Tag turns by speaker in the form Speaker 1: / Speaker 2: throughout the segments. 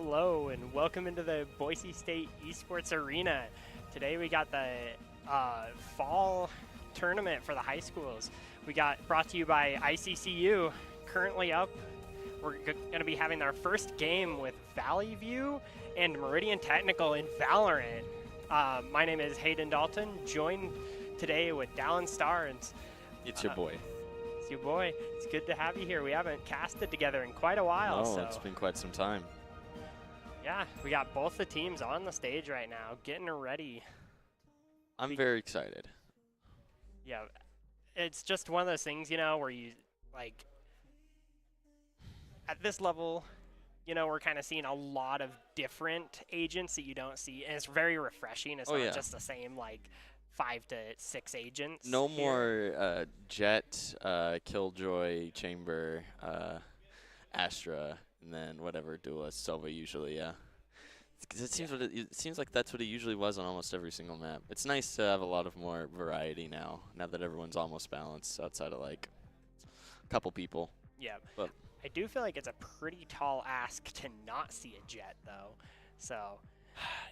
Speaker 1: Hello and welcome into the Boise State Esports Arena. Today we got the fall tournament for the high schools. We got brought to you by ICCU. Currently up, we're going to be having our first game with Valley View and Meridian Technical in Valorant. My name is Hayden Dalton, joined today with Dallin Starnes.
Speaker 2: It's your boy.
Speaker 1: It's your boy. It's good to have you here. We haven't casted together in quite a while.
Speaker 2: Oh,
Speaker 1: so.
Speaker 2: It's been quite some time.
Speaker 1: Yeah, we got both the teams on the stage right now, getting ready.
Speaker 2: I'm very excited.
Speaker 1: Yeah, it's just one of those things, you know, where you, like, at this level, you know, we're kind of seeing a lot of different agents that you don't see, and it's very refreshing. It's not just the same, like, 5 to 6 agents.
Speaker 2: No more Jet, Killjoy, Chamber, Astra, and then whatever duelist, Sova usually, yeah. It seems, it seems like that's what it usually was on almost every single map. It's nice to have a lot of more variety now that everyone's almost balanced outside of, like, a couple people.
Speaker 1: Yeah,
Speaker 2: but
Speaker 1: I do feel like it's a pretty tall ask to not see a Jet, though, so...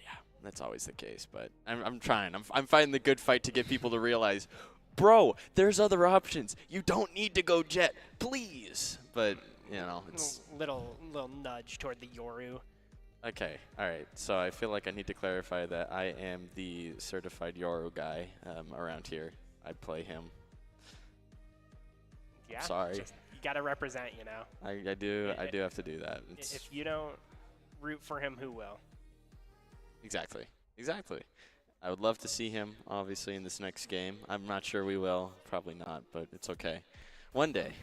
Speaker 2: yeah, that's always the case, but I'm trying. I'm fighting the good fight to get people to realize, bro, there's other options. You don't need to go Jet, please. But, you know, it's...
Speaker 1: Little nudge toward the Yoru.
Speaker 2: Okay, all right. So I feel like I need to clarify that I am the certified Yoru guy around here. I play him.
Speaker 1: Yeah,
Speaker 2: sorry.
Speaker 1: You gotta represent, you know.
Speaker 2: I do have to do that.
Speaker 1: If you don't root for him, who will?
Speaker 2: Exactly. I would love to see him, obviously, in this next game. I'm not sure we will. Probably not, but it's okay. One day.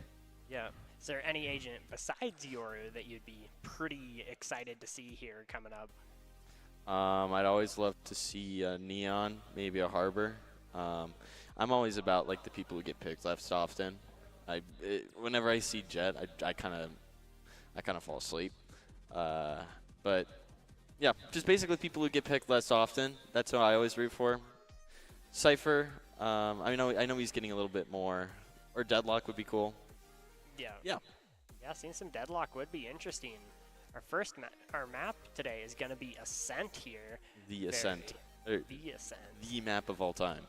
Speaker 1: Yeah. Is there any agent besides Yoru that you'd be pretty excited to see here coming up?
Speaker 2: I'd always love to see Neon, maybe a Harbor. I'm always about, like, the people who get picked less often. Whenever I see Jet, I kind of fall asleep. But yeah, just basically people who get picked less often. That's what I always root for. Cypher, I know he's getting a little bit more. Or Deadlock would be cool.
Speaker 1: Yeah, seeing some Deadlock would be interesting. Our map today is going to be Ascent here.
Speaker 2: The Ascent.
Speaker 1: The Ascent.
Speaker 2: The map of all time.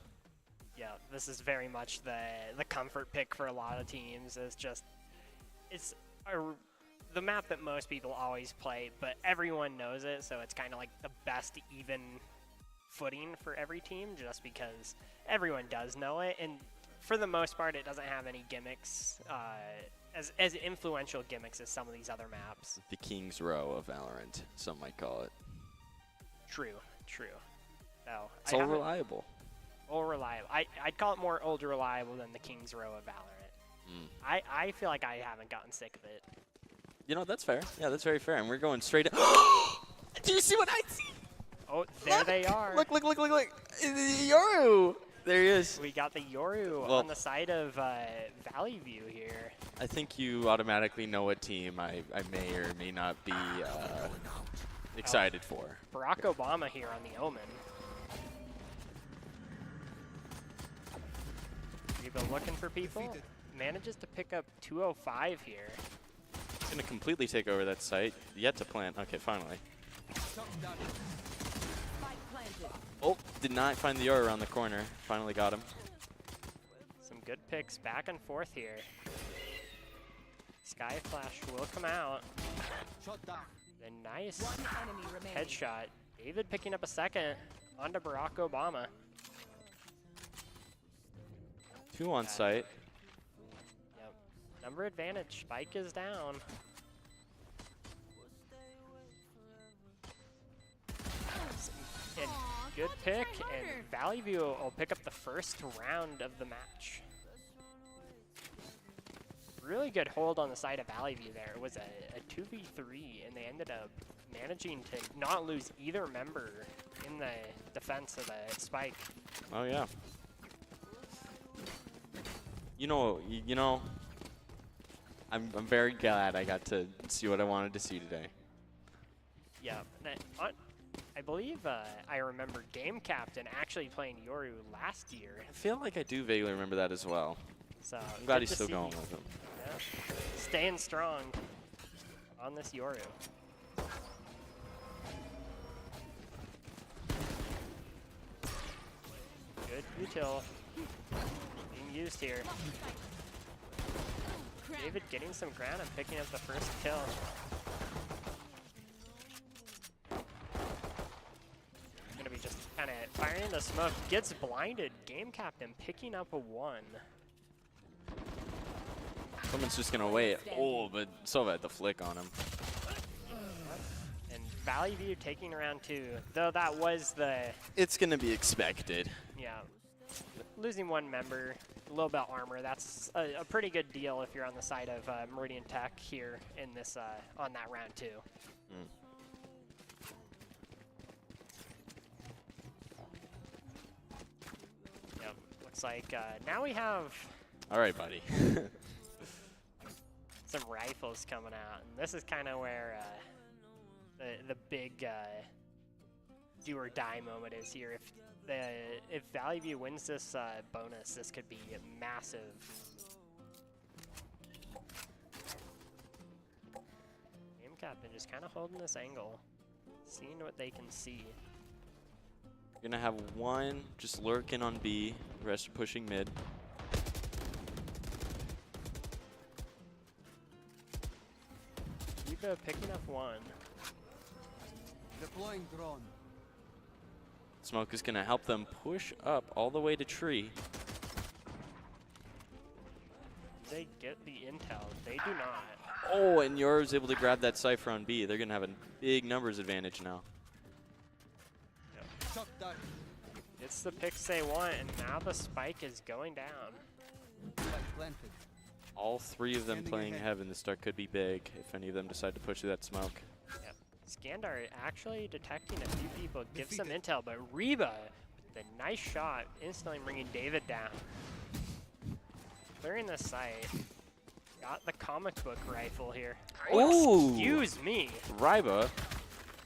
Speaker 1: Yeah, this is very much the comfort pick for a lot of teams. It's the map that most people always play, but everyone knows it, so it's kind of like the best even footing for every team, just because everyone does know it, and for the most part, it doesn't have any gimmicks, as influential gimmicks as some of these other maps.
Speaker 2: The King's Row of Valorant, some might call it.
Speaker 1: True. So
Speaker 2: it's all reliable.
Speaker 1: All reliable. I'd call it more ultra reliable than the King's Row of Valorant. I feel like I haven't gotten sick of it.
Speaker 2: You know, that's fair. Yeah, that's very fair. And we're going straight. Do you see what I see?
Speaker 1: Oh, there they are.
Speaker 2: Look. Yoru. There he is.
Speaker 1: We got the Yoru on the side of Valley View here.
Speaker 2: I think you automatically know what team I may or may not be excited for.
Speaker 1: Barack Obama here on the Omen. We've been looking for people. Manages to pick up 205 here.
Speaker 2: He's going to completely take over that site. Yet to plant. Okay, finally. Oh, did not find the Yoru around the corner. Finally got him.
Speaker 1: Some good picks back and forth here. Sky Flash will come out. A nice headshot. David picking up a second onto Barack Obama.
Speaker 2: 2 on site.
Speaker 1: Yep. Number advantage. Spike is down. And good pick, and Valley View will pick up the first round of the match. Really good hold on the side of Valley View there. It was a 2v3, and they ended up managing to not lose either member in the defense of the Spike.
Speaker 2: Oh, yeah. You know, I'm very glad I got to see what I wanted to see today.
Speaker 1: Yeah. I believe I remember Game Captain actually playing Yoru last year.
Speaker 2: I feel like I do vaguely remember that as well.
Speaker 1: So
Speaker 2: I'm glad he's still going with him.
Speaker 1: Yeah. Staying strong on this Yoru. Good util being used here. David getting some ground and picking up the first kill. Gonna be just kind of firing the smoke. Gets blinded. Game captain picking up a 1.
Speaker 2: Someone's just gonna wait. Oh, but Sova had the flick on him.
Speaker 1: And Valley View taking around 2. Though that was the...
Speaker 2: It's gonna be expected.
Speaker 1: Yeah. Losing 1 member, a little bit of armor, that's a pretty good deal if you're on the side of Meridian Tech here in this on that round 2.
Speaker 2: Mm.
Speaker 1: Yep. Looks like now we have
Speaker 2: All right, buddy.
Speaker 1: some rifles coming out, and this is kind of where the big do or die moment is here. If Valley View wins this bonus, this could be massive. Game captain just kind of holding this angle, seeing what they can see.
Speaker 2: You're gonna have one just lurking on B, the rest are pushing mid.
Speaker 1: Eva picking up 1.
Speaker 3: Deploying drone.
Speaker 2: Smoke is gonna help them push up all the way to tree.
Speaker 1: They get the intel. They do not.
Speaker 2: Oh, and Yora's able to grab that Cypher on B. They're gonna have a big numbers advantage now.
Speaker 3: Shock dart.
Speaker 1: It's the picks they want, and now the spike is going down.
Speaker 3: Spike planted.
Speaker 2: All 3 of them
Speaker 3: Standing
Speaker 2: playing
Speaker 3: ahead.
Speaker 2: heaven. This start could be big if any of them decide to push through that smoke.
Speaker 1: Yep. Skandar actually detecting a few people, gives some intel, but Reba, with a nice shot, instantly bringing David down. Clearing the site. Got the comic book rifle here.
Speaker 2: Ooh.
Speaker 1: Excuse me.
Speaker 2: Ryba,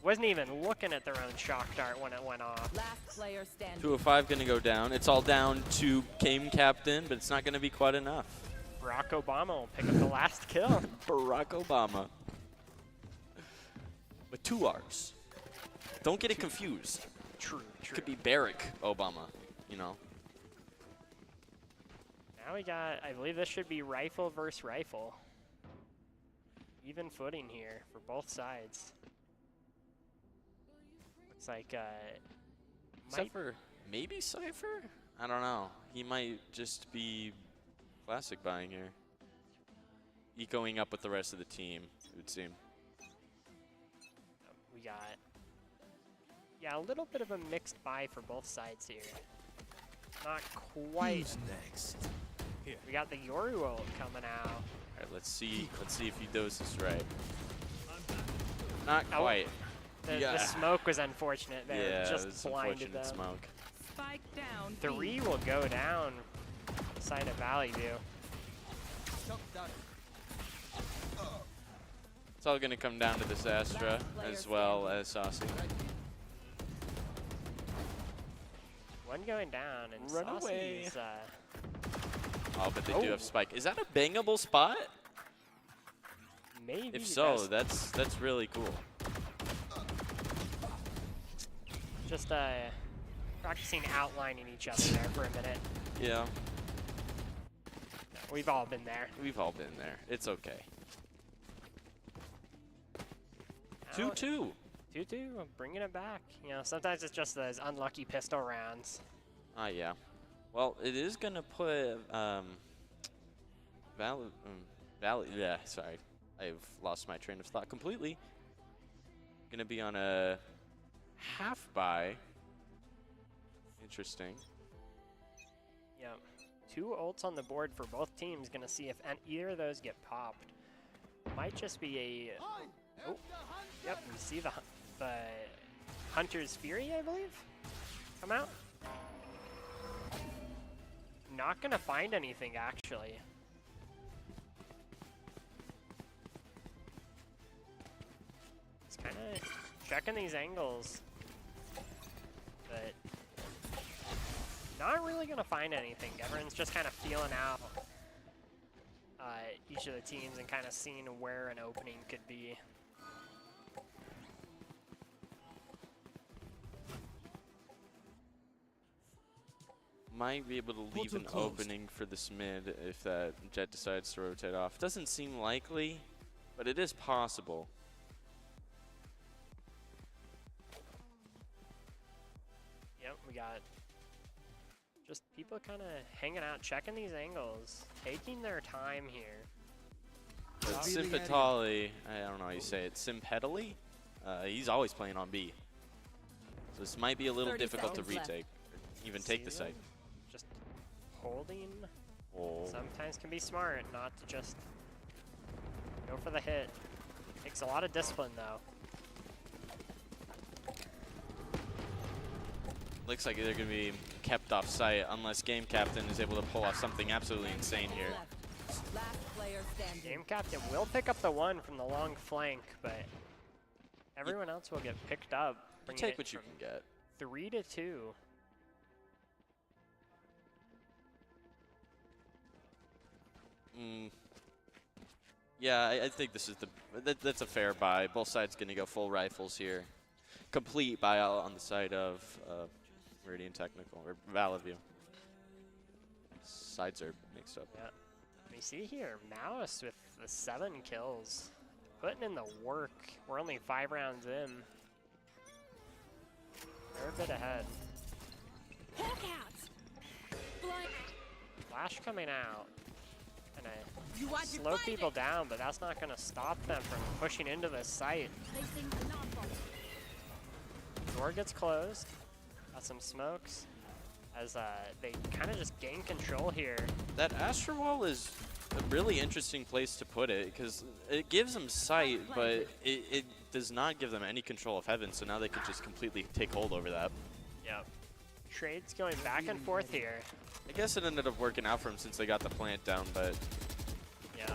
Speaker 1: Wasn't even looking at their own shock dart when it went off.
Speaker 4: Last player standing.
Speaker 2: 205 gonna go down. It's all down to Game Captain, but it's not gonna be quite enough.
Speaker 1: Barack Obama will pick up the last kill.
Speaker 2: Barack Obama. With 2 R's. Don't get it confused.
Speaker 1: True, true.
Speaker 2: Could be Barack Obama, you know.
Speaker 1: Now we got, I believe this should be rifle versus rifle. Even footing here for both sides. Looks like,
Speaker 2: Except for maybe Cypher? I don't know. He might just be classic buying here. Ecoing up with the rest of the team, it would seem.
Speaker 1: we got, yeah, a little bit of a mixed buy for both sides here. Not quite.
Speaker 3: Who's next? Here.
Speaker 1: We got the Yoru ult coming out.
Speaker 2: All right, let's see if he does this right. Not
Speaker 1: Oh.
Speaker 2: quite.
Speaker 1: The smoke was unfortunate there.
Speaker 2: Yeah,
Speaker 1: Just
Speaker 2: it was
Speaker 1: blinded
Speaker 2: unfortunate
Speaker 1: them.
Speaker 2: smoke.
Speaker 4: Spike down.
Speaker 1: 3 will go down side of Valley View.
Speaker 3: Shock dart.
Speaker 2: It's all going to come down to this Astra as well as Saucy.
Speaker 1: One going down, and
Speaker 2: Run
Speaker 1: Saucy
Speaker 2: away.
Speaker 1: is,
Speaker 2: Oh, but they do
Speaker 1: Oh.
Speaker 2: have Spike. Is that a bangable spot?
Speaker 1: maybe
Speaker 2: If so,
Speaker 1: best-
Speaker 2: that's really cool.
Speaker 1: just practicing outlining each other there for a minute.
Speaker 2: Yeah,
Speaker 1: We've all been there.
Speaker 2: we've all been there. It's okay.
Speaker 1: Now,
Speaker 2: 2-2.
Speaker 1: 2-2, bringing it back. You know, sometimes it's just those unlucky pistol rounds.
Speaker 2: Yeah. Well, it is going to put yeah, sorry. I've lost my train of thought completely. Going to be on a half buy. Interesting.
Speaker 1: Yeah, 2 ults on the board for both teams. Gonna see if either of those get popped. Might just be a. Oh, yep. We see the Hunter's Fury, I believe, come out. Not gonna find anything actually. It's kind of checking these angles, but not really gonna find anything. Everyone's just kind of feeling out each of the teams and kind of seeing where an opening could be.
Speaker 2: might be able to leave an opening for this mid if that Jet decides to rotate off. Doesn't seem likely, but it is possible.
Speaker 1: Yep, we got just people kind of hanging out, checking these angles, taking their time here.
Speaker 2: But Simpetali, I don't know how you say it, Simpetali? He's always playing on B. So this might be a little
Speaker 4: 30
Speaker 2: difficult to
Speaker 4: seconds left.
Speaker 2: retake, or even take the
Speaker 1: See
Speaker 2: site.
Speaker 1: them just holding.
Speaker 2: Oh.
Speaker 1: Sometimes can be smart not to just go for the hit. Takes a lot of discipline though.
Speaker 2: Looks like they're going to be kept off site unless Game Captain is able to pull off something absolutely insane here.
Speaker 4: Last player standing.
Speaker 1: Game Captain will pick up the one from the long flank, but everyone else will get picked up.
Speaker 2: You
Speaker 1: bringing
Speaker 2: take
Speaker 1: it
Speaker 2: what you
Speaker 1: from
Speaker 2: can get.
Speaker 1: 3 to 2.
Speaker 2: Yeah, I think this is that's a fair buy. Both sides going to go full rifles here. Complete buyout on the side of Meridian Technical, or Valid View. Sides are mixed up.
Speaker 1: Yeah. We see here Mouse with the 7 kills. Putting in the work. We're only 5 rounds in. They're a bit ahead.
Speaker 4: Hawk out. Blind.
Speaker 1: Flash coming out. Gonna
Speaker 4: You want to
Speaker 1: slow
Speaker 4: find
Speaker 1: people
Speaker 4: it.
Speaker 1: down, but that's not gonna stop them from pushing into the site.
Speaker 4: Placing the knock-on.
Speaker 1: Door gets closed. Got some smokes. As they kind of just gain control here.
Speaker 2: That Astro Wall is a really interesting place to put it because it gives them sight, but it does not give them any control of heaven, so now they can just completely take hold over that.
Speaker 1: Yep. Trades going back and forth here.
Speaker 2: I guess it ended up working out for them since they got the plant down, but
Speaker 1: Yeah.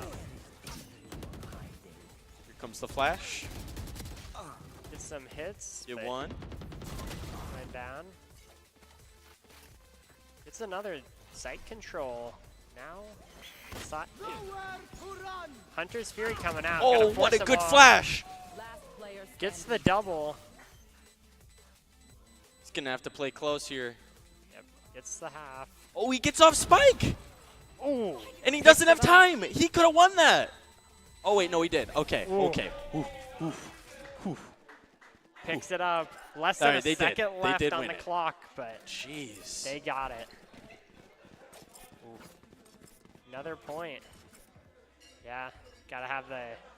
Speaker 2: here comes the flash.
Speaker 1: Get some hits.
Speaker 2: Get
Speaker 1: but
Speaker 2: one.
Speaker 1: went down. It's another site control. Now, Hunter's Fury coming out.
Speaker 2: Oh,
Speaker 1: Gonna
Speaker 2: what
Speaker 1: force
Speaker 2: a
Speaker 1: them
Speaker 2: good
Speaker 1: off.
Speaker 2: flash!
Speaker 4: Last player standing.
Speaker 1: Gets the double.
Speaker 2: He's going to have to play close here.
Speaker 1: Yep. Gets the half.
Speaker 2: Oh, he gets off Spike!
Speaker 1: Oh.
Speaker 2: And he doesn't have time! He could have won that! Oh, wait, no, he did. Okay,
Speaker 1: Ooh.
Speaker 2: okay.
Speaker 1: Picks it up. Less
Speaker 2: All
Speaker 1: than
Speaker 2: right,
Speaker 1: a
Speaker 2: they did.
Speaker 1: second
Speaker 2: They
Speaker 1: left
Speaker 2: did
Speaker 1: on
Speaker 2: win
Speaker 1: the
Speaker 2: it.
Speaker 1: clock, but
Speaker 2: Jeez.
Speaker 1: they got it. Another point. Yeah, gotta have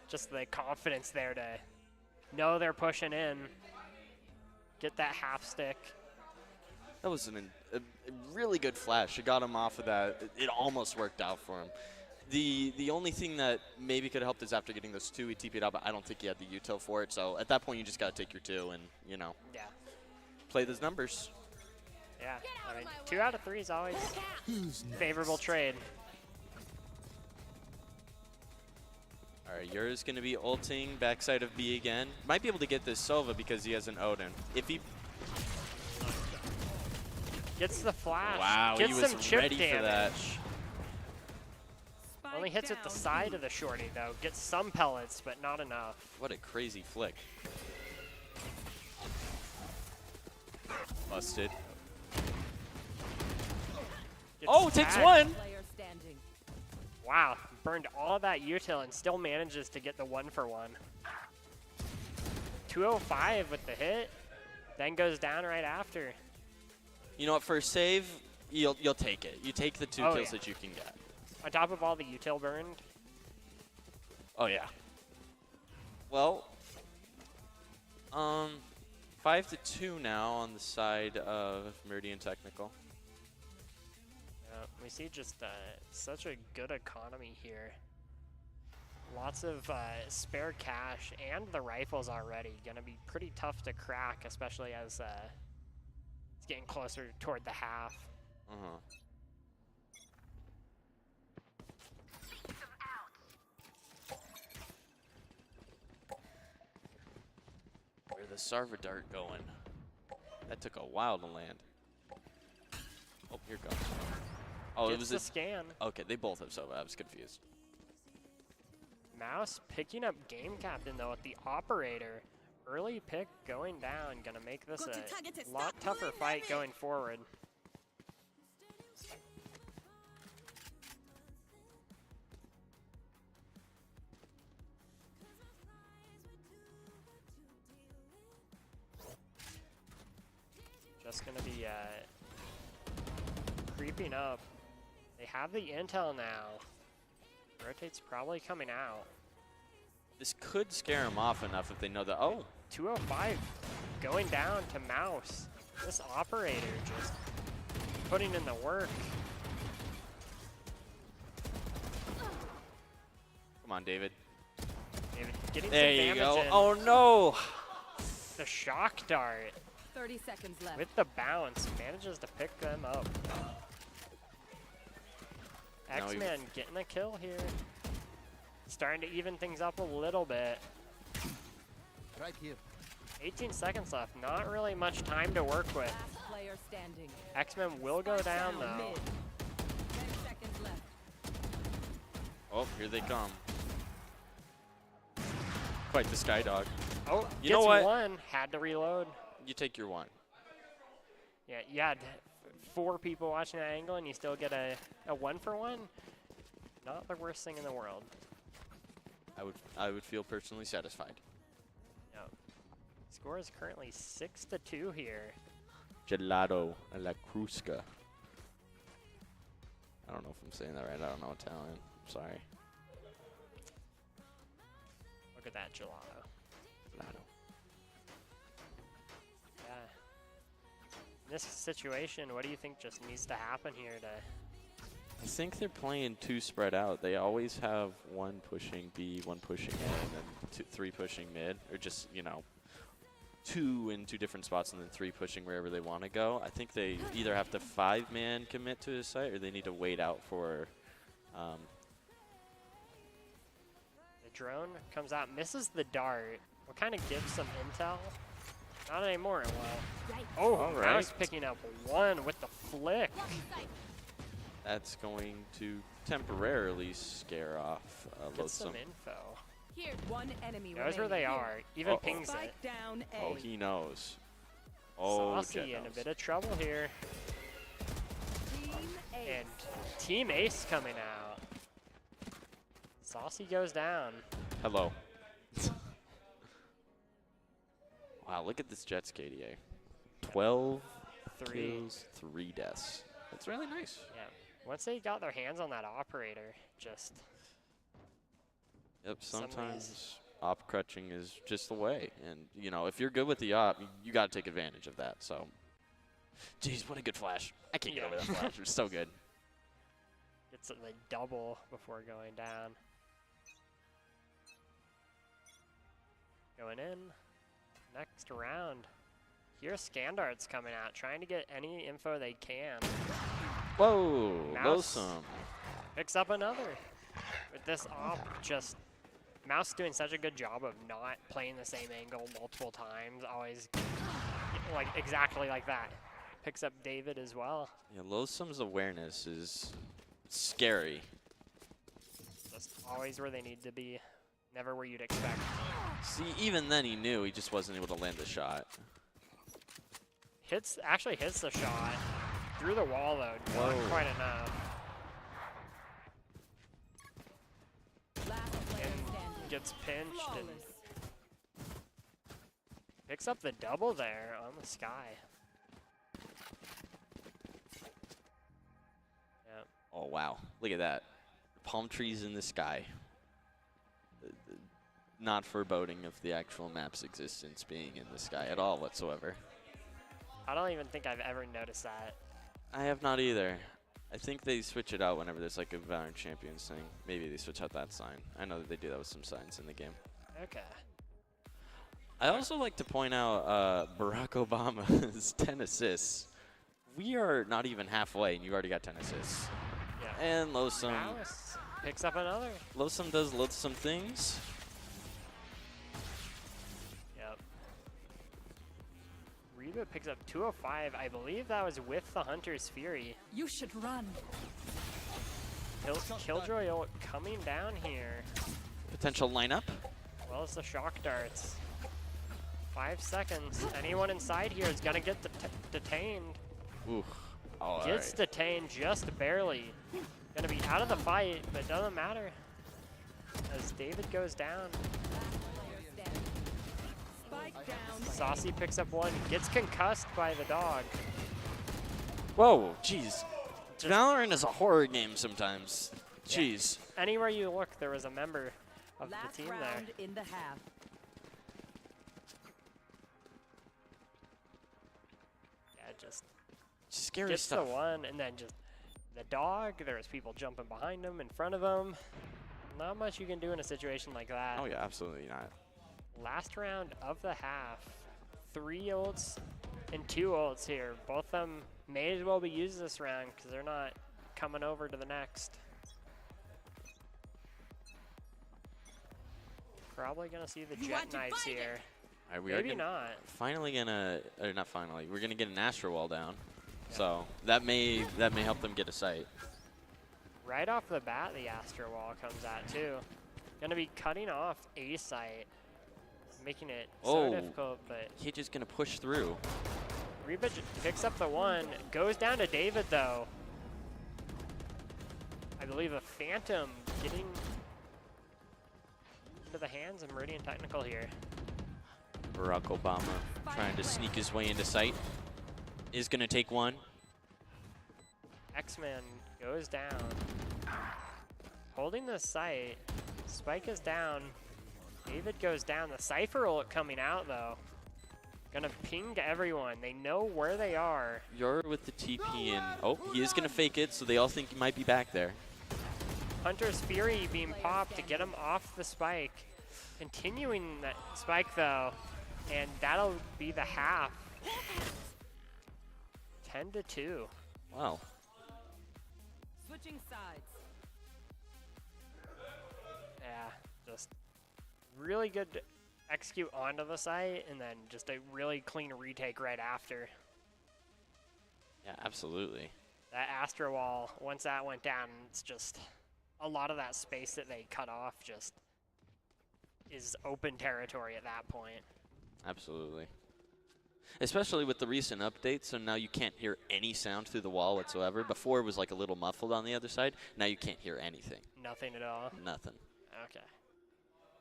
Speaker 1: just the confidence there to know they're pushing in. Get that half stick.
Speaker 2: That was a really good flash. It got him off of that. It almost worked out for him. The only thing that maybe could have helped is after getting those 2, he TP'd out, but I don't think he had the util for it. So at that point, you just got to take your 2 and, you know,
Speaker 1: Yeah,
Speaker 2: play those numbers.
Speaker 1: yeah. I mean, 2 out of 3 is always favorable trade.
Speaker 2: All right, Yura's going to be ulting backside of B again. Might be able to get this Sova because he has an Odin. If he...
Speaker 1: Gets the flash.
Speaker 2: Wow,
Speaker 1: Gets
Speaker 2: he was
Speaker 1: some chip
Speaker 2: ready
Speaker 1: damage.
Speaker 2: for that.
Speaker 4: Spike
Speaker 1: Only hits at the
Speaker 4: down.
Speaker 1: side of the shorty though. Gets some pellets, but not enough.
Speaker 2: What a crazy flick. Busted.
Speaker 1: Gets
Speaker 2: Oh, takes
Speaker 1: tagged.
Speaker 2: one!
Speaker 4: Player standing.
Speaker 1: Wow, burned all that util and still manages to get the 1-for-1. 205 with the hit, then goes down right after.
Speaker 2: You know what, for a save, you'll take it. You take the 2
Speaker 1: Oh,
Speaker 2: kills
Speaker 1: yeah.
Speaker 2: that you can get.
Speaker 1: On top of all the util burned.
Speaker 2: Oh, yeah. Well, 5 to 2 now on the side of Meridian Technical.
Speaker 1: We see just such a good economy here. Lots of spare cash and the rifles already. Gonna be pretty tough to crack, especially as it's getting closer toward the half.
Speaker 2: Uh-huh. Where the Sarva dart going? That took a while to land. Oh, here it goes. Oh, it
Speaker 1: Gets
Speaker 2: was
Speaker 1: the
Speaker 2: a...
Speaker 1: scan.
Speaker 2: Okay, they both have Sova. I was confused.
Speaker 1: Mouse picking up game captain though at the operator. Early pick going down. Gonna make this
Speaker 4: Got to target it.
Speaker 1: a lot
Speaker 4: Stop
Speaker 1: tougher
Speaker 4: pulling
Speaker 1: fight
Speaker 4: at it.
Speaker 1: going forward. just gonna be creeping up. They have the intel now. Rotate's probably coming out.
Speaker 2: This could scare them off enough if they know that. Oh,
Speaker 1: 205 going down to Mouse. This operator just putting in the work.
Speaker 2: come on, David.
Speaker 1: David getting
Speaker 2: There
Speaker 1: some
Speaker 2: you
Speaker 1: damage
Speaker 2: go.
Speaker 1: in.
Speaker 2: Oh no!
Speaker 1: The shock dart
Speaker 4: 30 seconds left.
Speaker 1: with the bounce manages to pick them up.
Speaker 2: Now he-
Speaker 1: X-Man getting a kill here. Starting to even things up a little bit.
Speaker 3: Right here.
Speaker 1: 18 seconds left. Not really much time to work with.
Speaker 4: Last player standing.
Speaker 1: X-Men will go
Speaker 4: Spike
Speaker 1: down though.
Speaker 4: Mid. 10 seconds left.
Speaker 2: Oh, here they come. Quite the sky dog.
Speaker 1: Oh,
Speaker 2: You
Speaker 1: gets
Speaker 2: know what?
Speaker 1: one. Had to reload.
Speaker 2: You take your one.
Speaker 1: Yeah, you had 4 people watching that angle and you still get a 1-for-1. Not the worst thing in the world.
Speaker 2: I would feel personally satisfied.
Speaker 1: Yep. Score is currently 6-2 here.
Speaker 2: Gelato a la Crusca. I don't know if I'm saying that right. I don't know Italian. Sorry.
Speaker 1: Look at that gelato.
Speaker 2: Gelato.
Speaker 1: Yeah. In this situation, what do you think just needs to happen here to...
Speaker 2: I think they're playing too spread out. They always have one pushing B, one pushing A, and then 3 pushing mid, or just, you know, 2 in 2 different spots and then 3 pushing wherever they want to go. I think they either have to 5-man commit to a site or they need to wait out for.
Speaker 1: The drone comes out, misses the dart. What kind of gives some intel? Not anymore, it will. Oh,
Speaker 2: All
Speaker 1: now
Speaker 2: right.
Speaker 1: he's picking up 1 with the flick.
Speaker 2: That's going to temporarily scare off
Speaker 1: Get
Speaker 2: Loathsome.
Speaker 1: some info.
Speaker 4: Here. One enemy
Speaker 1: Knows where
Speaker 4: remaining.
Speaker 1: they are. Even
Speaker 2: Uh-oh.
Speaker 1: pings it.
Speaker 4: Spike down A.
Speaker 2: Oh, he knows. Oh,
Speaker 1: Saucy
Speaker 2: Jet
Speaker 1: in a
Speaker 2: knows.
Speaker 1: bit of trouble here.
Speaker 4: Team Ace.
Speaker 1: And Team Ace coming out. Saucy goes down.
Speaker 2: Hello. Wow, look at this Jets KDA. 12
Speaker 1: 3.
Speaker 2: kills, 3 deaths. That's really nice.
Speaker 1: Yeah. Once they got their hands on that operator, just
Speaker 2: Yep,
Speaker 1: Some
Speaker 2: sometimes op crutching is just the way. And, you know, if you're good with the op, you got to take advantage of that. So, jeez, what a good flash. I can't get over that flash. It was so good.
Speaker 1: gets the double before going down. Going in. Next round. Here's Scandart's coming out, trying to get any info they can.
Speaker 2: Whoa,
Speaker 1: Mouse.
Speaker 2: Loathsome.
Speaker 1: Picks up another. With this op, just Mouse doing such a good job of not playing the same angle multiple times. Always like exactly like that. Picks up David as well.
Speaker 2: Yeah, Loathsome's awareness is scary.
Speaker 1: Just always where they need to be. Never where you'd expect.
Speaker 2: See, even then he knew he just wasn't able to land the shot.
Speaker 1: Actually hits the shot. Through the wall though, not
Speaker 2: Whoa.
Speaker 1: quite enough.
Speaker 4: Last player
Speaker 1: And
Speaker 4: standing.
Speaker 1: gets pinched and
Speaker 4: Flawless.
Speaker 1: picks up the double there on the sky. Yeah.
Speaker 2: Oh, wow. Look at that. Palm trees in the sky. Not foreboding of the actual map's existence being in the sky at all whatsoever.
Speaker 1: I don't even think I've ever noticed that.
Speaker 2: I have not either. I think they switch it out whenever there's like a Valorant Champions thing. Maybe they switch out that sign. I know that they do that with some signs in the game.
Speaker 1: Okay.
Speaker 2: I also like to point out Barack Obama's 10 assists. We are not even halfway, and you already got 10 assists.
Speaker 1: Yeah.
Speaker 2: And Loathsome.
Speaker 1: Mouse picks up another.
Speaker 2: Loathsome does Loathsome things.
Speaker 1: Yep. Reba picks up 205. I believe that was with the Hunter's Fury.
Speaker 4: You should run.
Speaker 1: Killjoy coming down here.
Speaker 2: Potential lineup.
Speaker 1: Well as the shock darts. 5 seconds. Anyone inside here is gonna get detained.
Speaker 2: Ooh. Oh,
Speaker 1: Gets
Speaker 2: alright.
Speaker 1: detained just barely. Gonna be out of the fight, but doesn't matter. As David goes down.
Speaker 4: Last player standing. Spike down
Speaker 1: Saucy picks up one, gets concussed by the dog.
Speaker 2: Whoa, jeez. Valorant is a horror game sometimes. Jeez.
Speaker 1: Anywhere you look, there was a member of
Speaker 4: Last
Speaker 1: the team there.
Speaker 4: round in the half.
Speaker 1: Yeah, just
Speaker 2: Scary
Speaker 1: gets
Speaker 2: stuff.
Speaker 1: the one, and then just the dog. There was people jumping behind him, in front of him. Not much you can do in a situation like that.
Speaker 2: Oh yeah, absolutely not.
Speaker 1: Last round of the half. 3 ults and 2 ults here. Both of them may as well be used this round because they're not coming over to the next. Probably gonna see the jet knives here.
Speaker 2: All right, we
Speaker 1: Maybe
Speaker 2: are
Speaker 1: not.
Speaker 2: finally gonna, or not finally, we're gonna get an Astro Wall down. So that may help them get a sight.
Speaker 1: Right off the bat, the Astro Wall comes out too. Gonna be cutting off A site, making it so difficult, but
Speaker 2: He's just gonna push through.
Speaker 1: Reba picks up the one, goes down to David though. I believe a Phantom getting into the hands of Meridian Technical here.
Speaker 2: Barack Obama trying to sneak his way into sight. Is gonna take one.
Speaker 1: X-Man goes down. Holding the site. Spike is down. David goes down. The Cypher ult coming out though. Gonna ping to everyone. They know where they are.
Speaker 2: You're with the TP and oh, he is gonna fake it, so they all think he might be back there.
Speaker 1: Hunter's Fury being popped to get him off the spike. Continuing that spike though, and that'll be the half. 10-2.
Speaker 2: Wow.
Speaker 4: Switching sides.
Speaker 1: Yeah, just really good to execute onto the site, and then just a really clean retake right after.
Speaker 2: Yeah, absolutely.
Speaker 1: That Astro Wall, once that went down, it's just a lot of that space that they cut off just is open territory at that point.
Speaker 2: Absolutely. Especially with the recent updates, so now you can't hear any sound through the wall whatsoever. Before it was like a little muffled on the other side. Now you can't hear anything.
Speaker 1: Nothing at all.
Speaker 2: Nothing.
Speaker 1: Okay.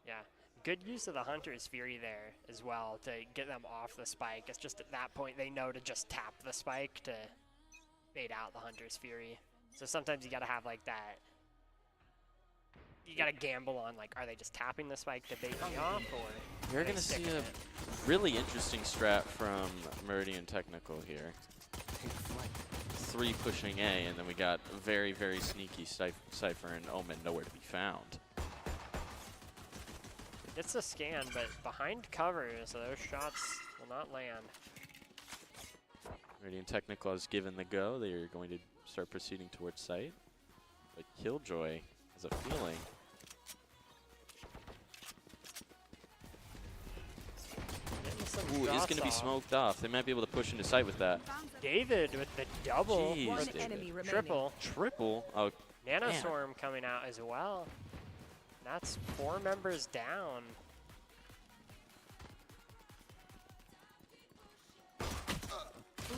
Speaker 1: Yeah. Good use of the Hunter's Fury there as well to get them off the spike. It's just at that point they know to just tap the spike to bait out the Hunter's Fury. So sometimes you gotta have like that. You gotta gamble on like, are they just tapping the spike to bait me off, or
Speaker 2: You're
Speaker 1: are they
Speaker 2: going to see
Speaker 1: sticking
Speaker 2: a
Speaker 1: it?
Speaker 2: really interesting strat from Meridian Technical here. 3 pushing A, and then we got a very, very sneaky Cypher and Omen nowhere to be found.
Speaker 1: It's a scan, but behind cover, so those shots will not land.
Speaker 2: Meridian Technical has given the go. They are going to start proceeding towards site. But Killjoy has a feeling.
Speaker 1: Getting some
Speaker 2: Ooh, he's
Speaker 1: shots
Speaker 2: going to be
Speaker 1: off.
Speaker 2: smoked off. They might be able to push into sight with that.
Speaker 1: David with the double,
Speaker 2: Jeez,
Speaker 1: or
Speaker 4: One
Speaker 2: David.
Speaker 4: enemy remaining.
Speaker 1: triple.
Speaker 2: Triple? Oh,
Speaker 1: Nanoswarm coming out as well. That's 4 members down.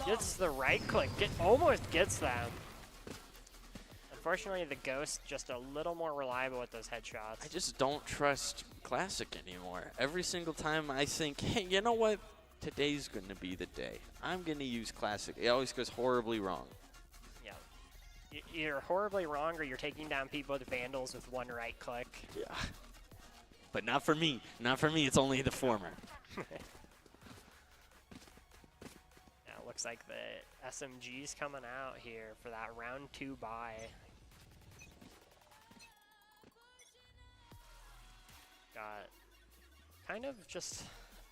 Speaker 1: Gets the right click, almost gets them. Unfortunately, the Ghost just a little more reliable with those headshots.
Speaker 2: I just don't trust Classic anymore. Every single time I think, hey, you know what? Today's going to be the day. I'm going to use Classic. It always goes horribly wrong.
Speaker 1: Yeah. You're horribly wrong, or you're taking down people with Vandals with 1 right click.
Speaker 2: Yeah. But not for me. Not for me. It's only the former.
Speaker 1: Yeah, it looks like the SMG's coming out here for that round 2 bye. Got kind of just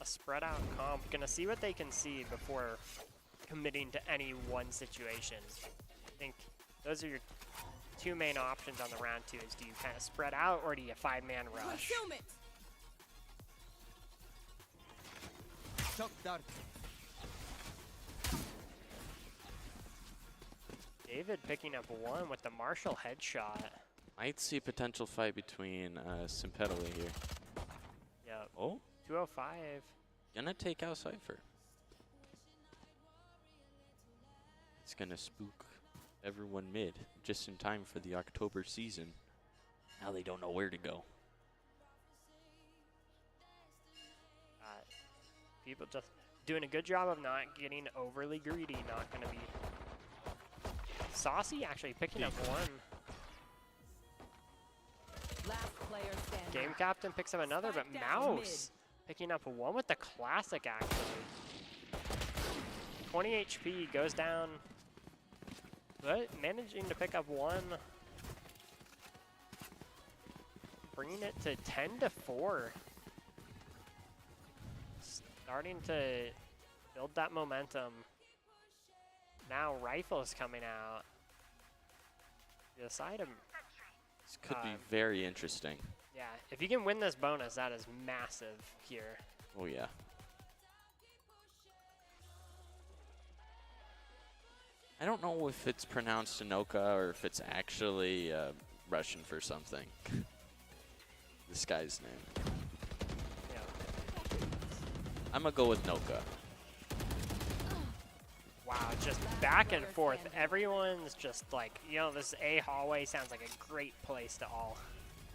Speaker 1: a spread out comp. Gonna see what they can see before committing to any one situation. I think those are your 2 main options on the round 2 is do you kind of spread out or do you 5-man rush?
Speaker 3: Shock dart.
Speaker 1: David picking up 1 with the Marshall headshot.
Speaker 2: Might see a potential fight between Simpedally here.
Speaker 1: Yep.
Speaker 2: Oh,
Speaker 1: 205.
Speaker 2: gonna take out Cypher. It's gonna spook everyone mid just in time for the October season. Now they don't know where to go.
Speaker 1: People just doing a good job of not getting overly greedy, not going to be saucy, actually picking up one.
Speaker 4: Last player standing.
Speaker 1: Game Captain picks up another, but
Speaker 4: Spike down
Speaker 1: Mouse picking up one with the classic, actually. 20 HP, goes down, but managing to pick up one. Bringing it to 10-4. Starting to build that momentum. Now Rifle's coming out. Decide him.
Speaker 2: This could be very interesting.
Speaker 1: Yeah, if you can win this bonus, that is massive here.
Speaker 2: Oh, yeah. I don't know if it's pronounced Anoka or if it's actually Russian for something. This guy's name.
Speaker 1: Yeah.
Speaker 2: I'm going to go with Noka.
Speaker 1: Wow, just back and forth. Everyone's just like, you know, this A hallway sounds like a great place to all.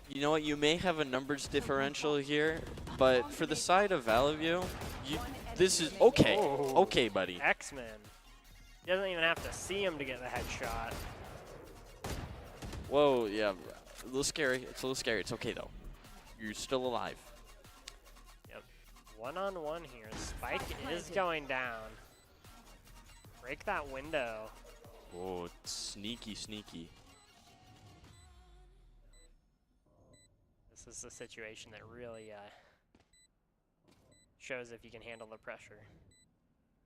Speaker 2: You know what? You may have a numbers differential here, but for the side of Valley, this is okay.
Speaker 1: Oh.
Speaker 2: Okay, buddy.
Speaker 1: X-Men. He doesn't even have to see him to get the headshot.
Speaker 2: Whoa, yeah. A little scary. It's a little scary. It's okay, though. You're still alive.
Speaker 1: Yep. One-on-one here. Spike is going down. Break that window.
Speaker 2: Oh, sneaky, sneaky.
Speaker 1: This is a situation that really shows if you can handle the pressure.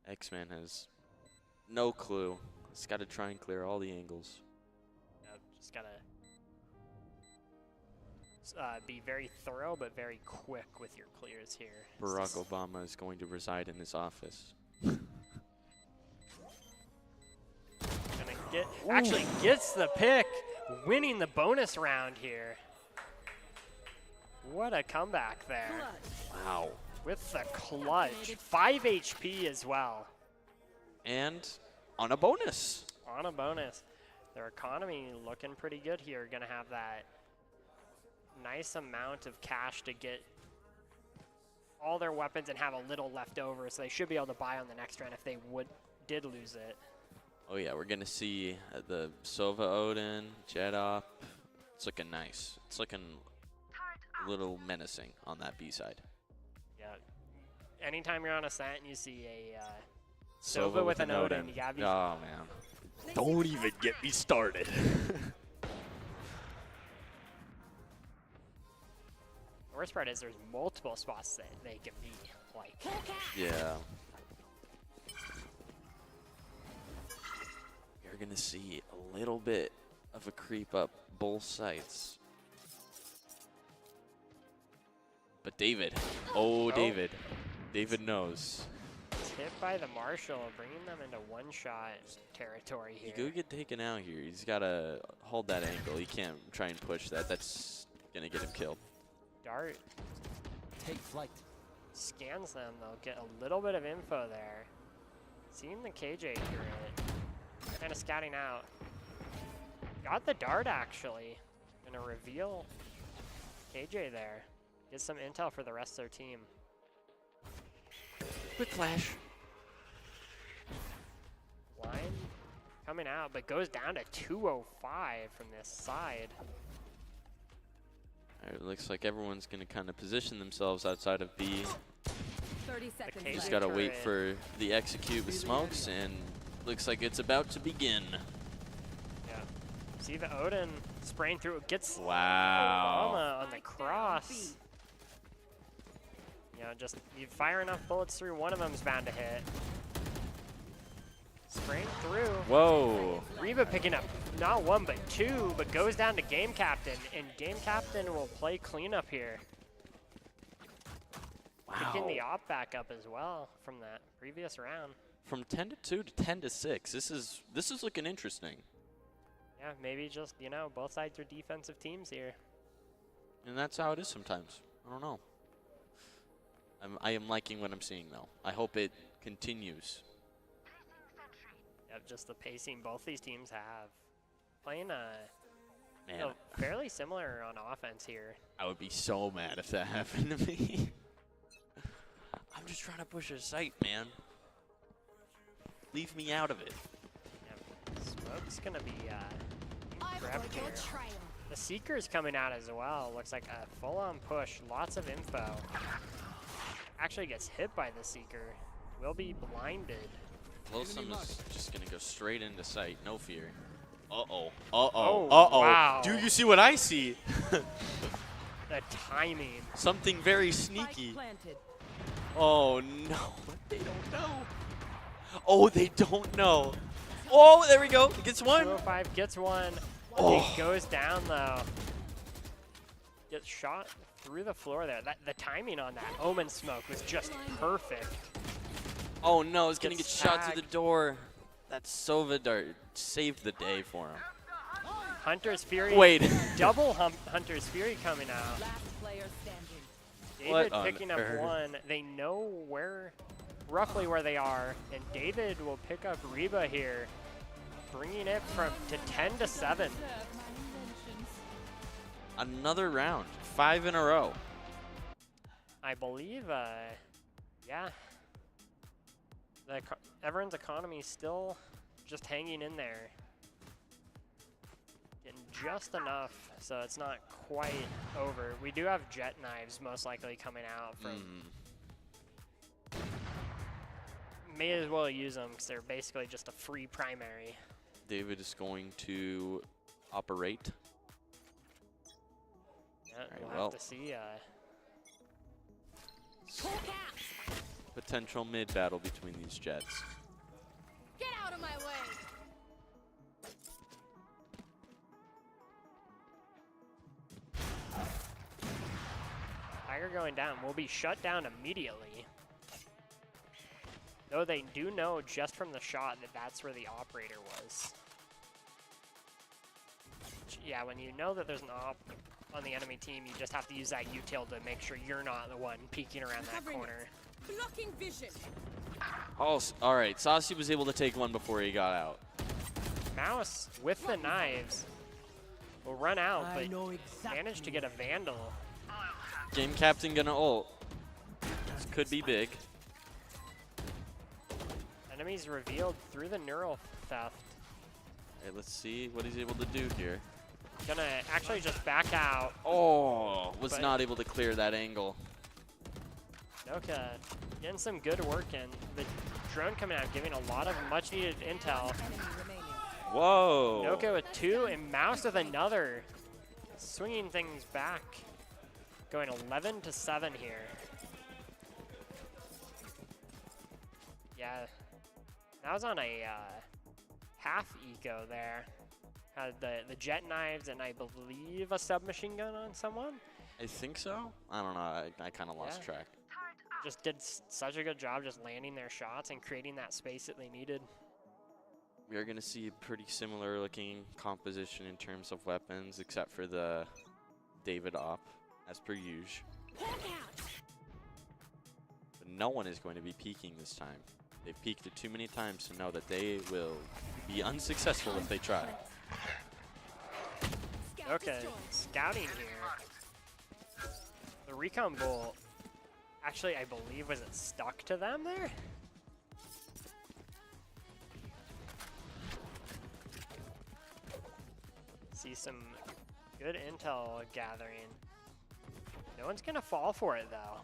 Speaker 2: X-Man has no clue. He's got to try and clear all the angles.
Speaker 1: Yep, just gotta be very thorough, but very quick with your clears here.
Speaker 2: Barack Obama is going to reside in his office.
Speaker 1: Actually gets the pick, winning the bonus round here. What a comeback there.
Speaker 2: Wow.
Speaker 1: With the clutch. 5 HP as well.
Speaker 2: And on a bonus.
Speaker 1: On a bonus. Their economy looking pretty good here. Gonna have that nice amount of cash to get all their weapons and have a little left over, so they should be able to buy on the next round if they did lose it.
Speaker 2: Oh yeah, we're gonna see the Sova Odin, Jet up. It's looking nice. It's looking a little menacing on that B side.
Speaker 1: Yeah. Anytime you're on a set and you see a Sova with an Odin, you gotta be.
Speaker 2: Oh man. Don't even get me started.
Speaker 1: The worst part is there's multiple spots that they can be. Like.
Speaker 2: Yeah. You're gonna see a little bit of a creep up both sides. But David, David. David knows.
Speaker 1: It's hit by the Marshal, bringing them into one-shot territory here.
Speaker 2: You go get taken out here. He's gotta hold that angle. He can't try and push that. That's gonna get him killed.
Speaker 1: Dart
Speaker 3: Take flight.
Speaker 1: scans them, they'll get a little bit of info there. Seeing the KJ accurate. Kind of scouting out. Got the dart actually. Gonna reveal KJ there. Get some intel for the rest of their team.
Speaker 2: Quick flash.
Speaker 1: Line coming out, but goes down to 205 from this side.
Speaker 2: It looks like everyone's gonna kind of position themselves outside of B.
Speaker 4: 30 seconds.
Speaker 1: KJ
Speaker 2: Just gotta wait
Speaker 1: turret.
Speaker 2: for the execute with smokes, and looks like it's about to begin.
Speaker 1: Yeah. See the Odin spraying through. Gets
Speaker 2: Wow.
Speaker 1: Obama on the cross. You know, just you fire enough bullets through, one of them's bound to hit. Spraying through.
Speaker 2: Whoa.
Speaker 1: Reba picking up not one but two, but goes down to Game Captain, and Game Captain will play cleanup here. Picking the op back up as well from that previous round.
Speaker 2: From 10-2 to 10-6. This is looking interesting.
Speaker 1: Yeah, maybe just, you know, both sides are defensive teams here.
Speaker 2: And that's how it is sometimes. I don't know. I am liking what I'm seeing, though. I hope it continues.
Speaker 1: Yep, just the pacing both these teams have. Playing
Speaker 2: Man,
Speaker 1: fairly similar on offense here.
Speaker 2: I would be so mad if that happened to me. I'm I'm just trying to push a site, man. Leave me out of it.
Speaker 1: Yep. Smoke's gonna be
Speaker 4: I've
Speaker 1: grabbed
Speaker 4: got your
Speaker 1: here.
Speaker 4: trail.
Speaker 1: The Seeker's coming out as well. Looks like a full-on push. Lots of info. Actually gets hit by the Seeker. Will be blinded.
Speaker 2: Losum is just gonna go straight into sight. No fear. Uh-oh.
Speaker 1: Oh,
Speaker 2: Uh-oh. Uh-oh.
Speaker 1: wow.
Speaker 2: Do you see what I see?
Speaker 1: The timing.
Speaker 2: Something very
Speaker 4: Spike
Speaker 2: sneaky.
Speaker 4: planted.
Speaker 2: Oh, no. They don't know. Oh, they don't know. Oh, there we go. He gets one.
Speaker 1: 205 gets one.
Speaker 2: Oh.
Speaker 1: It goes down, though. Gets shot through the floor there. The timing on that Omen smoke was just perfect.
Speaker 2: Oh, no. He's going to get
Speaker 1: Gets
Speaker 2: shot through the
Speaker 1: tagged.
Speaker 2: door. That Sova dart saved the day for him.
Speaker 1: Hunter's Fury.
Speaker 2: Wait.
Speaker 1: Double Hunter's Fury coming out.
Speaker 4: Last player standing.
Speaker 1: David
Speaker 2: What
Speaker 1: picking
Speaker 2: on
Speaker 1: up
Speaker 2: earth?
Speaker 1: one. They know roughly where they are, and David will pick up Reba here, bringing it to 10 to 7.
Speaker 2: Another round. 5 in a row.
Speaker 1: I believe, yeah. Everyone's economy still just hanging in there. Getting just enough, so it's not quite over. We do have jet knives most likely coming out from. May as well use them because they're basically just a free primary.
Speaker 2: David is going to operate.
Speaker 1: Yeah,
Speaker 2: Alright,
Speaker 1: we'll
Speaker 2: well.
Speaker 1: have to see.
Speaker 2: Potential mid battle between these jets.
Speaker 4: Get out of my way.
Speaker 1: Tiger going down will be shut down immediately. Though they do know just from the shot that that's where the operator was. Yeah, when you know that there's an op on the enemy team, you just have to use that util to make sure you're not the one peeking around that corner.
Speaker 4: Blocking vision.
Speaker 2: Oh, all right. Saucy was able to take one before he got out.
Speaker 1: Mouse with the knives will run out,
Speaker 3: I
Speaker 1: but
Speaker 3: know exactly.
Speaker 1: managed to get a Vandal.
Speaker 2: Game captain gonna ult. This could be big.
Speaker 1: Enemies revealed through the neural theft.
Speaker 2: Hey, let's see what he's able to do here.
Speaker 1: Gonna actually just back out.
Speaker 2: Oh, was
Speaker 1: But-
Speaker 2: not able to clear that angle.
Speaker 1: Noka getting some good work in. The drone coming out, giving a lot of much needed intel.
Speaker 4: Enemy remaining.
Speaker 2: Whoa.
Speaker 1: Noka with 2 and Mouse with another. Swinging things back. Going 11 to 7 here. Yeah, that was on a half eco there. Had the jet knives and I believe a submachine gun on someone.
Speaker 2: I think so. I don't know. I kind of lost
Speaker 1: Yeah.
Speaker 2: track.
Speaker 1: Just did such a good job just landing their shots and creating that space that they needed.
Speaker 2: We are going to see a pretty similar looking composition in terms of weapons, except for the David op, as per usual. But no one is going to be peeking this time. They've peeked it too many times to know that they will be unsuccessful if they try.
Speaker 1: Okay, scouting here. The recon bolt, actually, I believe, was it stuck to them there? See some good intel gathering. No one's gonna fall for it though.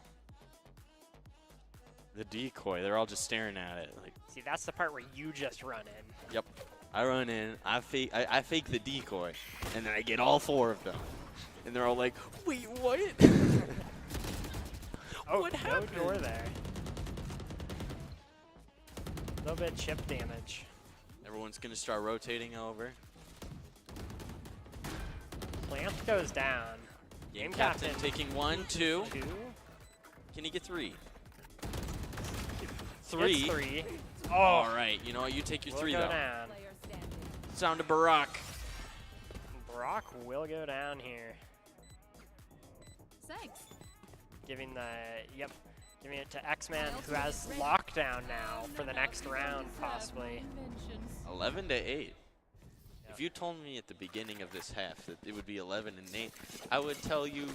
Speaker 2: The decoy, they're all just staring at it. Like,
Speaker 1: See, that's the part where you just run in.
Speaker 2: yep. I run in, I fake the decoy, and then I get all 4 of them. And they're all like, wait, what?
Speaker 1: Oh,
Speaker 2: What
Speaker 1: no
Speaker 2: happened?
Speaker 1: door there. A little bit chip damage.
Speaker 2: Everyone's going to start rotating over.
Speaker 1: Plant goes down.
Speaker 2: Game captain taking 1, 2.
Speaker 1: 2.
Speaker 2: Can he get 3?
Speaker 1: Gets
Speaker 2: 3.
Speaker 1: 3.
Speaker 2: All right, you know what? You take your
Speaker 1: Will
Speaker 2: 3
Speaker 1: go
Speaker 2: though.
Speaker 1: down.
Speaker 4: Player standing.
Speaker 2: Sound to Barack.
Speaker 1: Brock will go down here.
Speaker 4: Thanks.
Speaker 1: Giving it to X-Man, who has lockdown now for the next round, possibly.
Speaker 2: 11 to 8.
Speaker 1: Yep.
Speaker 2: If you told me at the beginning of this half that it would be 11 and 8, I would tell you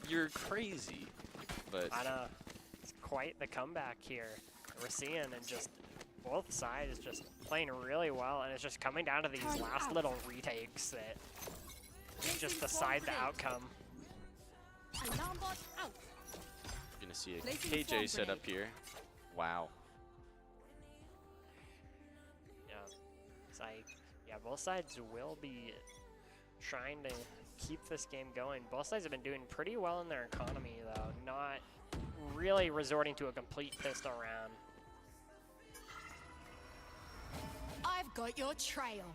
Speaker 2: you're crazy. But
Speaker 1: I know. It's quite the comeback here that we're seeing, and just both sides just playing really well, and it's just coming down to these last little retakes that just decide the outcome.
Speaker 4: Alarm bot out.
Speaker 2: Gonna see a
Speaker 4: Placing
Speaker 2: KJ
Speaker 4: swarm
Speaker 2: set up
Speaker 4: grenade.
Speaker 2: here. Wow.
Speaker 1: Yeah, it's like, yeah, both sides will be trying to keep this game going. Both sides have been doing pretty well in their economy, though, not really resorting to a complete pistol round.
Speaker 4: I've got your trail.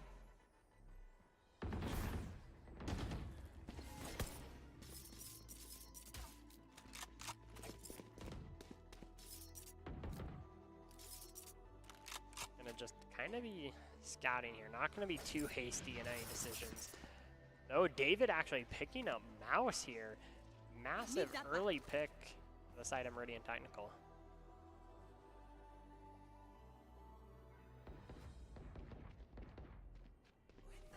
Speaker 1: Gonna just kind of be scouting here, not gonna be too hasty in any decisions. Oh, David actually picking up Mouse here. Massive
Speaker 4: that
Speaker 1: early pick for the side of Meridian Technical.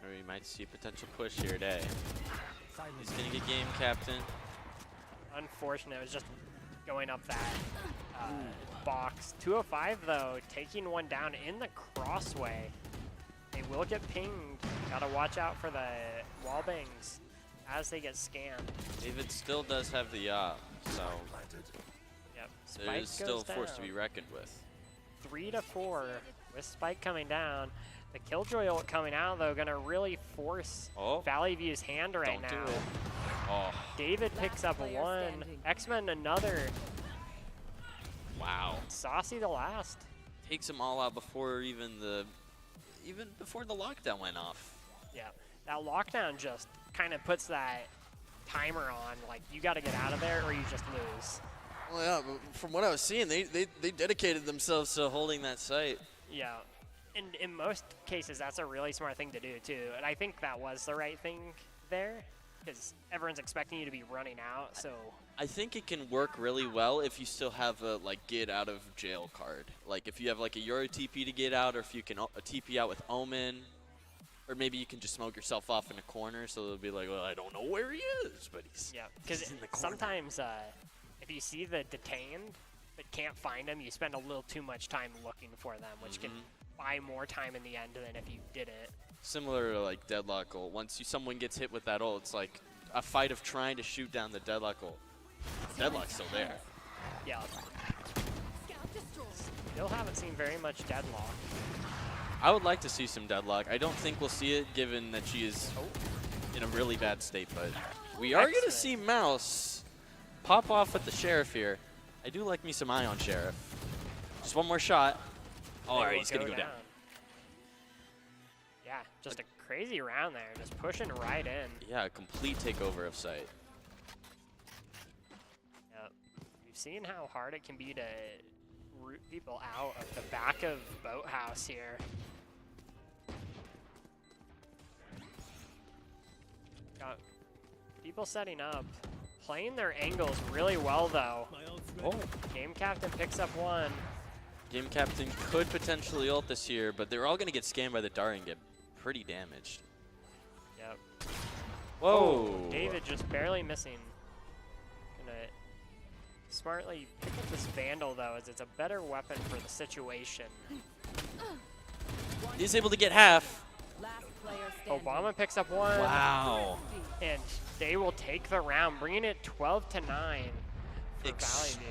Speaker 2: Or we might see a potential push here today.
Speaker 3: Silence.
Speaker 2: He's gonna get game captain.
Speaker 1: Unfortunate, it was just going up that box. 205 though, taking one down in the crossway. They will get pinged. Gotta watch out for the wall bangs as they get scanned.
Speaker 2: David still does have the so
Speaker 1: Yep,
Speaker 2: there
Speaker 1: Spike
Speaker 2: is still
Speaker 1: goes
Speaker 2: a force to
Speaker 1: down.
Speaker 2: be reckoned with.
Speaker 1: 3 to 4 with Spike coming down. The Killjoy ult coming out though, gonna really force
Speaker 2: Oh.
Speaker 1: Valley View's hand right
Speaker 2: Don't do
Speaker 1: now.
Speaker 2: it. Oh,
Speaker 1: David picks up
Speaker 4: player
Speaker 1: one.
Speaker 4: standing.
Speaker 1: X-Men another.
Speaker 2: wow.
Speaker 1: Saucy the last.
Speaker 2: Takes them all out before even before the lockdown went off.
Speaker 1: Yeah, that lockdown just kind of puts that timer on. Like, you got to get out of there or you just lose.
Speaker 2: Well, yeah, but from what I was seeing, they dedicated themselves to holding that site.
Speaker 1: Yeah, and in most cases, that's a really smart thing to do too. And I think that was the right thing there, because everyone's expecting you to be running out. So
Speaker 2: I think it can work really well if you still have a get out of jail card. Like if you have like a Euro TP to get out, or if you can TP out with Omen, or maybe you can just smoke yourself off in a corner, so they'll be like, well, I don't know where he is, but he's
Speaker 1: yeah, because
Speaker 2: in the corner.
Speaker 1: sometimes if you see the detained but can't find them, you spend a little too much time looking for them, which can buy more time in the end than if you didn't.
Speaker 2: Similar to like Deadlock ult. Once someone gets hit with that ult, it's like a fight of trying to shoot down the Deadlock ult. Deadlock's still there.
Speaker 1: Yeah,
Speaker 4: Scout destroyed.
Speaker 1: still haven't seen very much Deadlock.
Speaker 2: I would like to see some Deadlock. I don't think we'll see it given that she is in a really bad state, but we are going to
Speaker 1: Excellent.
Speaker 2: see Mouse pop off with the Sheriff here. I do like me some Ion Sheriff. Just one more shot. Oh, all
Speaker 1: They
Speaker 2: right,
Speaker 1: will
Speaker 2: he's going to go down.
Speaker 1: Yeah, just a crazy round there, just pushing right in.
Speaker 2: Yeah, a complete takeover of site.
Speaker 1: Yep. We've seen how hard it can be to root people out of the back of Boathouse here. Got people setting up, playing their angles really well though.
Speaker 2: Oh.
Speaker 1: Game Captain picks up one.
Speaker 2: Game Captain could potentially ult this here, but they're all going to get scanned by the Dart and get pretty damaged.
Speaker 1: Yep.
Speaker 2: Whoa.
Speaker 1: David just barely missing. Gonna smartly pick up this Vandal though, as it's a better weapon for the situation.
Speaker 2: He's able to get half.
Speaker 4: Last player standing.
Speaker 1: Obama picks up one.
Speaker 2: Wow.
Speaker 1: And they will take the round, bringing it 12 to 9 for Valley View.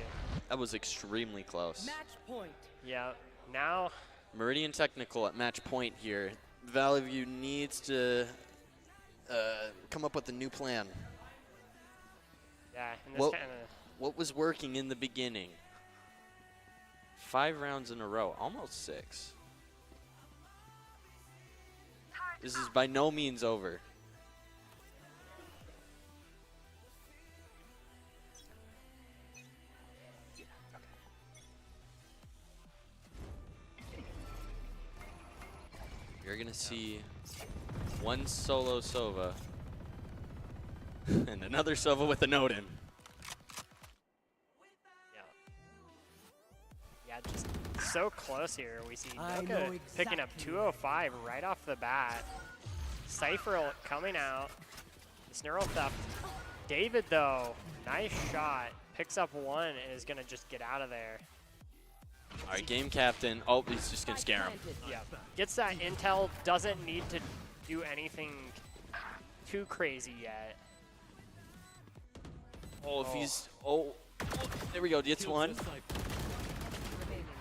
Speaker 2: That was extremely close.
Speaker 4: Match point.
Speaker 1: Yeah, now,
Speaker 2: Meridian Technical at match point here. Valley View needs to come up with a new plan.
Speaker 1: yeah, and this
Speaker 2: Well-
Speaker 1: kind of,
Speaker 2: What was working in the beginning? 5 rounds in a row, almost 6. This is by no means over. You're going to see one solo Sova and another Sova with a Nodin.
Speaker 1: yeah. Yeah, just so close here. We see
Speaker 3: I
Speaker 1: Noka
Speaker 3: know
Speaker 1: picking up
Speaker 3: exactly.
Speaker 1: 205 right off the bat. Cypher coming out. Snurl theft. David, though, nice shot. Picks up one and is going to just get out of there.
Speaker 2: All right, game captain. Oh, he's just gonna scare him.
Speaker 1: Yeah. Gets that intel, doesn't need to do anything too crazy yet.
Speaker 2: Oh, if he's there we go. Gets one.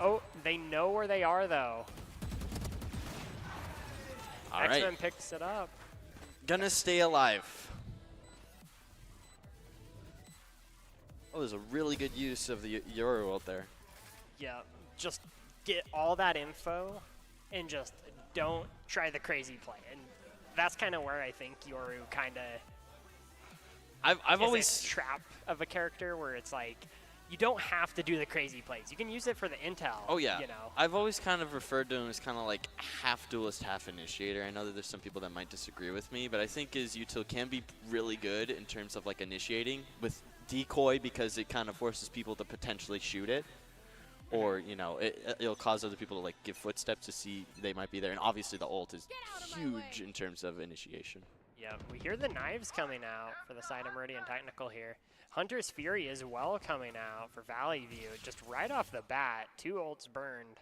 Speaker 1: Oh, they know where they are though.
Speaker 2: All right,
Speaker 1: X-Men picks it up.
Speaker 2: gonna stay alive. Oh, there's a really good use of the Yoru out there.
Speaker 1: Yeah, just get all that info and just don't try the crazy play. And that's kind of where I think Yoru kind of
Speaker 2: I've always
Speaker 1: is a trap of a character where it's like you don't have to do the crazy plays. You can use it for the intel.
Speaker 2: Oh yeah.
Speaker 1: You know.
Speaker 2: I've always kind of referred to him as kind of like half duelist, half initiator. I know that there's some people that might disagree with me, but I think his util can be really good in terms of like initiating with decoy because it kind of forces people to potentially shoot it. Or, you know, it'll cause other people to like give footsteps to see they might be there. And obviously the ult is huge in terms of initiation.
Speaker 1: Yeah, we hear the knives coming out for the side of Meridian Technical here. Hunter's Fury as well coming out for Valley View. Just right off the bat, 2 ults burned.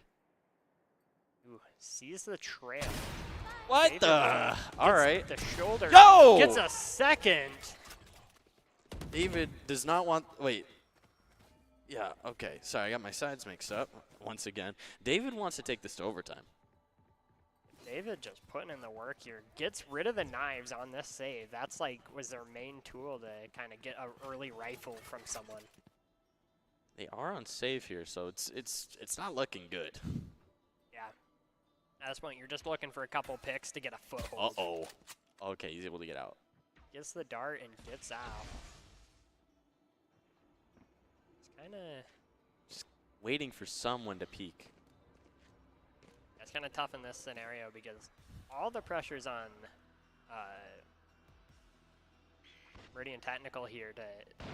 Speaker 1: Ooh, sees the trail.
Speaker 2: What
Speaker 1: David
Speaker 2: the? All right.
Speaker 1: The shoulder.
Speaker 2: No!
Speaker 1: Gets a second.
Speaker 2: David does not want. Wait. Yeah, okay. Sorry, I got my sides mixed up once again. David wants to take this to overtime.
Speaker 1: David just putting in the work here. Gets rid of the knives on this save. That's like was their main tool to kind of get an early rifle from someone.
Speaker 2: They are on save here, so it's not looking good.
Speaker 1: Yeah. At this point, you're just looking for a couple picks to get a foothold.
Speaker 2: Uh-oh. Okay, he's able to get out.
Speaker 1: Gets the dart and gets out. It's kind of
Speaker 2: Just waiting for someone to peek.
Speaker 1: it's kind of tough in this scenario because all the pressure's on Meridian Technical here to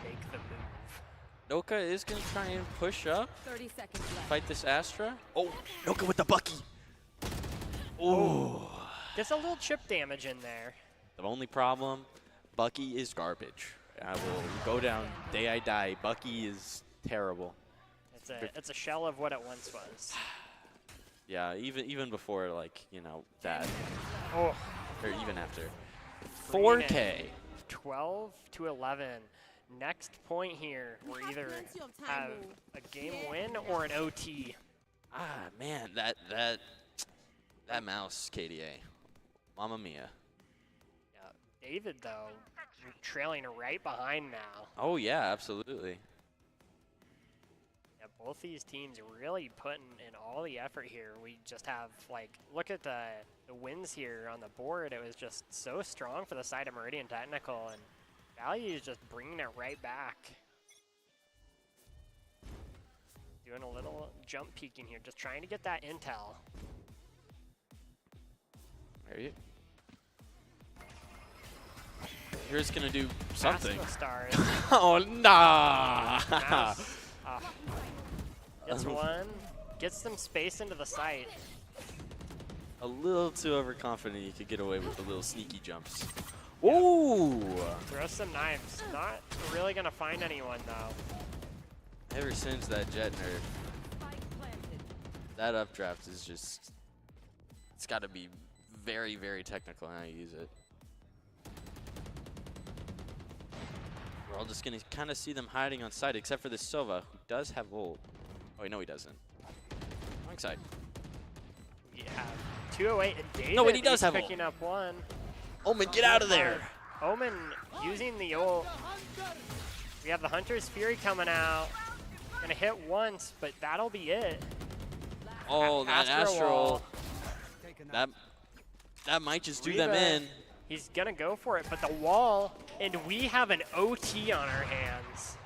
Speaker 1: make the move.
Speaker 2: Noka is going to try and push up,
Speaker 4: 30 seconds left.
Speaker 2: fight this Astra. Oh, Noka with the Bucky. Ooh.
Speaker 1: Gets a little chip damage in there.
Speaker 2: The only problem, Bucky is garbage. I will go down day I die. Bucky is terrible.
Speaker 1: It's a shell of what it once was.
Speaker 2: Yeah, even before, like, you know, that,
Speaker 1: Oh,
Speaker 2: or even after.
Speaker 1: Green
Speaker 2: 4K.
Speaker 1: 12 to 11. Next point here, we're either have a game win or an OT.
Speaker 2: Ah, man, that mouse, KDA. Mamma mia.
Speaker 1: Yeah, David, though, trailing right behind now.
Speaker 2: Oh, yeah, absolutely.
Speaker 1: Yeah, both these teams really putting in all the effort here. We just have, like, look at the wins here on the board. It was just so strong for the side of Meridian Technical, and Value is just bringing it right back. Doing a little jump peeking here, just trying to get that intel.
Speaker 2: Are you? Here's gonna do something.
Speaker 1: Past the stars.
Speaker 2: Oh, nah!
Speaker 1: Mouse. Gets one, gets some space into the site.
Speaker 2: A little too overconfident you could get away with the little sneaky jumps. Ooh!
Speaker 1: Throw some knives. Not really gonna find anyone though.
Speaker 2: Ever since that jet nerf, that updraft is just, it's gotta be very, very technical how you use it. We're all just gonna kind of see them hiding on site, except for this Sova, who does have ult. Oh, wait, no, he doesn't. Wrong side.
Speaker 1: We have 208 and David
Speaker 2: No, wait, he does
Speaker 1: is
Speaker 2: have ult.
Speaker 1: picking up one.
Speaker 2: Omen, get out of there!
Speaker 1: Omen using the ult. We have the Hunter's Fury coming out. Gonna hit once, but that'll be it.
Speaker 2: Oh, that
Speaker 1: Astro wall.
Speaker 2: Astral. That might just do them
Speaker 1: Reba,
Speaker 2: in.
Speaker 1: He's gonna go for it, but the wall, and we have an OT on our hands.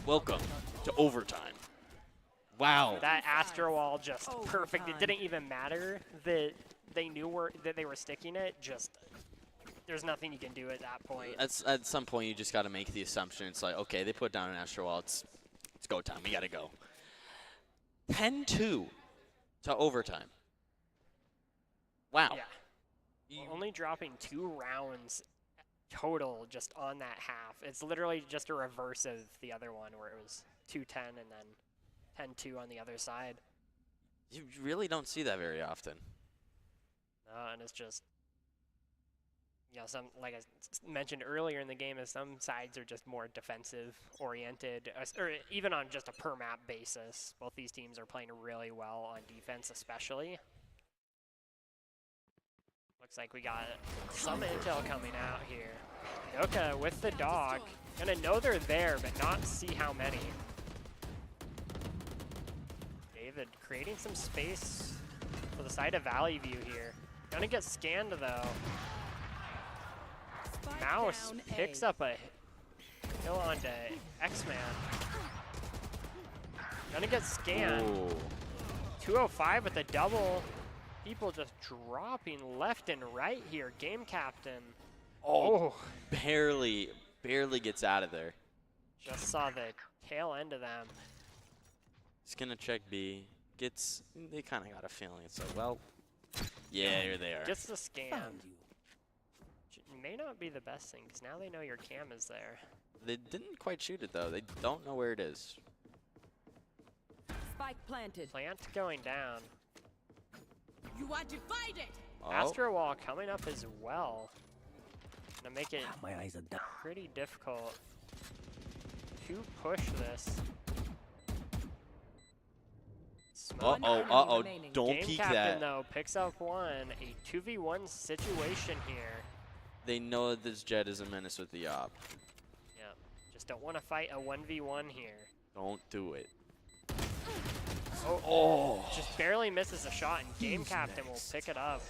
Speaker 2: Welcome to overtime. Wow.
Speaker 1: That Astro wall just perfect. It didn't even matter that they knew that they were sticking it. Just there's nothing you can do at that point.
Speaker 2: At some point, you just got to make the assumption. It's like, okay, they put down an Astro wall. It's go time. We got to go. 10-2 to overtime. Wow.
Speaker 1: Yeah. Only dropping 2 rounds total just on that half. It's literally just a reverse of the other one where it was 2-10 and then 10-2 on the other side.
Speaker 2: You really don't see that very often.
Speaker 1: And it's just, some like I mentioned earlier in the game, is some sides are just more defensive oriented, or even on just a per map basis. Both these teams are playing really well on defense, especially. Looks like we got some intel coming out here. Noka with the dog. Gonna know they're there, but not see how many. David creating some space for the side of Valley View here. Gonna get scanned though.
Speaker 4: Spike
Speaker 1: Mouse
Speaker 4: down
Speaker 1: picks
Speaker 4: A.
Speaker 1: up a kill onto X-Man. Gonna get scanned.
Speaker 2: Ooh.
Speaker 1: 205 with a double. People just dropping left and right here. Game captain.
Speaker 2: Oh, barely gets out of there.
Speaker 1: Just saw the tail end of them.
Speaker 2: He's gonna check B. They kind of got a feeling. It's like, well, yeah, here they are.
Speaker 1: Gets the scan.
Speaker 3: Found you.
Speaker 1: May not be the best thing, because now they know your cam is there.
Speaker 2: They didn't quite shoot it though. They don't know where it is.
Speaker 5: Spike planted.
Speaker 1: Plant going down.
Speaker 4: You are divided.
Speaker 2: Oh,
Speaker 1: Astro Wall coming up as well. Gonna make it
Speaker 3: My eyes are down.
Speaker 1: pretty difficult to push this. Smoke.
Speaker 2: uh-oh.
Speaker 5: remaining.
Speaker 2: Don't
Speaker 1: Game
Speaker 2: peek
Speaker 1: captain
Speaker 2: that.
Speaker 1: though picks up one. A 2v1 situation here.
Speaker 2: They know that this Jet is a menace with the op.
Speaker 1: Yep. Just don't want to fight a 1v1 here.
Speaker 2: Don't do it.
Speaker 1: Oh, just barely misses a shot, and Game Captain will pick it up.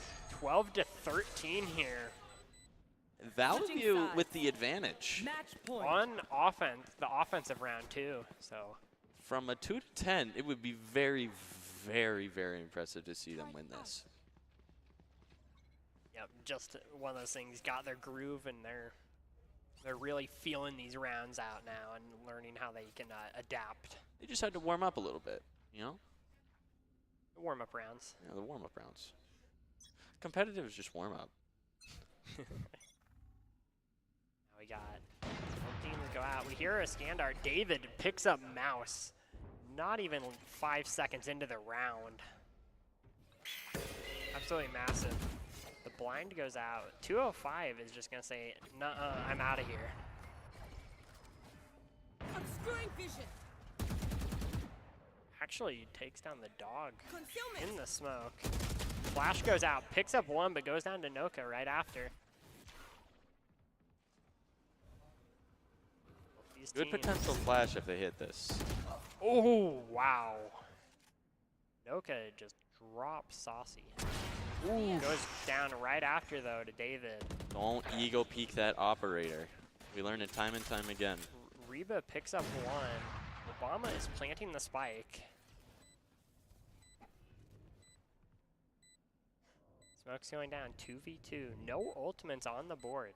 Speaker 1: 12-13 here.
Speaker 2: Valley
Speaker 5: Switching
Speaker 2: View
Speaker 5: sides.
Speaker 2: with the advantage.
Speaker 5: Match point.
Speaker 1: On offense, the offensive round too. So,
Speaker 2: From a 2 to 10, it would be very, very, very impressive to see them win this.
Speaker 1: yep, just one of those things. Got their groove, and they're really feeling these rounds out now and learning how they can adapt.
Speaker 2: They just had to warm up a little bit, you know?
Speaker 1: The warm-up rounds.
Speaker 2: Yeah, the warm-up rounds. Competitive is just warm-up.
Speaker 1: Now we got both teams go out. We hear a scan dart. David picks up Mouse. Not even 5 seconds into the round. Absolutely massive. The blind goes out. 205 is just going to say, nuh-uh, I'm out of here.
Speaker 4: Obscuring vision.
Speaker 1: Actually takes down the dog
Speaker 4: Concealment.
Speaker 1: in the smoke. Flash goes out, picks up one, but goes down to Noka right after. These
Speaker 2: Good
Speaker 1: teams-
Speaker 2: potential flash if they hit this.
Speaker 1: Oh, wow. Noka just drops Saucy. Goes down right after, though, to David.
Speaker 2: Don't ego peek that operator. We learned it time and time again.
Speaker 1: Reba picks up one. Obama is planting the spike. Smoke's going down 2v2. No ultimates on the board.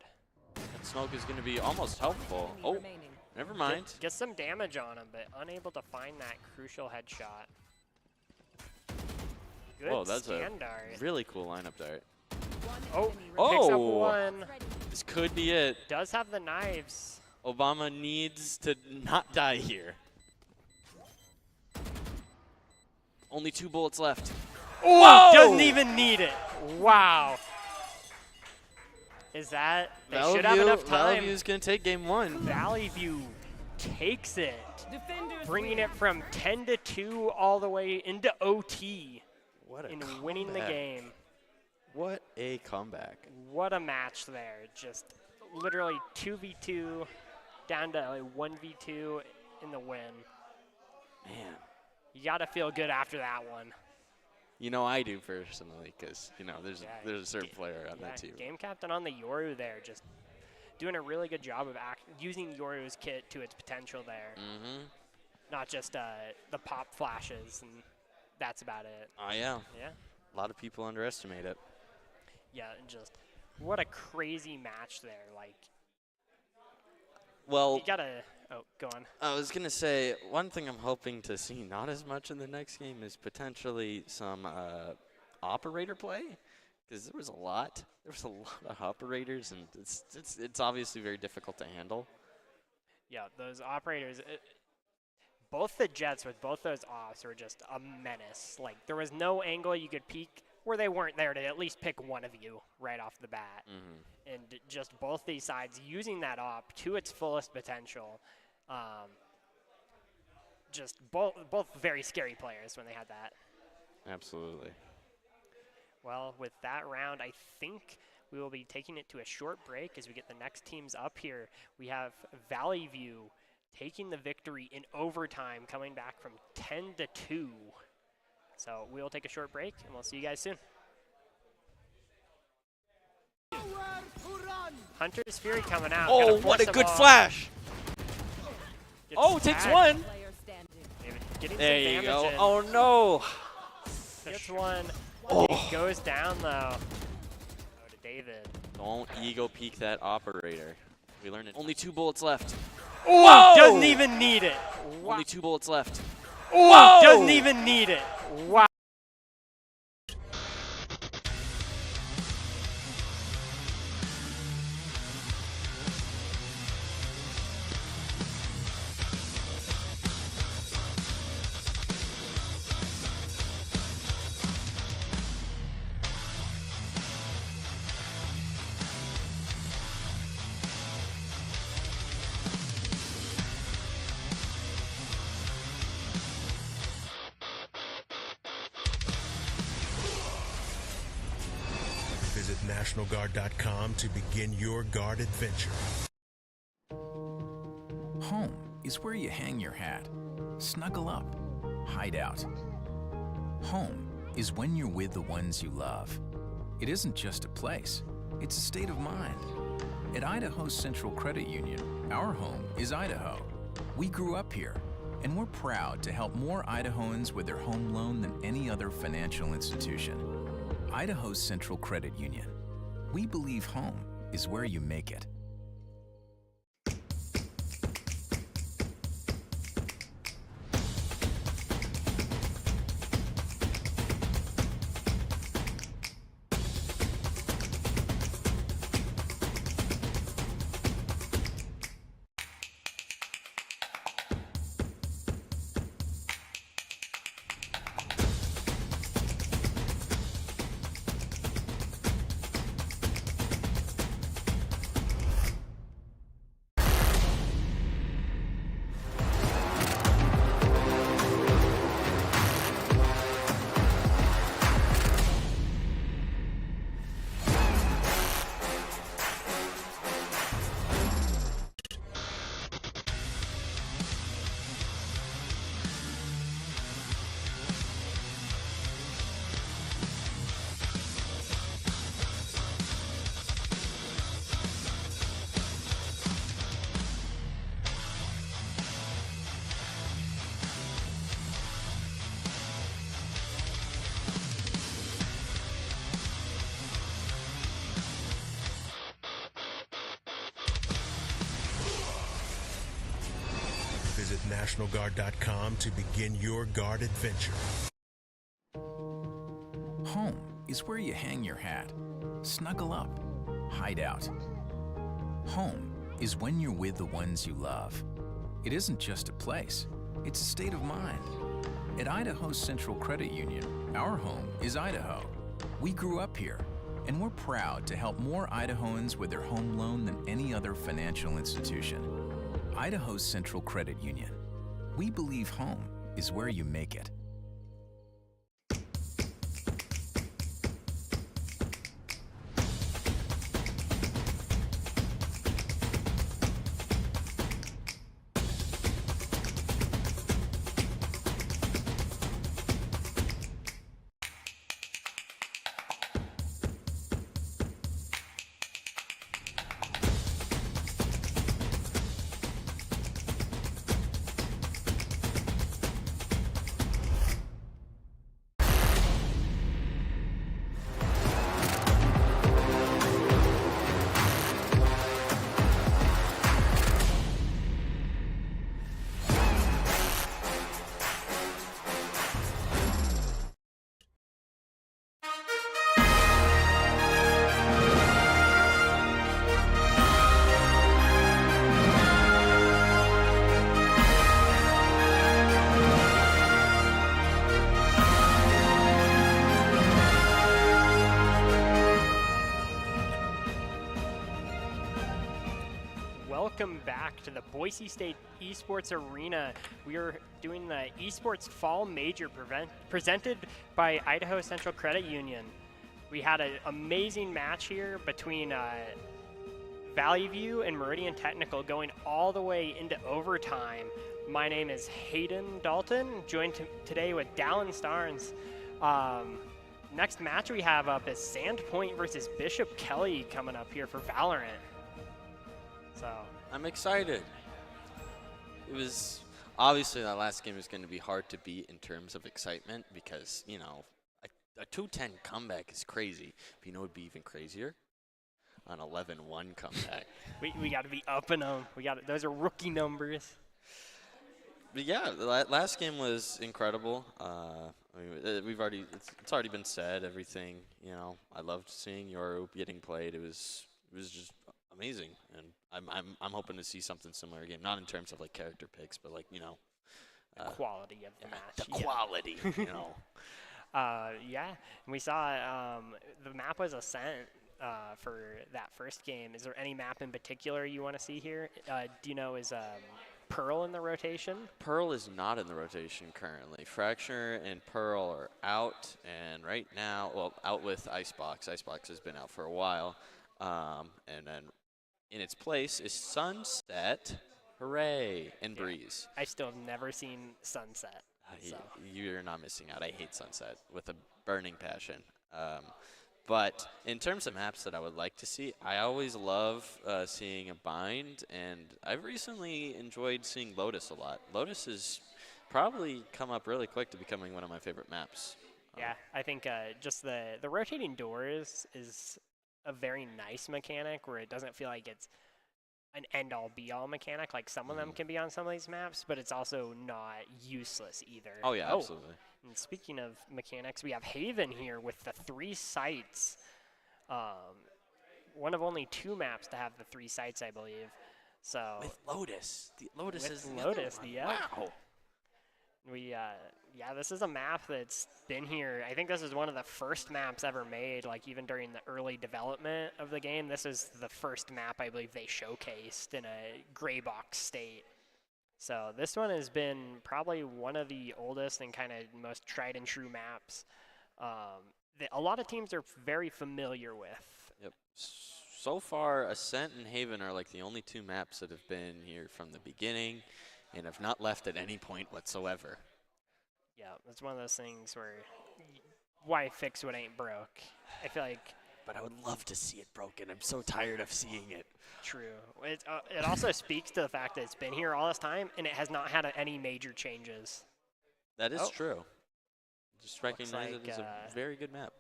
Speaker 2: That smoke is going to be almost helpful.
Speaker 5: Enemy
Speaker 2: Oh,
Speaker 5: remaining.
Speaker 2: never mind.
Speaker 1: Get some damage on him, but unable to find that crucial headshot. Good
Speaker 2: Whoa, that's a
Speaker 1: scan dart.
Speaker 2: really cool lineup dart.
Speaker 5: One
Speaker 1: Oh,
Speaker 5: enemy
Speaker 1: picks up
Speaker 2: Oh.
Speaker 1: one.
Speaker 2: This could be it.
Speaker 1: Does have the knives.
Speaker 2: Obama needs to not die here. Only 2 bullets left.
Speaker 1: Oh, doesn't even need it. Wow. Is that, they should have enough
Speaker 2: Valley
Speaker 1: time.
Speaker 2: View's going to take game 1.
Speaker 1: Valley View takes it,
Speaker 5: Defenders
Speaker 1: bringing
Speaker 5: win.
Speaker 1: it from 10-2 all the way into OT
Speaker 2: What a
Speaker 1: in winning the
Speaker 2: comeback.
Speaker 1: game.
Speaker 2: What a comeback.
Speaker 1: What a match there. Just literally 2v2 down to a 1v2 in the win.
Speaker 2: Man.
Speaker 1: You got to feel good after that one.
Speaker 2: You know I do personally because, you know, there's
Speaker 1: Yeah,
Speaker 2: a certain player on that team.
Speaker 1: Game captain on the Yoru there, just doing a really good job of using Yoru's kit to its potential there.
Speaker 2: Mm-hmm.
Speaker 1: Not just the pop flashes, and that's about it.
Speaker 2: Oh, yeah.
Speaker 1: Yeah.
Speaker 2: A lot of people underestimate it.
Speaker 1: Yeah, and just what a crazy match there. Like,
Speaker 2: Well,
Speaker 1: you gotta. Oh, go on.
Speaker 2: I was going to say, one thing I'm hoping to see not as much in the next game is potentially some operator play. Because there was a lot. There was a lot of operators, and it's obviously very difficult to handle.
Speaker 1: Yeah, those operators, both the Jets with both those offs were just a menace. Like, there was no angle you could peek where they weren't there to at least pick one of you right off the bat.
Speaker 2: Mm-hmm.
Speaker 1: And just both these sides using that op to its fullest potential. Just both very scary players when they had that.
Speaker 2: Absolutely.
Speaker 1: Well, with that round, I think we will be taking it to a short break as we get the next teams up here. We have Valley View taking the victory in overtime, coming back from 10-2. So we'll take a short break, and we'll see you guys soon. Hunter's Fury coming out.
Speaker 2: Oh, what a good flash! Oh, takes one.
Speaker 5: Player standing.
Speaker 1: Getting
Speaker 2: There
Speaker 1: some
Speaker 2: you
Speaker 1: damage
Speaker 2: go.
Speaker 1: in.
Speaker 2: Oh no!
Speaker 1: Gets one.
Speaker 2: Oh.
Speaker 1: He goes down though. Oh, to David.
Speaker 2: Don't ego peek that operator. We learned it. Only 2 bullets left.
Speaker 1: Oh, doesn't even need it. Wow.
Speaker 2: Only 2 bullets left.
Speaker 1: Oh, doesn't even need it. Wow.
Speaker 6: Visit NationalGuard.com to begin your guard adventure.
Speaker 7: Home is where you hang your hat, snuggle up, hide out. Home is when you're with the ones you love. It isn't just a place, it's a state of mind. At Idaho Central Credit Union, our home is Idaho. We grew up here, and we're proud to help more Idahoans with their home loan than any other financial institution. Idaho Central Credit Union. We believe home is where you make it.
Speaker 6: Visit NationalGuard.com to begin your guard adventure.
Speaker 7: Home is where you hang your hat, snuggle up, hide out. Home is when you're with the ones you love. It isn't just a place, it's a state of mind. At Idaho Central Credit Union, our home is Idaho. We grew up here, and we're proud to help more Idahoans with their home loan than any other financial institution. Idaho Central Credit Union. We believe home is where you make it.
Speaker 1: welcome back to the Boise State Esports Arena. We are doing the Esports Fall Major presented by Idaho Central Credit Union. We had an amazing match here between Valley View and Meridian Technical going all the way into overtime. My name is Hayden Dalton, joined today with Dallin Starnes. Next match we have up is Sandpoint versus Bishop Kelly coming up here for Valorant. So
Speaker 2: I'm excited. It was obviously that last game is going to be hard to beat in terms of excitement because, you know, a 2-10 comeback is crazy. But you know what would be even crazier? An 11-1 comeback.
Speaker 1: we got to be upping them. Those are rookie numbers.
Speaker 2: But yeah, the last game was incredible. I mean, it's already been said. Everything, you know. I loved seeing Yoru getting played. It was just amazing, and I'm hoping to see something similar again. Not in terms of like character picks, but like, you know,
Speaker 1: The quality of the match.
Speaker 2: the quality, you know.
Speaker 1: Yeah, and we saw the map was Ascent for that first game. Is there any map in particular you want to see here? Do you know, is Pearl in the rotation?
Speaker 2: Pearl is not in the rotation currently. Fracture and Pearl are out, and right now, well, out with Icebox. Icebox has been out for a while, and then in its place is Sunset, hooray, and Breeze.
Speaker 1: I still have never seen Sunset. So.
Speaker 2: You're not missing out. I hate Sunset with a burning passion. But in terms of maps that I would like to see, I always love seeing a Bind, and I've recently enjoyed seeing Lotus a lot. Lotus has probably come up really quick to becoming one of my favorite maps.
Speaker 1: Yeah, I think just the rotating doors is a very nice mechanic where it doesn't feel like it's an end-all be-all mechanic like some of them can be on some of these maps, but it's also not useless either.
Speaker 2: Oh, yeah, absolutely.
Speaker 1: And speaking of mechanics, we have Haven here with the 3 sites. One of only 2 maps to have the 3 sites, I believe. So
Speaker 2: With Lotus. Lotus
Speaker 1: with
Speaker 2: is
Speaker 1: Lotus,
Speaker 2: the other one.
Speaker 1: yeah.
Speaker 2: Wow.
Speaker 1: Yeah, this is a map that's been here. I think this is one of the first maps ever made, like even during the early development of the game. This is the first map I believe they showcased in a gray box state. So this one has been probably one of the oldest and kind of most tried and true maps that a lot of teams are very familiar with.
Speaker 2: Yep. So far, Ascent and Haven are like the only 2 maps that have been here from the beginning and have not left at any point whatsoever.
Speaker 1: Yeah, it's one of those things where why fix what ain't broke? I feel like.
Speaker 2: But I would love to see it broken. I'm so tired of seeing it.
Speaker 1: True. It also speaks to the fact that it's been here all this time and it has not had any major changes.
Speaker 2: That is true. Just recognize
Speaker 1: like,
Speaker 2: it as a very good map.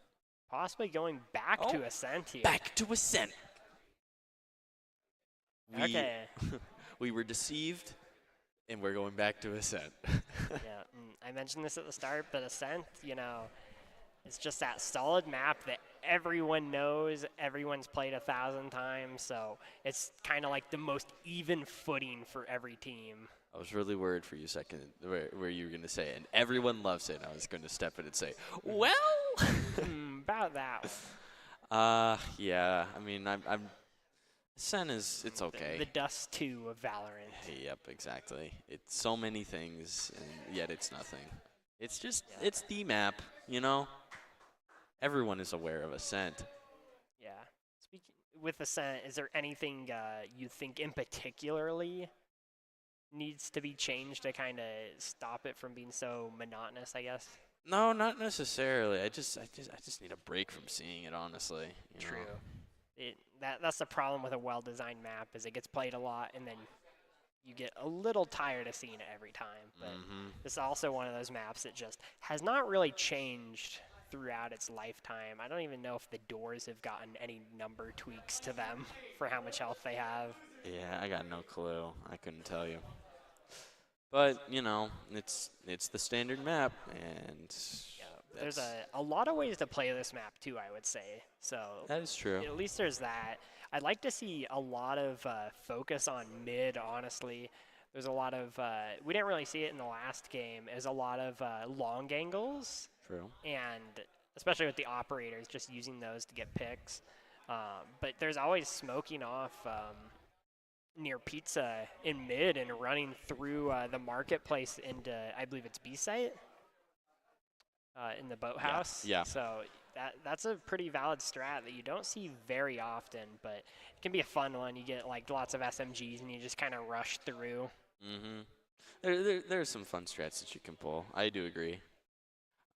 Speaker 1: Possibly going back to Ascent here.
Speaker 2: Back to Ascent.
Speaker 1: Okay.
Speaker 2: We were deceived, and we're going back to Ascent.
Speaker 1: Yeah, I mentioned this at the start, but Ascent, you know, it's just that solid map that everyone knows, everyone's played 1,000 times, so it's kind of like the most even footing for every team.
Speaker 2: I was really worried for you a second where you were going to say it, and everyone loves it. I was going to step in and say, well.
Speaker 1: About that
Speaker 2: one. Yeah, I mean, I'm Ascent it's okay.
Speaker 1: The Dust 2 of Valorant.
Speaker 2: Yep, exactly. It's so many things, and yet it's nothing. It's just, it's the map, you know? Everyone is aware of Ascent.
Speaker 1: Yeah. Speaking with Ascent, is there anything you think in particularly needs to be changed to kind of stop it from being so monotonous, I guess?
Speaker 2: No, not necessarily. I just need a break from seeing it, honestly. You know?
Speaker 1: That's the problem with a well-designed map is it gets played a lot and then you get a little tired of seeing it every time. But this is also one of those maps that just has not really changed throughout its lifetime. I don't even know if the doors have gotten any number tweaks to them for how much health they have.
Speaker 2: Yeah, I got no clue. I couldn't tell you. But, you know, it's the standard map, and
Speaker 1: there's a lot of ways to play this map, too, I would say. So
Speaker 2: that is true.
Speaker 1: At least there's that. I'd like to see a lot of focus on mid, honestly. There's a lot of, we didn't really see it in the last game, there's a lot of long angles.
Speaker 2: True.
Speaker 1: And especially with the operators, just using those to get picks. But there's always smoking off near Pizza in mid and running through the marketplace into, I believe it's B site in the boathouse.
Speaker 2: Yeah.
Speaker 1: So that's a pretty valid strat that you don't see very often, but it can be a fun one. You get like lots of SMGs and you just kind of rush through.
Speaker 2: There's some fun strats that you can pull. I do agree.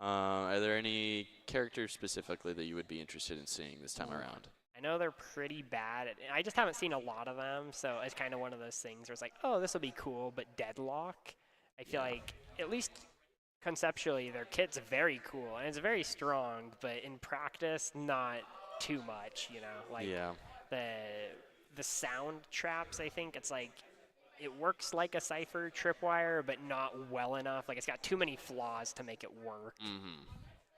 Speaker 2: Are there any characters specifically that you would be interested in seeing this time around?
Speaker 1: I know they're pretty bad. I just haven't seen a lot of them, so it's kind of one of those things where it's like, oh, this will be cool, but Deadlock, I feel like, at least conceptually, their kit's very cool, and it's very strong, but in practice, not too much, you know? Like, the sound traps, I think, it's like, it works like a Cypher tripwire, but not well enough. Like, it's got too many flaws to make it work.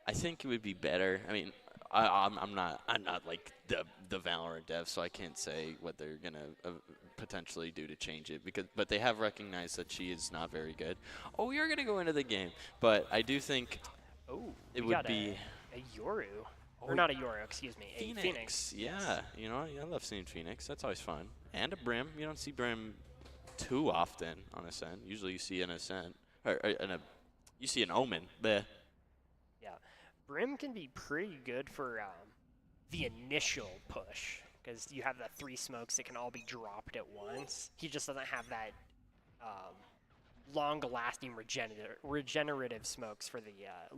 Speaker 2: I think it would be better. I mean, I'm not like the Valorant dev, so I can't say what they're gonna potentially do to change it. But they have recognized that she is not very good. Oh, you're gonna go into the game, but I do think it would be
Speaker 1: a Yoru, or not a Yoru, excuse me, a Phoenix.
Speaker 2: Yeah, you know, I love seeing Phoenix. That's always fun. And a Brim. You don't see Brim too often on Ascent. Usually you see an Ascent, you see an Omen. Bleh.
Speaker 1: Yeah, Brim can be pretty good for the initial push, because you have the 3 smokes that can all be dropped at once. He just doesn't have that long-lasting regenerative smokes for the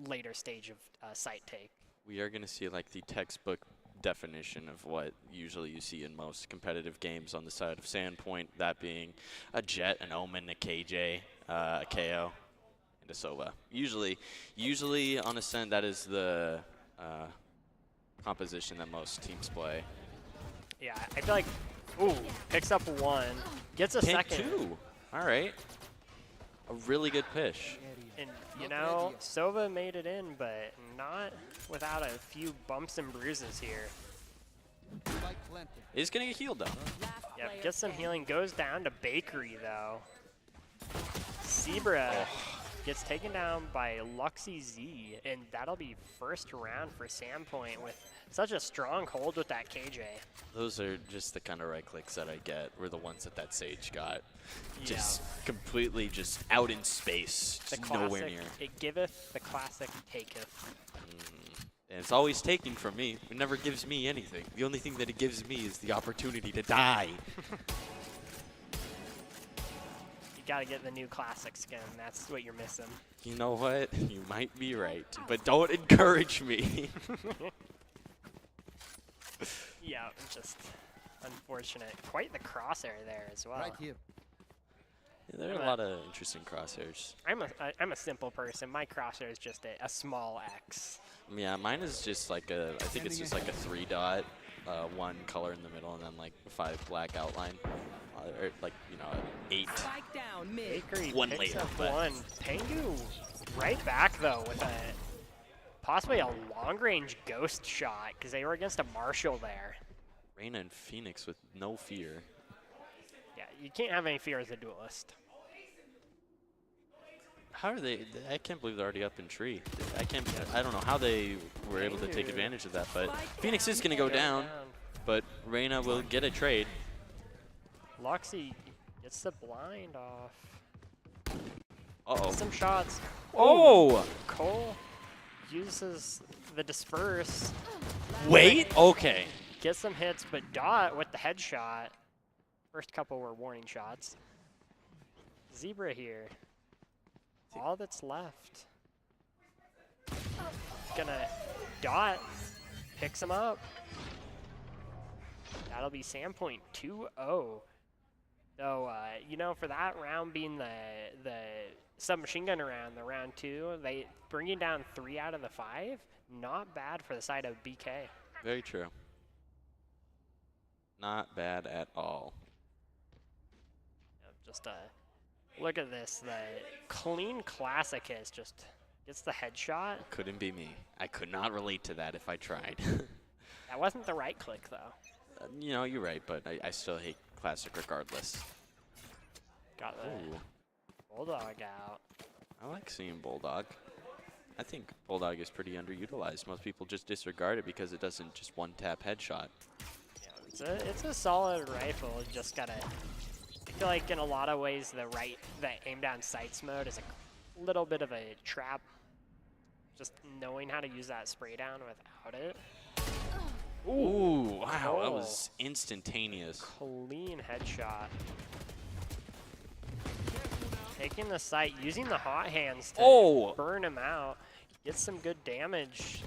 Speaker 1: later stage of site take.
Speaker 2: We are going to see like the textbook definition of what usually you see in most competitive games on the side of Sandpoint, that being a Jet, an Omen, a KJ, a KO, and a Sova. Usually on Ascent, that is the composition that most teams play.
Speaker 1: Yeah, I feel like, ooh, picks up 1, gets a second.
Speaker 2: 2. All right. A really good push.
Speaker 1: And, you know, Sova made it in, but not without a few bumps and bruises here.
Speaker 2: He's going to get healed, though.
Speaker 1: Yep, gets some healing. Goes down to Bakery, though. Zebra gets taken down by Luxy Z, and that'll be first round for Sandpoint with such a strong hold with that KJ.
Speaker 2: Those are just the kind of right clicks that I get, were the ones that Sage got. Just completely just out in space,
Speaker 1: The
Speaker 2: just
Speaker 1: classic,
Speaker 2: nowhere near.
Speaker 1: it giveth, the classic taketh.
Speaker 2: And it's always taking from me. It never gives me anything. The only thing that it gives me is the opportunity to die.
Speaker 1: You gotta get the new classic skin, that's what you're missing.
Speaker 2: You know what? You might be right, but don't encourage me.
Speaker 1: Yeah, just unfortunate. Quite the crosshair there as well.
Speaker 3: Right here.
Speaker 2: Yeah, there are a lot of interesting crosshairs.
Speaker 1: I'm a simple person. My crosshair is just a small X.
Speaker 2: Yeah, mine is just like I think it's just like a 3 dot, 1 color in the middle, and then like 5 black outline. Or like, you know, 8.
Speaker 5: Spike down mid.
Speaker 1: Bakery
Speaker 2: One
Speaker 1: picks
Speaker 2: later,
Speaker 1: up
Speaker 2: but
Speaker 1: 1. Pengu right back though with possibly a long-range ghost shot, because they were against a Marshall there.
Speaker 2: Reyna and Phoenix with no fear.
Speaker 1: Yeah, you can't have any fear as a duelist.
Speaker 2: How are they? I can't believe they're already up in tree. I don't know how they were able to take advantage of that, but Phoenix is going to go down, but Reyna will get a trade.
Speaker 1: Luxy gets the blind off.
Speaker 2: Uh-oh.
Speaker 1: Some shots.
Speaker 2: Oh!
Speaker 1: Cole uses the disperse.
Speaker 2: Wait? Okay.
Speaker 1: Gets some hits, but Dot with the headshot. First couple were warning shots. Zebra here. All that's left. Gonna Dot picks him up. That'll be Sandpoint 2-0. So, you know, for that round being the submachine gun round, the round 2, they bringing down 3 out of the 5. Not bad for the side of BK.
Speaker 2: Very true. Not bad at all.
Speaker 1: Just look at this. The clean classic hit just gets the headshot.
Speaker 2: Couldn't be me. I could not relate to that if I tried.
Speaker 1: That wasn't the right click, though.
Speaker 2: You know, you're right, but I still hate classic regardless.
Speaker 1: Got the
Speaker 2: Ooh.
Speaker 1: Bulldog out.
Speaker 2: I like seeing Bulldog. I think Bulldog is pretty underutilized. Most people just disregard it because it doesn't just one-tap headshot.
Speaker 1: Yeah, It's a solid rifle. You just gotta. I feel like in a lot of ways the aim down sights mode is a little bit of a trap. Just knowing how to use that spray down without it.
Speaker 2: Ooh, wow, that
Speaker 1: Oh.
Speaker 2: was instantaneous.
Speaker 1: Clean headshot. Taking the sight, using the hot hands to burn him out. Get some good damage.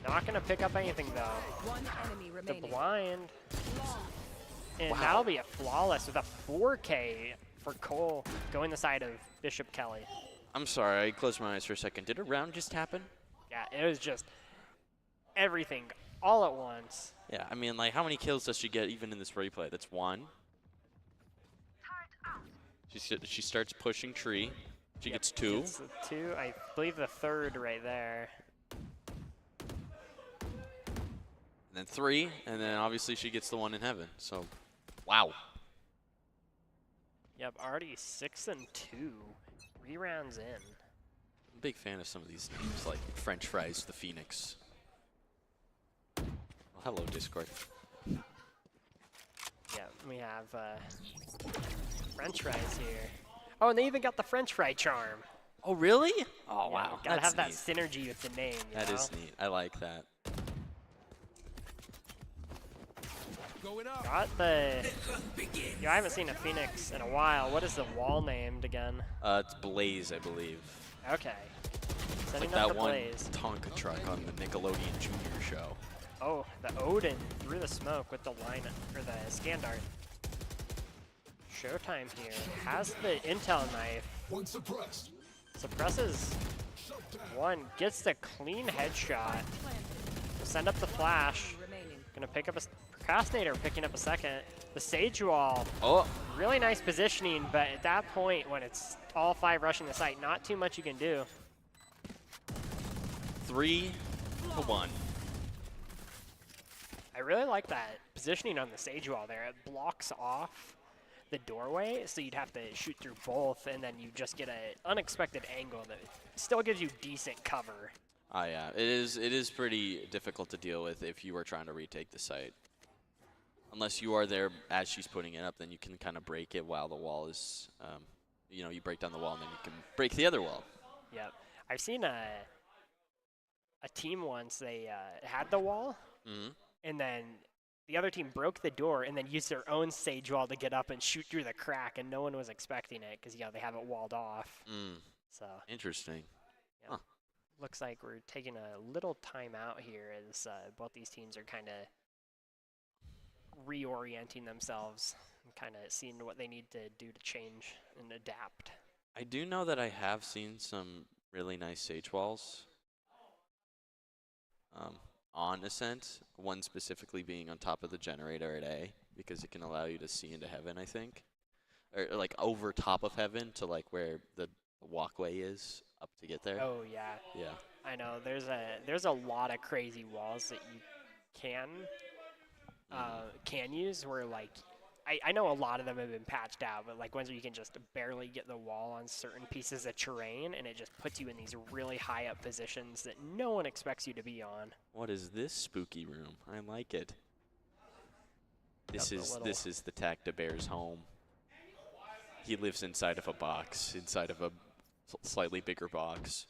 Speaker 1: Not gonna pick up anything though.
Speaker 5: One enemy
Speaker 1: The
Speaker 5: remaining.
Speaker 1: blind. And
Speaker 2: Wow.
Speaker 1: that'll be a flawless with a 4K for Cole going the side of Bishop Kelly.
Speaker 2: I'm sorry, I closed my eyes for a second. Did a round just happen?
Speaker 1: Yeah, it was just everything all at once.
Speaker 2: Yeah, I mean, like, how many kills does she get even in this replay? That's one. She starts pushing tree. She gets two.
Speaker 1: Gets the two, I believe the third right there.
Speaker 2: And then three, and then obviously she gets the one in heaven. So, wow.
Speaker 1: Yep, already 6 and 2. 3 rounds in.
Speaker 2: I'm a big fan of some of these names, like French Fries, the Phoenix. Well, hello, Discord.
Speaker 1: Yeah, we have French fries here. Oh, and they even got the French fry charm.
Speaker 2: Oh, really? Oh,
Speaker 1: Yeah,
Speaker 2: wow.
Speaker 1: Gotta
Speaker 2: That's
Speaker 1: have that
Speaker 2: neat.
Speaker 1: synergy with the name.
Speaker 2: That is neat. I like that.
Speaker 1: Got the. Yeah, I haven't seen a Phoenix in a while. What is the wall named again?
Speaker 2: It's Blaze, I believe.
Speaker 1: Okay.
Speaker 2: It's
Speaker 1: Setting
Speaker 2: like
Speaker 1: up
Speaker 2: that
Speaker 1: the
Speaker 2: one
Speaker 1: Blaze.
Speaker 2: Tonka truck on the Nickelodeon Junior show.
Speaker 1: Oh, the Odin through the smoke with the line or the scan dart. Showtime here has the intel knife.
Speaker 6: One suppressed.
Speaker 1: Suppresses one, gets the clean headshot. Send up the flash.
Speaker 5: Remaining.
Speaker 1: Gonna pick up a procrastinator, picking up a second. The Sage Wall,
Speaker 2: Oh,
Speaker 1: really nice positioning, but at that point when it's all 5 rushing the site, not too much you can do.
Speaker 2: 3-1.
Speaker 1: I really like that positioning on the Sage Wall there. It blocks off the doorway, so you'd have to shoot through both, and then you just get an unexpected angle that still gives you decent cover.
Speaker 2: Oh yeah, it is pretty difficult to deal with if you are trying to retake the site. Unless you are there as she's putting it up, then you can kind of break it while the wall is, you know, you break down the wall and then you can break the other wall.
Speaker 1: Yep. I've seen a team once, they had the wall, and then the other team broke the door and then used their own Sage Wall to get up and shoot through the crack, and no one was expecting it because, you know, they have it walled off. So
Speaker 2: Interesting.
Speaker 1: yeah.
Speaker 2: Huh.
Speaker 1: Looks like we're taking a little time out here as both these teams are kind of reorienting themselves and kind of seeing what they need to do to change and adapt.
Speaker 2: I do know that I have seen some really nice Sage walls on Ascent, one specifically being on top of the generator at A, because it can allow you to see into heaven, I think. Or like over top of heaven to like where the walkway is up to get there.
Speaker 1: Oh yeah,
Speaker 2: Yeah.
Speaker 1: I know. There's a lot of crazy walls that you can use where like I know a lot of them have been patched out, but like ones where you can just barely get the wall on certain pieces of terrain, and it just puts you in these really high up positions that no one expects you to be on.
Speaker 2: What is this spooky room? I like it. This
Speaker 1: Got the
Speaker 2: is
Speaker 1: little-
Speaker 2: this is the Tacta Bear's home. He lives inside of a box, inside of a slightly bigger box.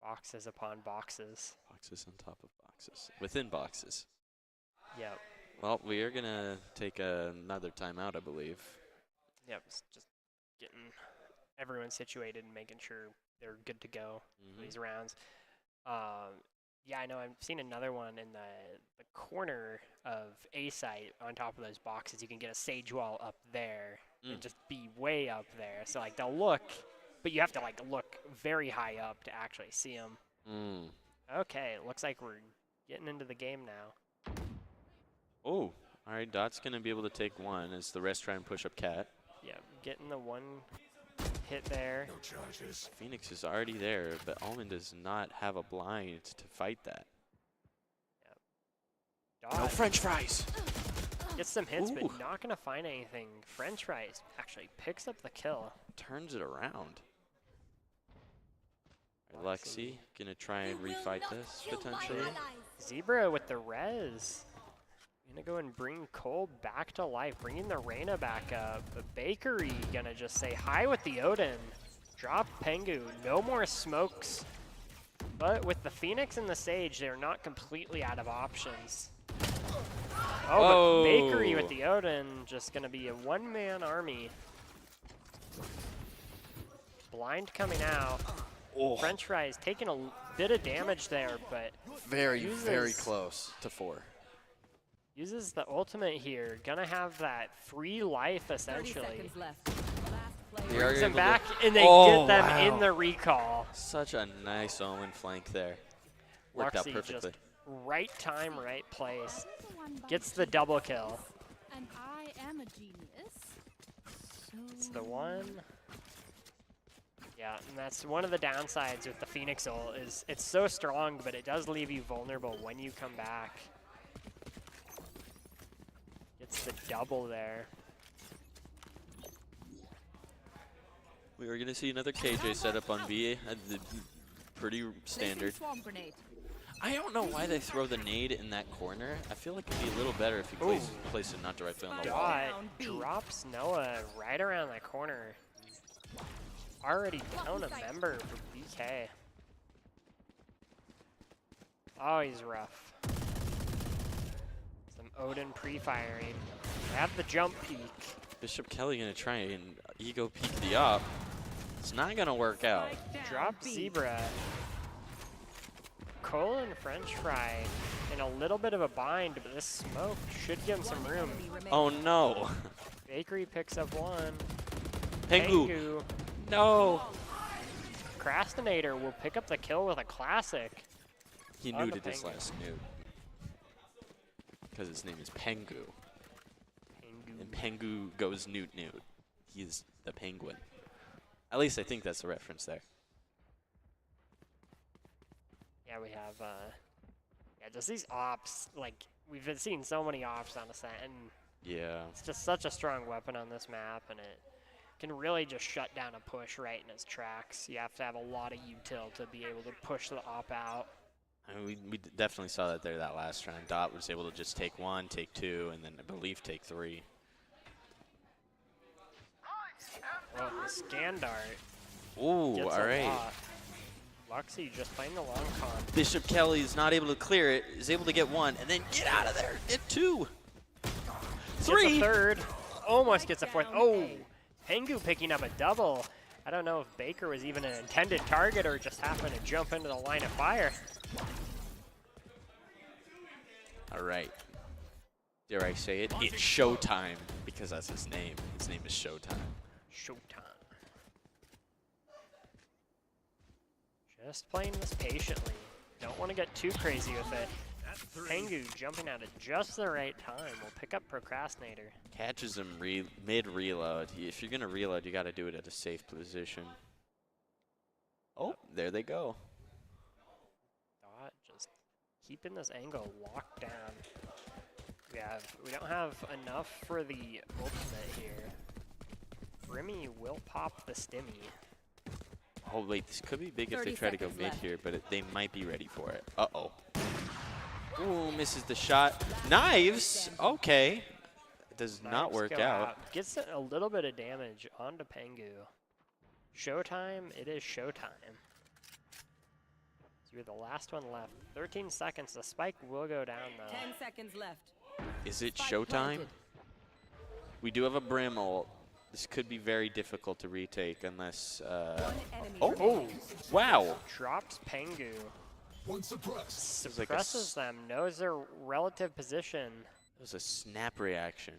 Speaker 1: Boxes upon boxes.
Speaker 2: Boxes on top of boxes. Within boxes.
Speaker 1: Yep.
Speaker 2: Well, we are going to take another timeout, I believe.
Speaker 1: Yep. Just getting everyone situated and making sure they're good to go for these rounds. Yeah, I know. I've seen another one in the corner of A site on top of those boxes. You can get a Sage Wall up there and just be way up there. So like they'll look, but you have to like look very high up to actually see them. Okay, it looks like we're getting into the game now.
Speaker 2: Oh, all right. Dot's going to be able to take one as the rest try and push up Cat.
Speaker 1: Yeah, getting the one hit there.
Speaker 6: No charges.
Speaker 2: Phoenix is already there, but Omen does not have a blind to fight that. No
Speaker 1: Dot
Speaker 2: French fries.
Speaker 1: gets some hits,
Speaker 2: Ooh.
Speaker 1: but not going to find anything. French fries actually picks up the kill.
Speaker 2: Turns it around. All right, Lexi going to try and refight this potentially.
Speaker 1: Zebra with the res. Gonna go and bring Cole back to life, bringing the Reyna back up. But Bakery gonna just say hi with the Odin. Drop Pengu, no more smokes. But with the Phoenix and the Sage, they're not completely out of options. Oh, but Bakery with the Odin, just gonna be a one-man army. Blind coming out.
Speaker 2: Oh,
Speaker 1: French fries taking a bit of damage there, but
Speaker 2: very very
Speaker 1: uses-
Speaker 2: close to 4.
Speaker 1: uses the ultimate here. Gonna have that free life
Speaker 5: 30
Speaker 1: essentially.
Speaker 5: seconds left. Last
Speaker 2: They
Speaker 5: player.
Speaker 2: are
Speaker 1: Brings them
Speaker 2: able to-
Speaker 1: back, and they
Speaker 2: Oh,
Speaker 1: get them
Speaker 2: wow.
Speaker 1: in the recall.
Speaker 2: Such a nice Omen flank there. Worked out
Speaker 1: Luxy
Speaker 2: perfectly.
Speaker 1: just right time, right place. Gets the double kill.
Speaker 4: And I am a genius.
Speaker 1: It's the one. Yeah, and that's one of the downsides with the Phoenix ult is it's so strong, but it does leave you vulnerable when you come back. Gets the double there.
Speaker 2: We are gonna see another KJ setup on B. Pretty standard.
Speaker 4: Swarm grenade.
Speaker 2: I don't know why they throw the nade in that corner. I feel like it'd be a little better if you place it not directly on the wall.
Speaker 1: Dot
Speaker 5: Down B.
Speaker 1: drops Noah right around the corner. Already down a member for BK. Oh, he's rough. Some Odin pre-firing. They have the jump peek.
Speaker 2: Bishop Kelly gonna try and ego peek the op. It's not gonna work out.
Speaker 1: Drop Zebra. Cole and French Fry in a little bit of a bind, but this smoke should give him some room.
Speaker 5: Enemy remaining.
Speaker 2: Oh no.
Speaker 1: Bakery picks up one.
Speaker 2: Pengu. No.
Speaker 1: Procrastinator will pick up the kill with a classic.
Speaker 2: He
Speaker 1: On the
Speaker 2: nuded his
Speaker 1: Pengu.
Speaker 2: last nude. Because his name is Pengu. And Pengu goes nude. He's the penguin. At least I think that's the reference there.
Speaker 1: Yeah, we have, yeah, just these ops, like, we've been seeing so many ops on the set, and
Speaker 2: Yeah.
Speaker 1: it's just such a strong weapon on this map, and it can really just shut down a push right in its tracks. You have to have a lot of util to be able to push the op out.
Speaker 2: I mean, we definitely saw that there that last round. Dot was able to just take 1, take 2, and then I believe take 3.
Speaker 1: Oh, the scan dart
Speaker 2: Ooh,
Speaker 1: gets
Speaker 2: all
Speaker 1: a
Speaker 2: right.
Speaker 1: lot. Luxy just playing the long con.
Speaker 2: Bishop Kelly is not able to clear it, is able to get 1, and then get out of there. Get 2.
Speaker 1: Gets
Speaker 2: 3.
Speaker 1: a third. Almost gets a fourth. Oh, Pengu picking up a double. I don't know if Baker was even an intended target or just happened to jump into the line of fire.
Speaker 2: All right. Dare I say it? It's Showtime, because that's his name. His name is Showtime.
Speaker 1: Showtime. Just playing this patiently. Don't want to get too crazy with it. Pengu jumping out at just the right time. Will pick up Procrastinator.
Speaker 2: Catches him mid-reload. If you're going to reload, you got to do it at a safe position. Oh, there they go.
Speaker 1: Dot just keeping this angle locked down. We don't have enough for the ultimate here. Brimmy will pop the stimmy.
Speaker 2: Oh, wait, this could be big if they
Speaker 5: 30
Speaker 2: try to go
Speaker 5: seconds
Speaker 2: mid
Speaker 5: left.
Speaker 2: here, but they might be ready for it. Uh-oh. Ooh, misses the shot. Knives! Okay. Does not
Speaker 1: Knives
Speaker 2: work
Speaker 1: go
Speaker 2: out.
Speaker 1: Gets a little bit of damage onto Pengu. Showtime, it is showtime. So you're the last one left. 13 seconds, the spike will go down though.
Speaker 5: 10 seconds left.
Speaker 2: Is it
Speaker 5: Spike
Speaker 2: showtime?
Speaker 5: planted.
Speaker 2: We do have a Brim ult. This could be very difficult to retake unless...
Speaker 5: One enemy
Speaker 2: Oh,
Speaker 5: remaining.
Speaker 2: wow.
Speaker 1: Drops Pengu.
Speaker 6: One suppressed.
Speaker 1: Suppresses them, knows their relative position.
Speaker 2: It was a snap reaction.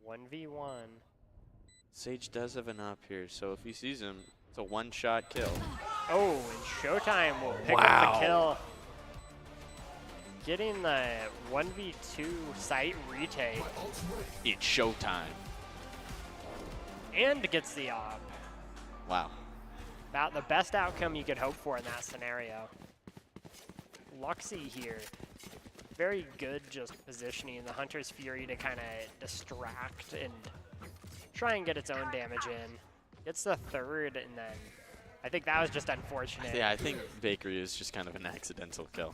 Speaker 1: 1v1.
Speaker 2: Sage does have an up here, so if he sees him, it's a one-shot kill.
Speaker 1: Oh, and Showtime will pick up
Speaker 2: Wow.
Speaker 1: the kill. Getting the 1v2 site retake.
Speaker 2: It's showtime.
Speaker 1: And gets the op.
Speaker 2: Wow.
Speaker 1: About the best outcome you could hope for in that scenario. Luxy here. Very good just positioning the Hunter's Fury to kind of distract and try and get its own damage in. Gets the third and then I think that was just unfortunate.
Speaker 2: Yeah, I think Bakery is just kind of an accidental kill.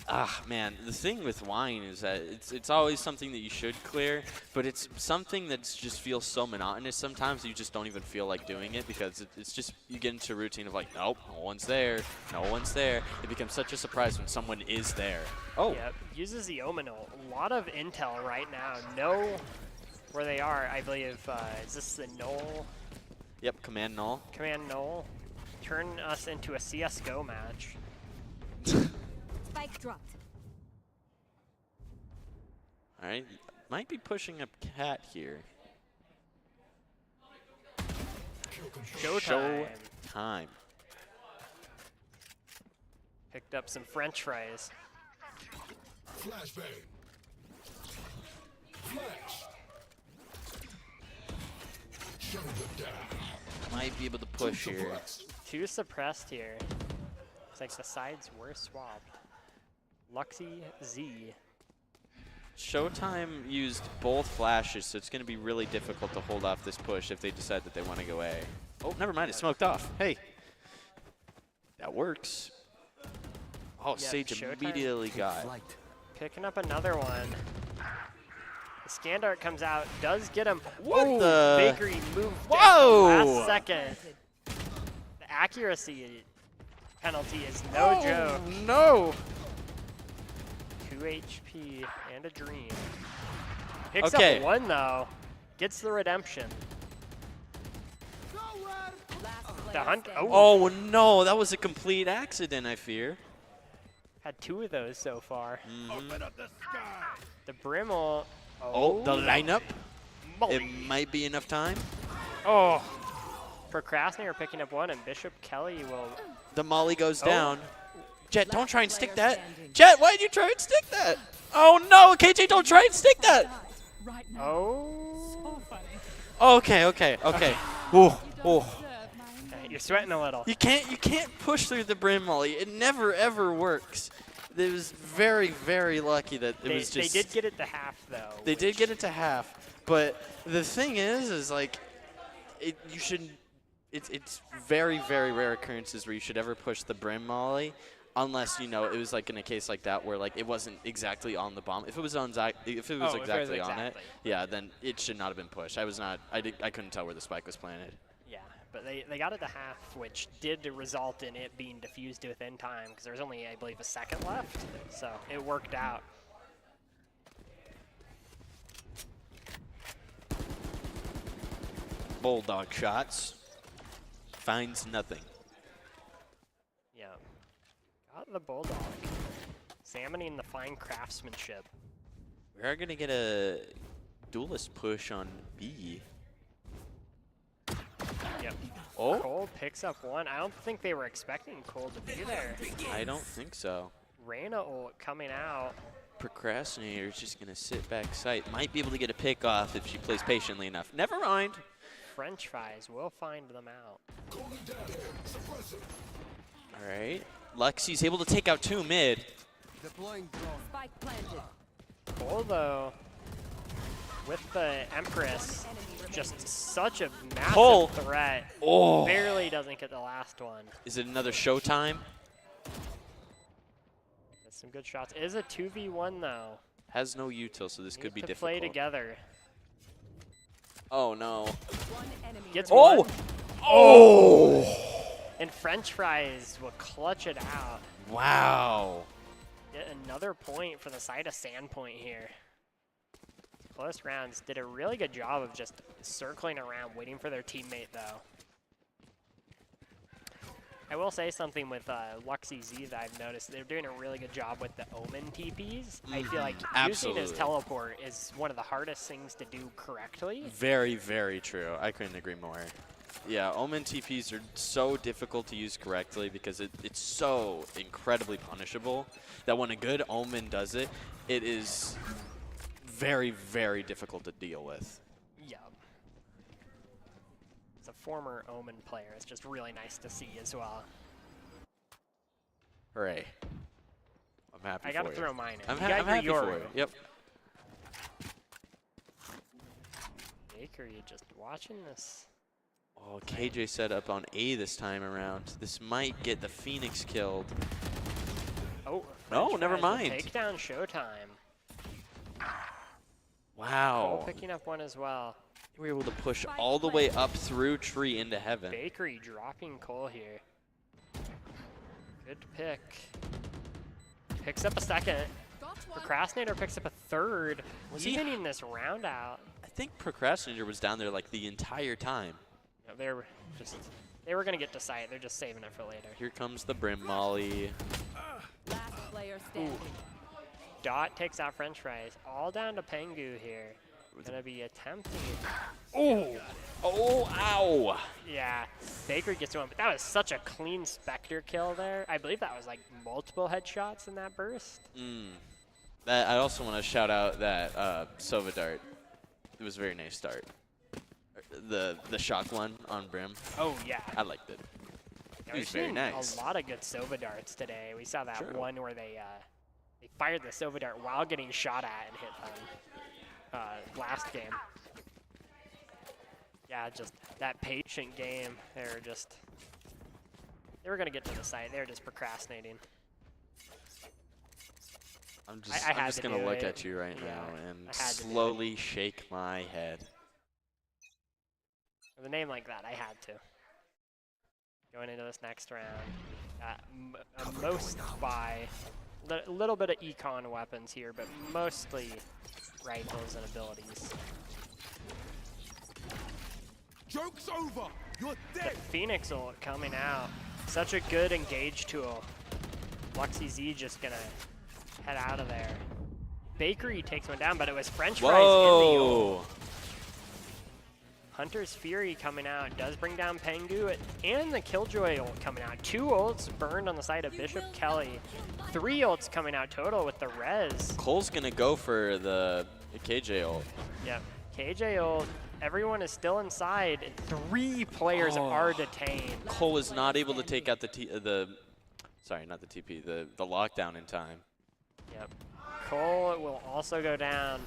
Speaker 2: Ah, man, the thing with Wine is that it's always something that you should clear, but it's something that just feels so monotonous sometimes you just don't even feel like doing it because it's just, you get into a routine of like, nope, no one's there, no one's there. It becomes such a surprise when someone is there. Oh.
Speaker 1: Yep, uses the Omen ult. A lot of intel right now. Know where they are, I believe. Is this the Knoll?
Speaker 2: Yep, Command Null.
Speaker 1: Command Knoll. Turn us into a CSGO match.
Speaker 5: Spike dropped.
Speaker 2: All right, might be pushing up Cat here.
Speaker 1: Showtime.
Speaker 2: Showtime.
Speaker 1: Picked up some French fries.
Speaker 6: Flashbang. Flash. Shut them down.
Speaker 2: Might be able to push here.
Speaker 1: Two suppressed here. Looks like the sides were swapped. Luxy Z.
Speaker 2: Showtime used both flashes, so it's going to be really difficult to hold off this push if they decide that they want to go A. Oh, never mind, it smoked off. Hey. That works. Oh,
Speaker 1: Yeah,
Speaker 2: Sage
Speaker 1: Showtime.
Speaker 2: immediately got.
Speaker 3: Flight.
Speaker 1: Picking up another one. The Scandart comes out, does get him.
Speaker 2: What
Speaker 1: Ooh,
Speaker 2: the?
Speaker 1: Bakery moved
Speaker 2: Whoa!
Speaker 1: at the last second. The accuracy penalty is no joke.
Speaker 2: No!
Speaker 1: 2 HP and a dream. Picks
Speaker 2: Okay.
Speaker 1: up one though. Gets the redemption.
Speaker 5: Last
Speaker 1: The
Speaker 5: player
Speaker 1: hunt.
Speaker 5: standing.
Speaker 1: Oh,
Speaker 2: Oh no, that was a complete accident, I fear.
Speaker 1: had 2 of those so far.
Speaker 6: Open up the sky.
Speaker 1: The Brimble.
Speaker 2: Oh, the lineup?
Speaker 1: Molly.
Speaker 2: It might be enough time.
Speaker 1: Oh. Procrastinator picking up one, and Bishop Kelly will.
Speaker 2: The molly goes
Speaker 1: Oh.
Speaker 2: down. Jet, don't
Speaker 5: Last
Speaker 2: try and stick
Speaker 5: player
Speaker 2: that.
Speaker 5: standing.
Speaker 2: Jet, why did you try and stick that? Oh no, KJ, don't try and stick that.
Speaker 4: Right now.
Speaker 1: Oh.
Speaker 4: So funny.
Speaker 2: Okay, okay, okay. Ooh,
Speaker 4: You don't
Speaker 2: ooh.
Speaker 4: deserve my
Speaker 1: Okay, you're sweating a little.
Speaker 2: You can't push through the brim molly. It never ever works. It was very, very lucky that it was just.
Speaker 1: They did get it to half though.
Speaker 2: They did get it to half, but the thing is like, you shouldn't. It's very, very rare occurrences where you should ever push the brim molly, unless it was like in a case like that where like it wasn't exactly on the bomb. If it was on exactly on it, yeah, then it should not have been pushed. I couldn't tell where the spike was planted.
Speaker 1: Yeah, but they got it to half, which did result in it being defused within time because there was only, I believe, a second left. So it worked out.
Speaker 2: Bulldog shots. Finds nothing.
Speaker 1: Yeah. Got the Bulldog. Examining the fine craftsmanship.
Speaker 2: We are gonna get a duelist push on B.
Speaker 1: Yep.
Speaker 2: Oh,
Speaker 1: Cole picks up one. I don't think they were expecting Cole to be there.
Speaker 2: I don't think so.
Speaker 1: Reyna ult coming out.
Speaker 2: Procrastinator is just gonna sit back site. Might be able to get a pick off if she plays patiently enough. Never mind.
Speaker 1: French fries will find them out.
Speaker 2: All right. Luxie's able to take out 2 mid.
Speaker 3: Deploying drone.
Speaker 5: Spike planted.
Speaker 1: Cole, though, with the Empress, just such a massive
Speaker 2: Cole.
Speaker 1: threat.
Speaker 2: Oh.
Speaker 1: Barely doesn't get the last one.
Speaker 2: Is it another showtime?
Speaker 1: That's some good shots. It is a 2v1, though.
Speaker 2: Has no util, so this could be
Speaker 1: Need to
Speaker 2: difficult.
Speaker 1: play together.
Speaker 2: Oh no.
Speaker 5: One enemy
Speaker 1: Gets
Speaker 2: Oh!
Speaker 1: one.
Speaker 2: Oh!
Speaker 1: And French fries will clutch it out.
Speaker 2: Wow.
Speaker 1: Get another point for the side of Sandpoint here. Close rounds. Did a really good job of just circling around, waiting for their teammate, though. I will say something with Luxy Z that I've noticed. They're doing a really good job with the Omen TPs. I feel like using his
Speaker 2: Absolutely.
Speaker 1: teleport is one of the hardest things to do correctly.
Speaker 2: Very, very true. I couldn't agree more. Yeah, Omen TPs are so difficult to use correctly because it's so incredibly punishable that when a good Omen does it, it is very, very difficult to deal with.
Speaker 1: Yeah. As a former Omen player, it's just really nice to see as well.
Speaker 2: Hooray. I'm happy
Speaker 1: I gotta
Speaker 2: for
Speaker 1: throw
Speaker 2: you.
Speaker 1: mine in.
Speaker 2: I'm,
Speaker 1: You
Speaker 2: ha
Speaker 1: got
Speaker 2: I'm
Speaker 1: your
Speaker 2: happy for
Speaker 1: Yoru.
Speaker 2: you. Yep.
Speaker 1: Baker, you just watching this.
Speaker 2: Oh, KJ set up on A this time around. This might get the Phoenix killed.
Speaker 1: Oh,
Speaker 2: No,
Speaker 1: French
Speaker 2: never
Speaker 1: fries, the
Speaker 2: mind.
Speaker 1: Takedown showtime. Cole
Speaker 2: Wow.
Speaker 1: picking up one as well.
Speaker 2: We were able to push all the way up through tree into heaven.
Speaker 1: Bakery dropping Cole here. Good pick. Picks up a second.
Speaker 4: Got one.
Speaker 1: Procrastinator picks up a third.
Speaker 2: Was he-
Speaker 1: Evening this round out.
Speaker 2: I think Procrastinator was down there like the entire time.
Speaker 1: No, they were gonna get to sight. They're just saving it for later.
Speaker 2: Here comes the Brim Molly.
Speaker 5: Last player standing.
Speaker 1: Dot takes out French fries. All down to Pengu here. Gonna be attempting. Oh!
Speaker 2: Oh, ow!
Speaker 1: Yeah, Bakery gets one, but that was such a clean Spectre kill there. I believe that was like multiple headshots in that burst.
Speaker 2: I also want to shout out that Sova Dart. It was a very nice start. The shock one on Brim.
Speaker 1: Oh yeah.
Speaker 2: I liked it.
Speaker 1: Yeah,
Speaker 2: It
Speaker 1: we've
Speaker 2: was very
Speaker 1: seen
Speaker 2: nice.
Speaker 1: a lot of good Sova darts today. We saw that
Speaker 2: Sure.
Speaker 1: one where they fired the Sova dart while getting shot at and hit them last game. Yeah, just that patient game. They were gonna get to the site. They were just procrastinating.
Speaker 2: I'm
Speaker 1: I had
Speaker 2: just
Speaker 1: to
Speaker 2: gonna
Speaker 1: do
Speaker 2: look
Speaker 1: it.
Speaker 2: at you right
Speaker 1: Yeah,
Speaker 2: now and
Speaker 1: I had to do it.
Speaker 2: slowly shake my head.
Speaker 1: With a name like that, I had to. Going into this next round, most by a little bit of econ weapons here, but mostly rifles and abilities.
Speaker 6: Joke's over. You're
Speaker 1: The
Speaker 6: dead.
Speaker 1: Phoenix ult coming out. Such a good engage tool. Luxy Z just gonna head out of there. Bakery takes one down, but it was French fries in the ult.
Speaker 2: Whoa!
Speaker 1: Hunter's Fury coming out does bring down Pengu, and the Killjoy ult coming out. 2 ults burned on the side of Bishop Kelly. 3 ults coming out total with the res.
Speaker 2: Cole's gonna go for the KJ ult.
Speaker 1: Yep. KJ ult. Everyone is still inside. And 3 players are detained.
Speaker 2: Cole is not able to take out sorry, not the TP, the lockdown in time.
Speaker 1: Yep. Cole will also go down.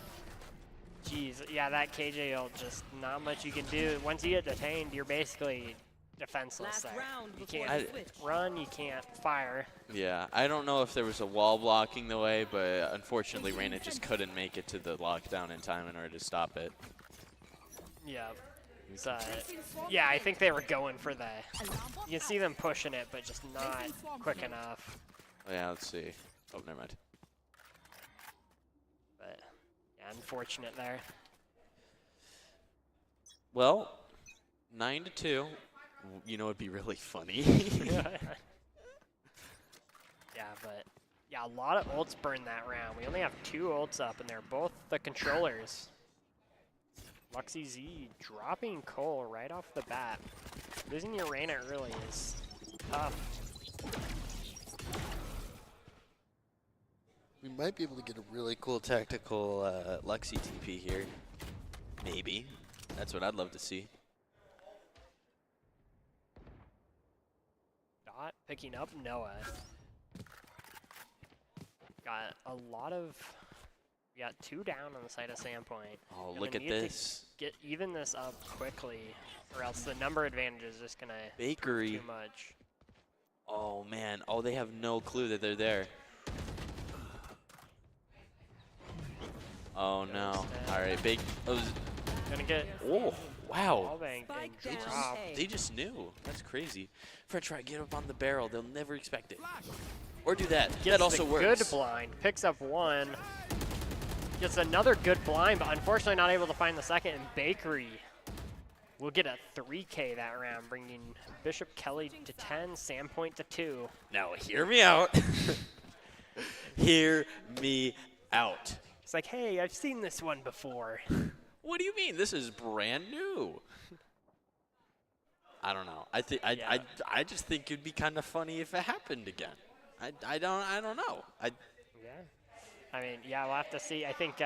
Speaker 1: Jeez, yeah, that KJ ult, just not much you can do. Once you get detained, you're basically defenseless
Speaker 5: Last
Speaker 1: there.
Speaker 5: round
Speaker 1: You
Speaker 5: before
Speaker 1: can't
Speaker 5: the switch.
Speaker 1: run, you can't fire.
Speaker 2: Yeah, I don't know if there was a wall blocking the way, but unfortunately Reyna just couldn't make it to the lockdown in time in order to stop it.
Speaker 1: Yeah. So, yeah, I think they were going for the. You can see them pushing it, but just not quick enough.
Speaker 2: Oh, yeah, let's see. Oh, never mind.
Speaker 1: But yeah, unfortunate there.
Speaker 2: Well, 9-2. You know, it'd be really funny.
Speaker 1: Yeah, but yeah, a lot of ults burned that round. We only have 2 ults up, and they're both the controllers. Luxy Z dropping Cole right off the bat. Losing your Reyna early is tough.
Speaker 2: We might be able to get a really cool tactical Luxy TP here. Maybe. That's what I'd love to see.
Speaker 1: Dot picking up Noah. Got a lot of. We got 2 down on the side of Sandpoint.
Speaker 2: Oh,
Speaker 1: Gonna
Speaker 2: look at
Speaker 1: need to
Speaker 2: this.
Speaker 1: Get even this up quickly, or else the number advantage is just gonna
Speaker 2: Bakery.
Speaker 1: too much.
Speaker 2: Oh, man. Oh, they have no clue that they're there. Oh, no. All right,
Speaker 1: Gonna get
Speaker 2: Oh, wow.
Speaker 1: wall banged and
Speaker 5: Spike down.
Speaker 1: dropped.
Speaker 5: A.
Speaker 2: They just knew. That's crazy. French fry, get up on the barrel. They'll never expect it. Or do that.
Speaker 1: Gets
Speaker 2: That also
Speaker 1: the
Speaker 2: works.
Speaker 1: good blind. Picks up 1. Gets another good blind, but unfortunately not able to find the second. And Bakery will get a 3K that round, bringing Bishop Kelly to 10, Sandpoint to 2.
Speaker 2: Now, hear me out. Hear me out.
Speaker 1: It's like, hey, I've seen this one before.
Speaker 2: What do you mean? This is brand new. I don't know.
Speaker 1: Yeah.
Speaker 2: I just think it'd be kind of funny if it happened again. I don't know.
Speaker 1: Yeah. I mean, yeah, we'll have to see. I think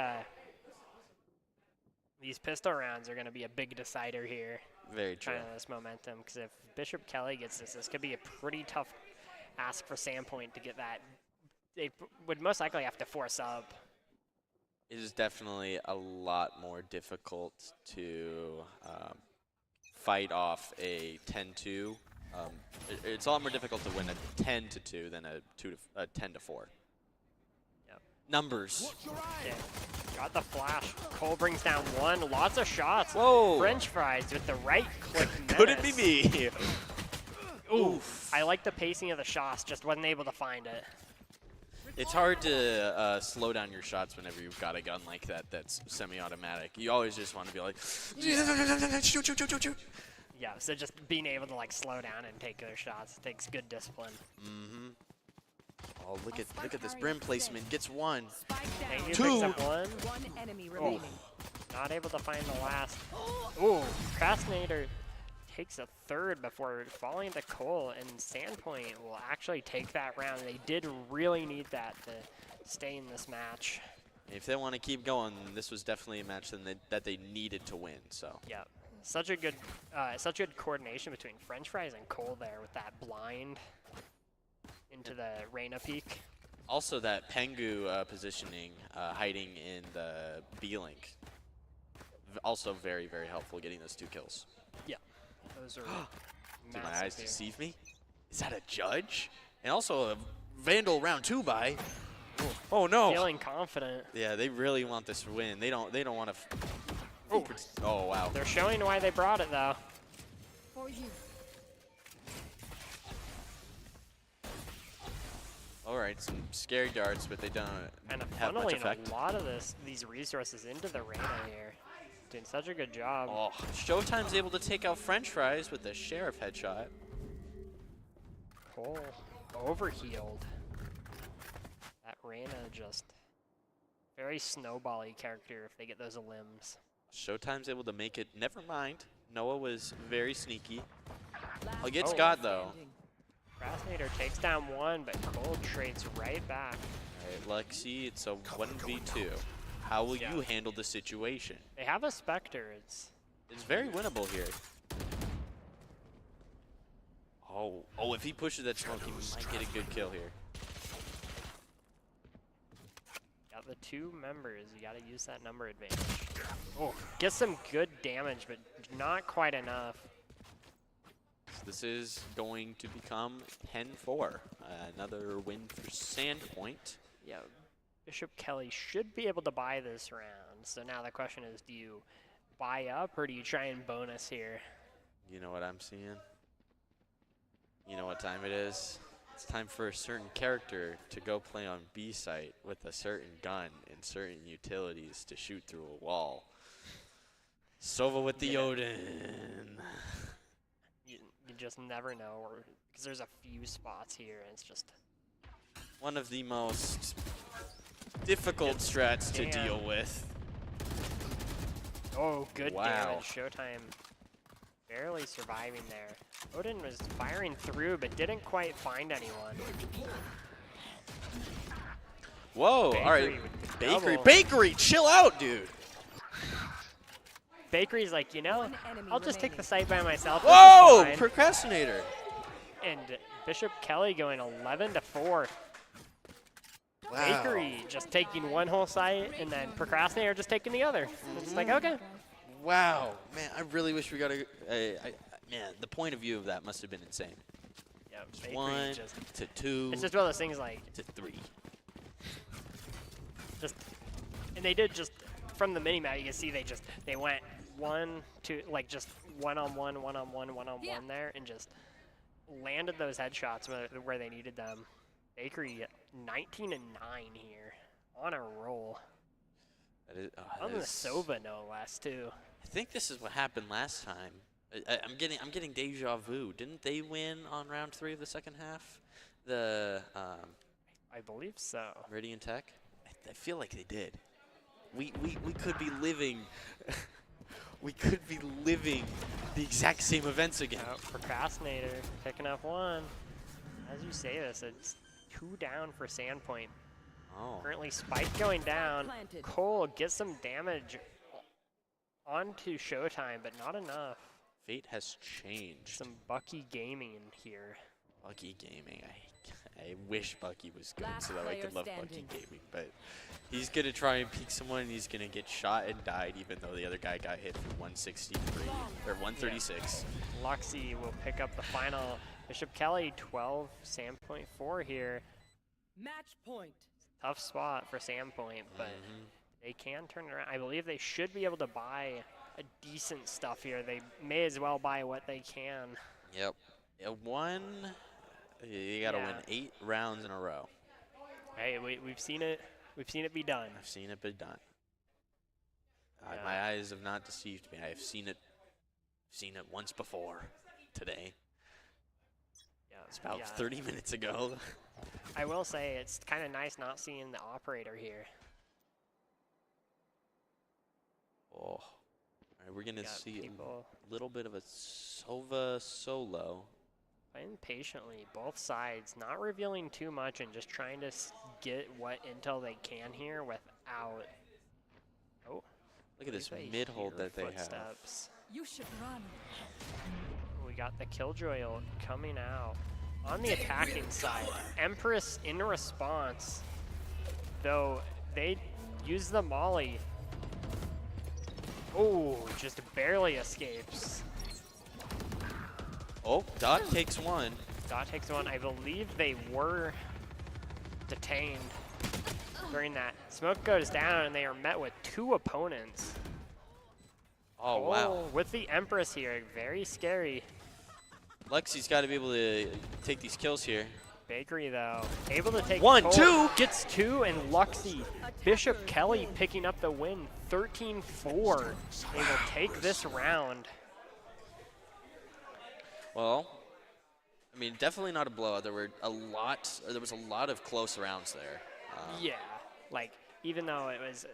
Speaker 1: these pistol rounds are going to be a big decider here.
Speaker 2: Very true.
Speaker 1: Trying this momentum, because if Bishop Kelly gets this could be a pretty tough ask for Sandpoint to get that. They would most likely have to force up.
Speaker 2: It is definitely a lot more difficult to fight off a 10-2. It's a lot more difficult to win a 10-2 than a 10-4.
Speaker 1: Yep.
Speaker 2: Numbers.
Speaker 1: Okay. Got the flash. Cole brings down one. Lots of shots.
Speaker 2: Whoa.
Speaker 1: French fries with the right click.
Speaker 2: Could it be
Speaker 1: menace.
Speaker 2: me?
Speaker 1: Oof. I like the pacing of the shots. Just wasn't able to find it.
Speaker 2: It's hard to slow down your shots whenever you've got a gun like that that's semi-automatic. You always just want to be like, shoot, shoot, shoot, shoot, shoot.
Speaker 1: Yeah, so just being able to like slow down and take their shots takes good discipline.
Speaker 2: Mm-hmm. Oh, look at this brim placement. Gets one.
Speaker 5: Spike down.
Speaker 1: Maybe
Speaker 2: Two.
Speaker 1: picks up one.
Speaker 5: One enemy remaining.
Speaker 1: Not able to find the last. Ooh, Procrastinator takes a third before falling to Cole, and Sandpoint will actually take that round. They did really need that to stay in this match.
Speaker 2: If they want to keep going, this was definitely a match that they needed to win. So.
Speaker 1: Yeah, such good coordination between French Fries and Cole there with that blind into the Reyna peak.
Speaker 2: Also, that Pengu positioning, hiding in the B-link, also very, very helpful getting those 2 kills.
Speaker 1: Yeah, those are
Speaker 2: Do my eyes
Speaker 1: massive here.
Speaker 2: deceive me? Is that a judge? And also a Vandal round 2 buy. Oh no!
Speaker 1: Feeling confident.
Speaker 2: Yeah, they really want this win. They don't want to. Oh wow!
Speaker 1: They're showing why they brought it though.
Speaker 4: For you.
Speaker 2: All right, some scary darts, but they don't
Speaker 1: And
Speaker 2: have much
Speaker 1: funneling
Speaker 2: effect.
Speaker 1: a lot of these resources into the Reyna here. Doing such a good job.
Speaker 2: Oh, Showtime's able to take out French Fries with the Sheriff headshot.
Speaker 1: Cole overhealed. That Reyna just very snowbally character if they get those limbs.
Speaker 2: Showtime's able to make it. Never mind. Noah was very sneaky.
Speaker 5: Last
Speaker 2: I'll get
Speaker 1: Oh.
Speaker 2: Scott though.
Speaker 5: standing.
Speaker 1: Procrastinator takes down one, but Cole trades right back.
Speaker 2: All right, Lexi, it's a 1v2. How will
Speaker 1: Yeah.
Speaker 2: you handle the situation?
Speaker 1: They have a Spectre. It's
Speaker 2: very winnable here. Oh, if he pushes that smoke, he might get a good kill here.
Speaker 1: got the 2 members. You got to use that number advantage. Oh, get some good damage, but not quite enough.
Speaker 2: So this is going to become 10-4. Another win for Sandpoint.
Speaker 1: Yeah, Bishop Kelly should be able to buy this round. So now the question is, do you buy up or do you try and bonus here?
Speaker 2: You know what I'm seeing? You know what time it is? It's time for a certain character to go play on B site with a certain gun and certain utilities to shoot through a wall. Sova with the Odin.
Speaker 1: You just never know, because there's a few spots here, and it's just
Speaker 2: One of the most difficult strats to
Speaker 1: Damn.
Speaker 2: deal with.
Speaker 1: oh, good
Speaker 2: Wow.
Speaker 1: damage. Showtime barely surviving there. Odin was firing through, but didn't quite find anyone.
Speaker 2: Whoa,
Speaker 1: Bakery
Speaker 2: all right.
Speaker 1: with the
Speaker 2: Bakery,
Speaker 1: double.
Speaker 2: Bakery, chill out, dude.
Speaker 1: Bakery's like, you know,
Speaker 5: One enemy
Speaker 1: I'll just take the
Speaker 5: remaining.
Speaker 1: site by myself. this is
Speaker 2: Whoa,
Speaker 1: fine."
Speaker 2: procrastinator.
Speaker 1: And Bishop Kelly going 11-4.
Speaker 2: Wow.
Speaker 1: Bakery just taking one whole site, and then Procrastinator just taking the other. It's like, okay.
Speaker 2: Wow, man, I really wish we got a. Man, the point of view of that must have been insane.
Speaker 1: Yeah, Bakery
Speaker 2: 1
Speaker 1: just,
Speaker 2: to 2
Speaker 1: it's just one of those things like,
Speaker 2: to 3.
Speaker 1: and they did just, from the mini-map, you can see they went 1, 2, like just one-on-one, one-on-one, one-on-one there, and just landed those headshots where they needed them. Bakery 19-9 here, on a roll.
Speaker 2: That is,
Speaker 1: On the Sova, no less, too.
Speaker 2: I think this is what happened last time. I'm getting deja vu. Didn't they win on round 3 of the second half? The
Speaker 1: I believe so.
Speaker 2: Meridian Tech. I feel like they did. We could be living. We could be living the exact same events again.
Speaker 1: Procrastinator picking up one. As you say this, it's 2 down for Sandpoint.
Speaker 2: Oh.
Speaker 1: Currently Spike going down.
Speaker 5: Planted.
Speaker 1: Cole gets some damage onto Showtime, but not enough.
Speaker 2: Fate has changed.
Speaker 1: Some Bucky gaming here.
Speaker 2: Bucky Gaming. I wish Bucky was good
Speaker 5: Last
Speaker 2: so that I
Speaker 5: player
Speaker 2: could love Bucky
Speaker 5: standing.
Speaker 2: Gaming, but he's gonna try and peek someone and he's gonna get shot and died even though the other guy got hit for 163 or 136.
Speaker 1: Luxy will pick up the final. Bishop Kelly 12, Sandpoint 4 here.
Speaker 5: Match point.
Speaker 1: Tough spot for Sandpoint, but they can turn it around. I believe they should be able to buy a decent stuff here. They may as well buy what they can.
Speaker 2: Yep. You gotta win 8 rounds in a row.
Speaker 1: Hey, we've seen it. We've seen it be done.
Speaker 2: I've seen it be done.
Speaker 1: Yeah.
Speaker 2: My eyes have not deceived me. I've seen it once before today.
Speaker 1: Yeah,
Speaker 2: It's about 30 minutes ago.
Speaker 1: I will say it's kind of nice not seeing the operator here.
Speaker 2: Oh. All right, we're going to
Speaker 1: Got
Speaker 2: see
Speaker 1: people
Speaker 2: a little bit of a Sova solo.
Speaker 1: playing patiently, both sides, not revealing too much and just trying to get what intel they can here without. Oh,
Speaker 2: Look at this
Speaker 1: believe I
Speaker 2: mid-hold
Speaker 1: hear
Speaker 2: that they have.
Speaker 1: footsteps.
Speaker 4: You should run.
Speaker 1: We got the Killjoy ult coming out. On the attacking side, Empress in response, though they use the Molly. Oh, just barely escapes.
Speaker 2: Oh, Dot takes one.
Speaker 1: Dot takes one. I believe they were detained during that. Smoke goes down and they are met with 2 opponents.
Speaker 2: Oh, wow.
Speaker 1: With the Empress here, very scary.
Speaker 2: Lexi's got to be able to take these kills here.
Speaker 1: Bakery though, able to take
Speaker 2: 1, 2.
Speaker 1: Gets 2 and Luxy. Bishop Kelly picking up the win, 13-4. They will take this round.
Speaker 2: Well, I mean, definitely not a blowout. There was a lot of close rounds there.
Speaker 1: Yeah, like even though it was,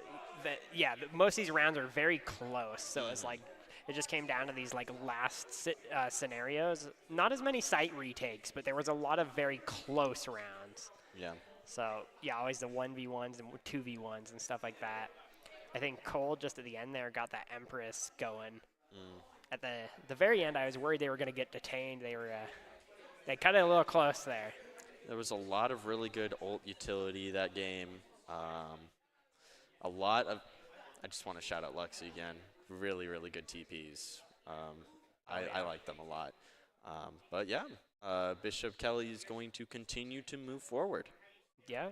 Speaker 1: most of these rounds are very close. So it's like it just came down to these like last scenarios. Not as many site retakes, but there was a lot of very close rounds.
Speaker 2: Yeah.
Speaker 1: So yeah, always the 1v1s and 2v1s and stuff like that. I think Cole just at the end there got that Empress going. At the very end, I was worried they were going to get detained. They cut it a little close there.
Speaker 2: There was a lot of really good ult utility that game. I just want to shout out Luxy again. Really, really good TPs. I like them a lot. But yeah, Bishop Kelly is going to continue to move forward.
Speaker 1: Yeah.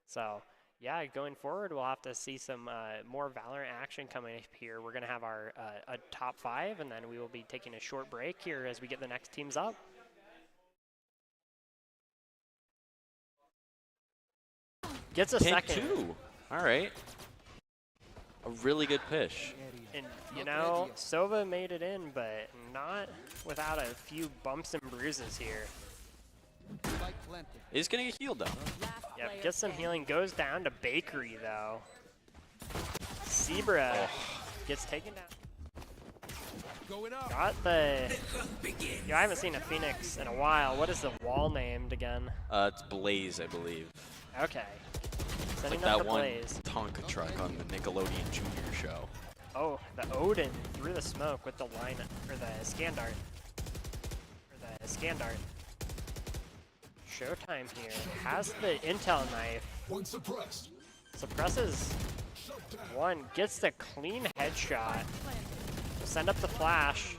Speaker 1: So yeah, going forward, we'll have to see some more Valorant action coming up here. We're going to have our a top 5, and then we will be taking a short break here as we get the next teams up. Gets a
Speaker 2: Pick
Speaker 1: second.
Speaker 2: 2. All right. A really good push.
Speaker 1: And, you know, Sova made it in, but not without a few bumps and bruises here.
Speaker 2: He's going to get healed, though.
Speaker 1: Yep, gets some healing. Goes down to Bakery, though. Zebra gets taken down. Got the... Yeah, I haven't seen a Phoenix in a while. What is the wall named again?
Speaker 2: It's Blaze, I believe.
Speaker 1: Okay.
Speaker 2: It's
Speaker 1: Sending
Speaker 2: like
Speaker 1: up
Speaker 2: that
Speaker 1: the
Speaker 2: one
Speaker 1: Blaze.
Speaker 2: Tonka truck on the Nickelodeon Junior show.
Speaker 1: Oh, the Odin through the smoke with the line, or the scan dart. Or the scan dart. Showtime here. Has the intel knife.
Speaker 6: One suppressed.
Speaker 1: Suppresses one. Gets the clean headshot. Send up the flash.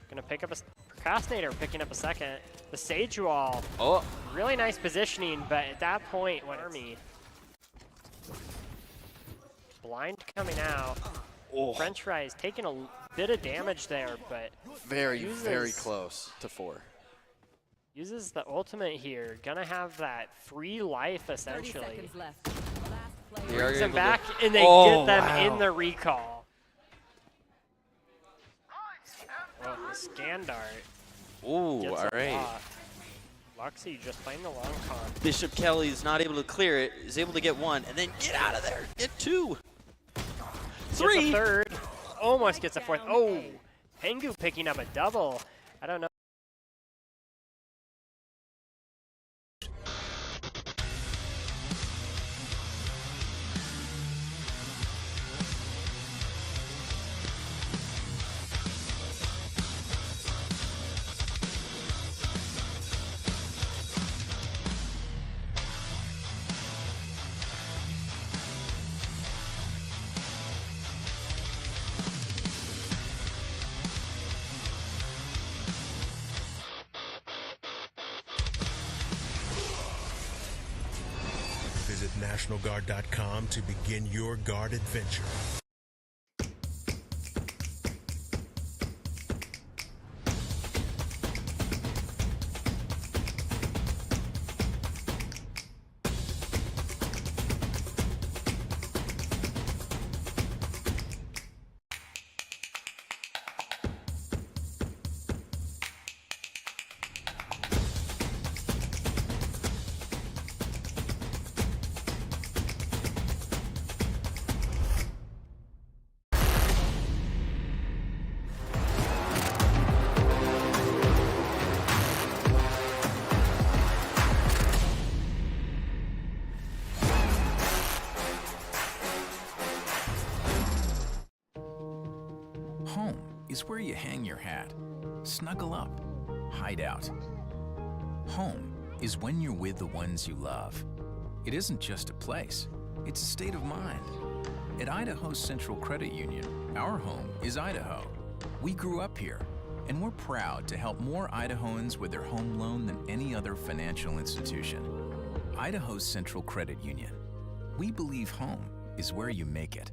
Speaker 1: Gonna pick up a procrastinator, picking up a second. The Sage Wall.
Speaker 2: Oh.
Speaker 1: Really nice positioning, but at that point, when Army. Blind coming out.
Speaker 2: Oh.
Speaker 1: French fries taking a bit of damage there, but
Speaker 2: Very, very close to 4.
Speaker 1: uses the ultimate here. Gonna have that free life
Speaker 5: 30
Speaker 1: essentially.
Speaker 5: seconds left. Last
Speaker 2: They
Speaker 5: player.
Speaker 2: are
Speaker 1: Brings them
Speaker 2: able to-
Speaker 1: back, and they
Speaker 2: Oh,
Speaker 1: get them
Speaker 2: wow.
Speaker 1: in the recall. Oh, the scan dart.
Speaker 2: Ooh,
Speaker 1: Gets
Speaker 2: all
Speaker 1: it
Speaker 2: right.
Speaker 1: off. Luxy just playing the long con.
Speaker 2: Bishop Kelly is not able to clear it, is able to get 1, and then get out of there. Get 2.
Speaker 1: Gets
Speaker 2: 3.
Speaker 1: a third. Almost gets a 4th. Oh, Pengu picking up a double. I don't know.
Speaker 6: Visit NationalGuard.com to begin your guard adventure.
Speaker 7: Home is where you hang your hat, snuggle up, hide out. Home is when you're with the ones you love. It isn't just a place, it's a state of mind. At Idaho Central Credit Union, our home is Idaho. We grew up here, and we're proud to help more Idahoans with their home loan than any other financial institution. Idaho Central Credit Union. We believe home is where you make it.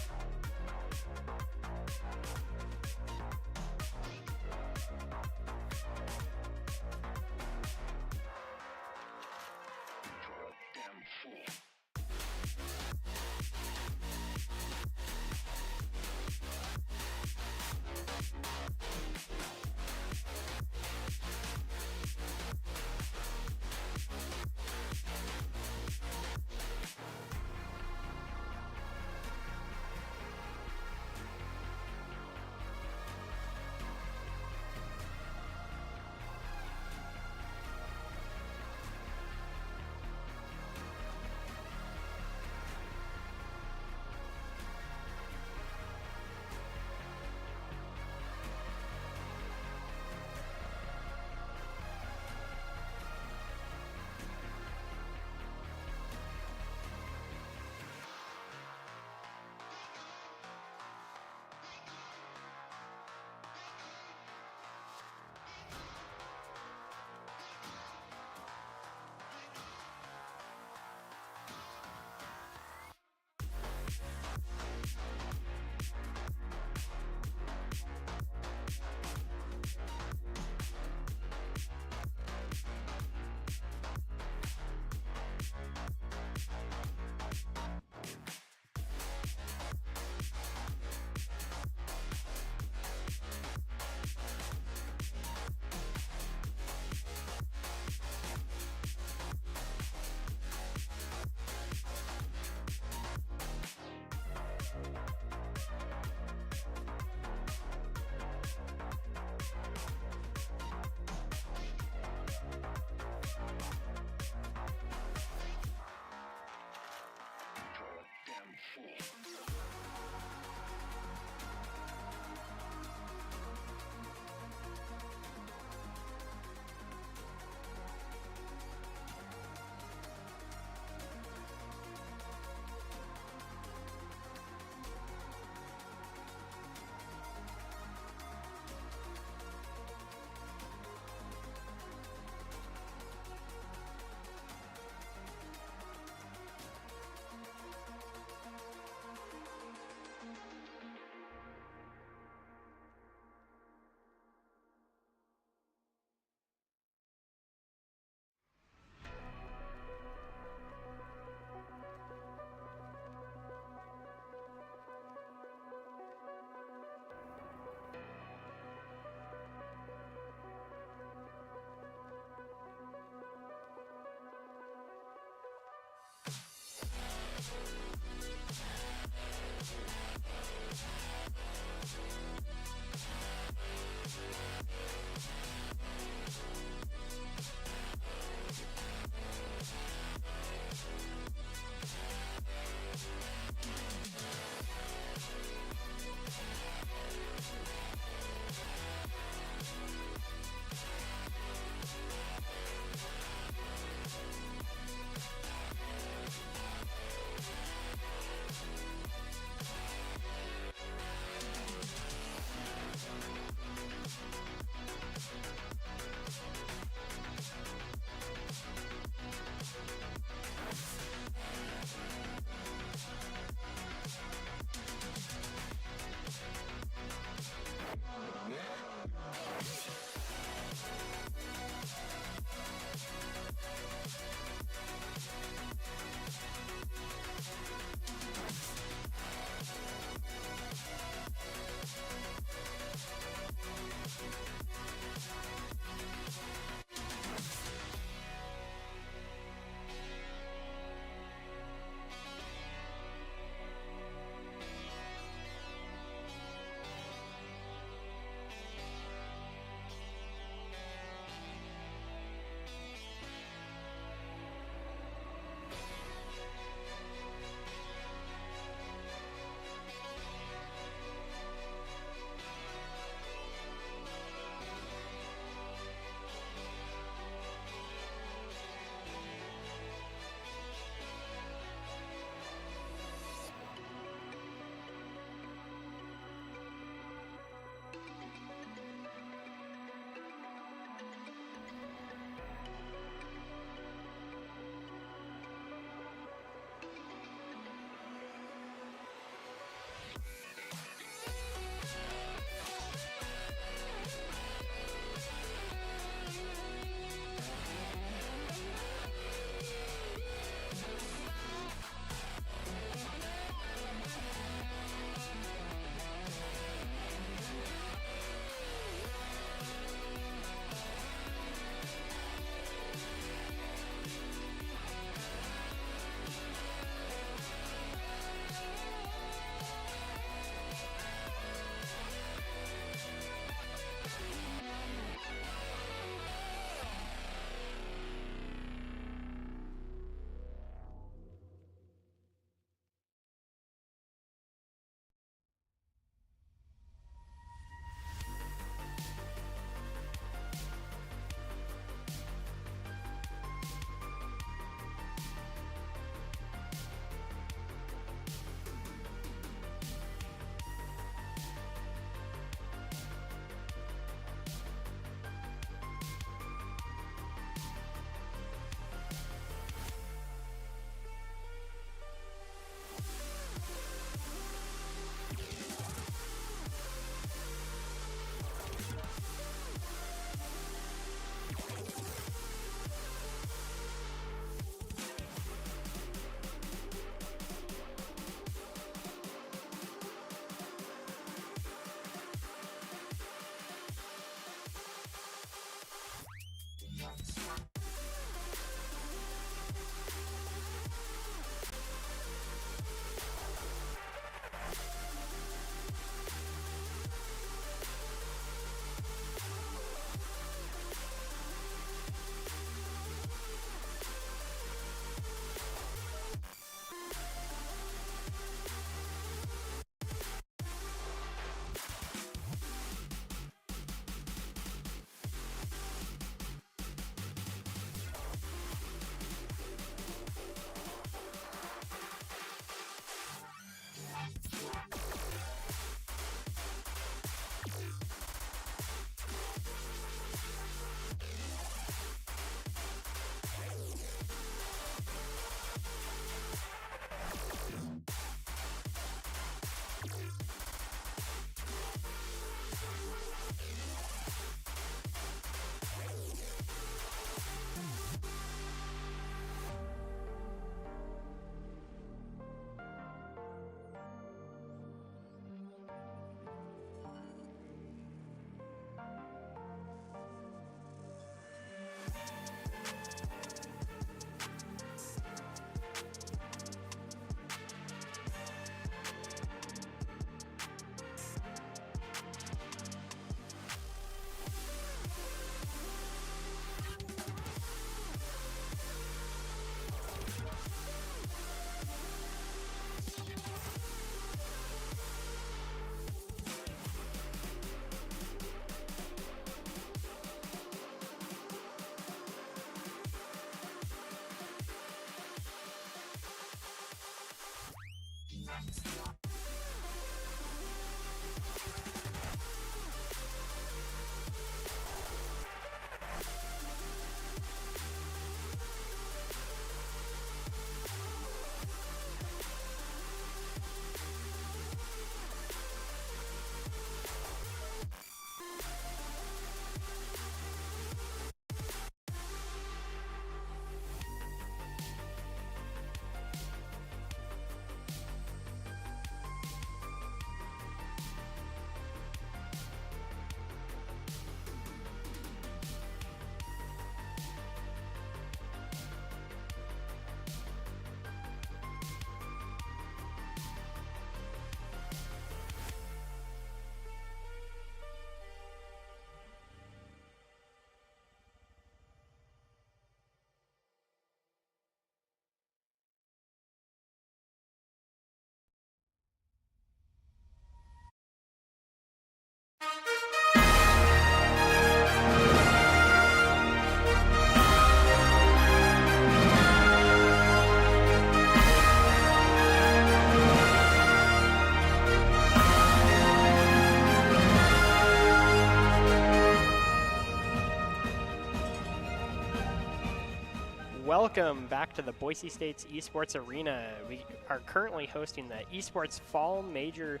Speaker 1: welcome back to the Boise State's Esports Arena. We are currently hosting the Esports Fall Major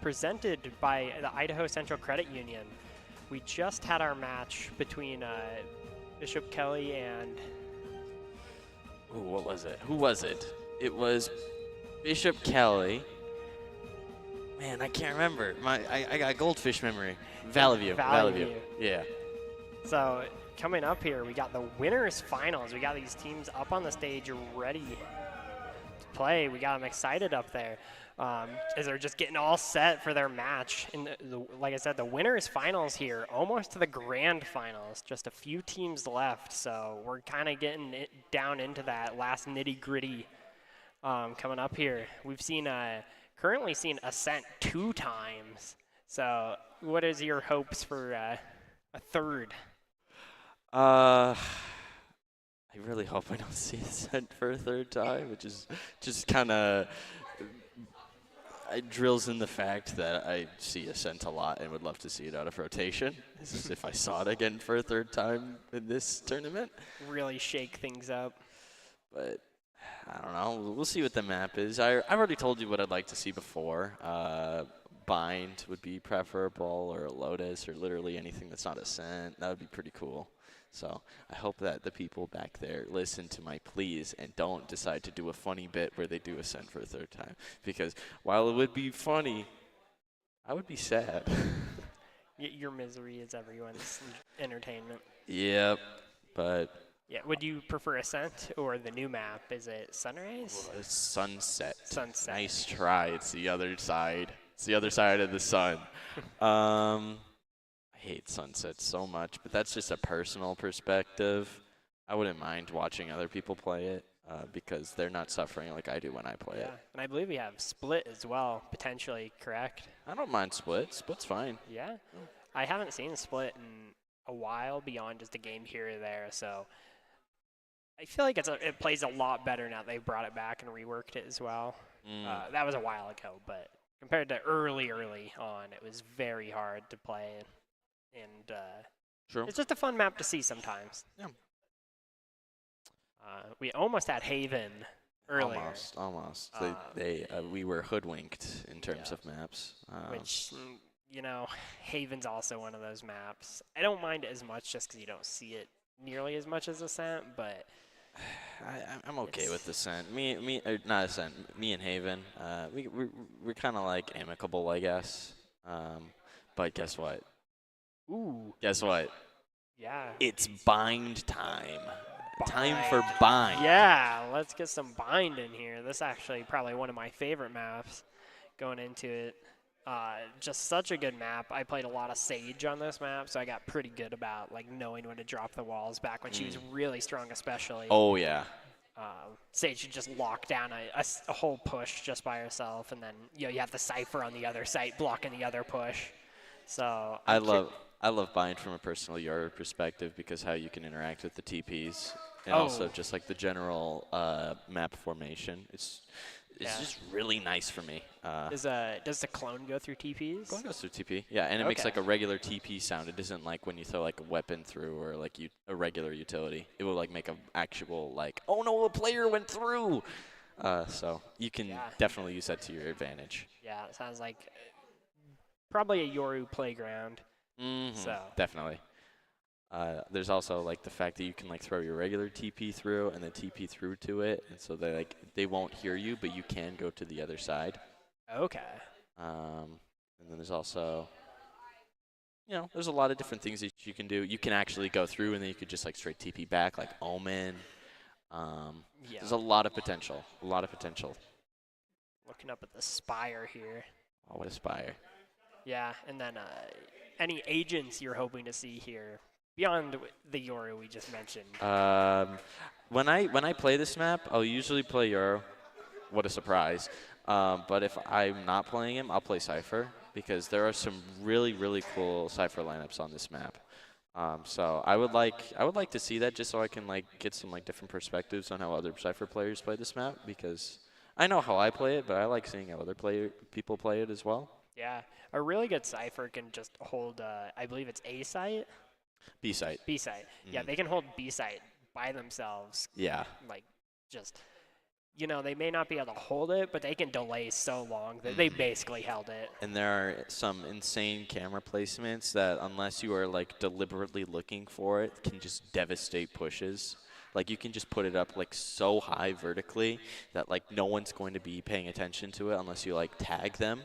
Speaker 1: presented by the Idaho Central Credit Union. We just had our match between Bishop Kelly and...
Speaker 2: Ooh, what was it? Who was it? It was Bishop Kelly. Man, I can't remember. I got goldfish memory. Valley View. Yeah.
Speaker 1: So coming up here, we got the winners finals. We got these teams up on the stage ready to play. We got them excited up there as they're just getting all set for their match. And like I said, the winners finals here, almost to the grand finals. Just a few teams left, so we're kind of getting it down into that last nitty gritty coming up here. We've seen currently seen Ascent 2 times. So what is your hopes for a third?
Speaker 2: I really hope I don't see Ascent for a third time, which is just kind of it drills in the fact that I see Ascent a lot and would love to see it out of rotation. This is if I saw it again for a third time in this tournament.
Speaker 1: Really shake things up.
Speaker 2: But I don't know. We'll see what the map is. I've already told you what I'd like to see before. Bind would be preferable, or Lotus, or literally anything that's not Ascent. That would be pretty cool. So I hope that the people back there listen to my pleas and don't decide to do a funny bit where they do Ascent for a third time. Because while it would be funny, I would be sad.
Speaker 1: Your misery is everyone's entertainment.
Speaker 2: Yep, but...
Speaker 1: Yeah, would you prefer Ascent or the new map? Is it Sunrise?
Speaker 2: Well, it's Sunset.
Speaker 1: Sunset.
Speaker 2: Nice try. It's the other side. It's the other side of the sun. I hate Sunset so much, but that's just a personal perspective. I wouldn't mind watching other people play it because they're not suffering like I do when I play it.
Speaker 1: And I believe we have Split as well, potentially, correct?
Speaker 2: I don't mind Split. Split's fine.
Speaker 1: Yeah? I haven't seen Split in a while beyond just a game here or there, so I feel like it plays a lot better now they brought it back and reworked it as well. That was a while ago, but compared to early on, it was very hard to play. And
Speaker 2: True.
Speaker 1: It's just a fun map to see sometimes.
Speaker 2: Yeah.
Speaker 1: We almost had Haven earlier.
Speaker 2: Almost. We were hoodwinked in terms of maps.
Speaker 1: Which, you know, Haven's also one of those maps. I don't mind it as much just because you don't see it nearly as much as Ascent, but...
Speaker 2: I'm okay with Ascent. Not Ascent. Me and Haven. We're kind of like amicable, I guess. But guess what?
Speaker 1: Ooh.
Speaker 2: Guess what?
Speaker 1: Yeah.
Speaker 2: It's bind time. Time for bind.
Speaker 1: Yeah, let's get some bind in here. This is actually probably one of my favorite maps going into it. Just such a good map. I played a lot of Sage on this map, so I got pretty good about like knowing when to drop the walls back when she was really strong, especially.
Speaker 2: Oh yeah.
Speaker 1: Sage could just lock down a whole push just by herself, and then you have the Cypher on the other side blocking the other push. So
Speaker 2: I love bind from a personal Euro perspective because how you can interact with the TPs and also just like the general map formation. It's just really nice for me.
Speaker 1: Does the clone go through TPs?
Speaker 2: Clone goes through TP, yeah, and it makes like a regular TP sound. It isn't like when you throw like a weapon through or like a regular utility. It will like make an actual like, oh no, a player went through. So you can definitely use that to your advantage.
Speaker 1: Yeah, it sounds like probably a Yoru playground. So
Speaker 2: definitely. There's also like the fact that you can like throw your regular TP through and then TP through to it, and so they won't hear you, but you can go to the other side.
Speaker 1: Okay.
Speaker 2: And then there's also, there's a lot of different things that you can do. You can actually go through and then you could just like straight TP back, like Omen. There's a lot of potential.
Speaker 1: Looking up at the Spire here.
Speaker 2: Oh, what a Spire.
Speaker 1: Yeah, and then any agents you're hoping to see here beyond the Yoru we just mentioned?
Speaker 2: When I play this map, I'll usually play Yoru. What a surprise. But if I'm not playing him, I'll play Cypher because there are some really, really cool Cypher lineups on this map. So I would like to see that just so I can like get some like different perspectives on how other Cypher players play this map because I know how I play it, but I like seeing how other people play it as well.
Speaker 1: Yeah, a really good Cypher can just hold, I believe it's A site?
Speaker 2: B site.
Speaker 1: B site. Yeah, they can hold B site by themselves.
Speaker 2: Yeah.
Speaker 1: Like, just, you know, they may not be able to hold it, but they can delay so long that they basically held it.
Speaker 2: And there are some insane camera placements that, unless you are like deliberately looking for it, can just devastate pushes. Like you can just put it up like so high vertically that like no one's going to be paying attention to it unless you like tag them.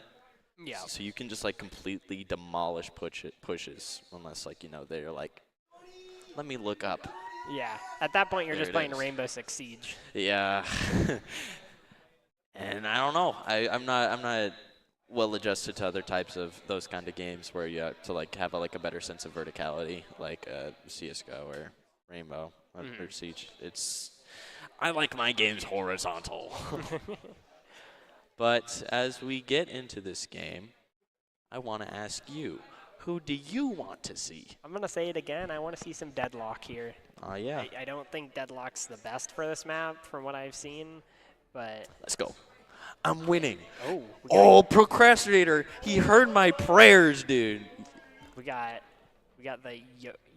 Speaker 1: Yeah.
Speaker 2: So you can just like completely demolish pushes unless like, you know, they're like, let me look up.
Speaker 1: Yeah. At that point, you're
Speaker 2: There
Speaker 1: just
Speaker 2: it
Speaker 1: playing
Speaker 2: is.
Speaker 1: Rainbow Six Siege.
Speaker 2: Yeah. And I don't know. I'm not well adjusted to other types of those kind of games where you have to like have like a better sense of verticality, like CS:GO or Rainbow or Siege. I like my games horizontal. But as we get into this game, I want to ask you, who do you want to see?
Speaker 1: I'm going to say it again. I want to see some Deadlock here.
Speaker 2: Yeah.
Speaker 1: I don't think Deadlock's the best for this map from what I've seen, but...
Speaker 2: Let's go. I'm winning.
Speaker 1: Oh,
Speaker 2: Oh, procrastinator. He heard my prayers, dude.
Speaker 1: we got the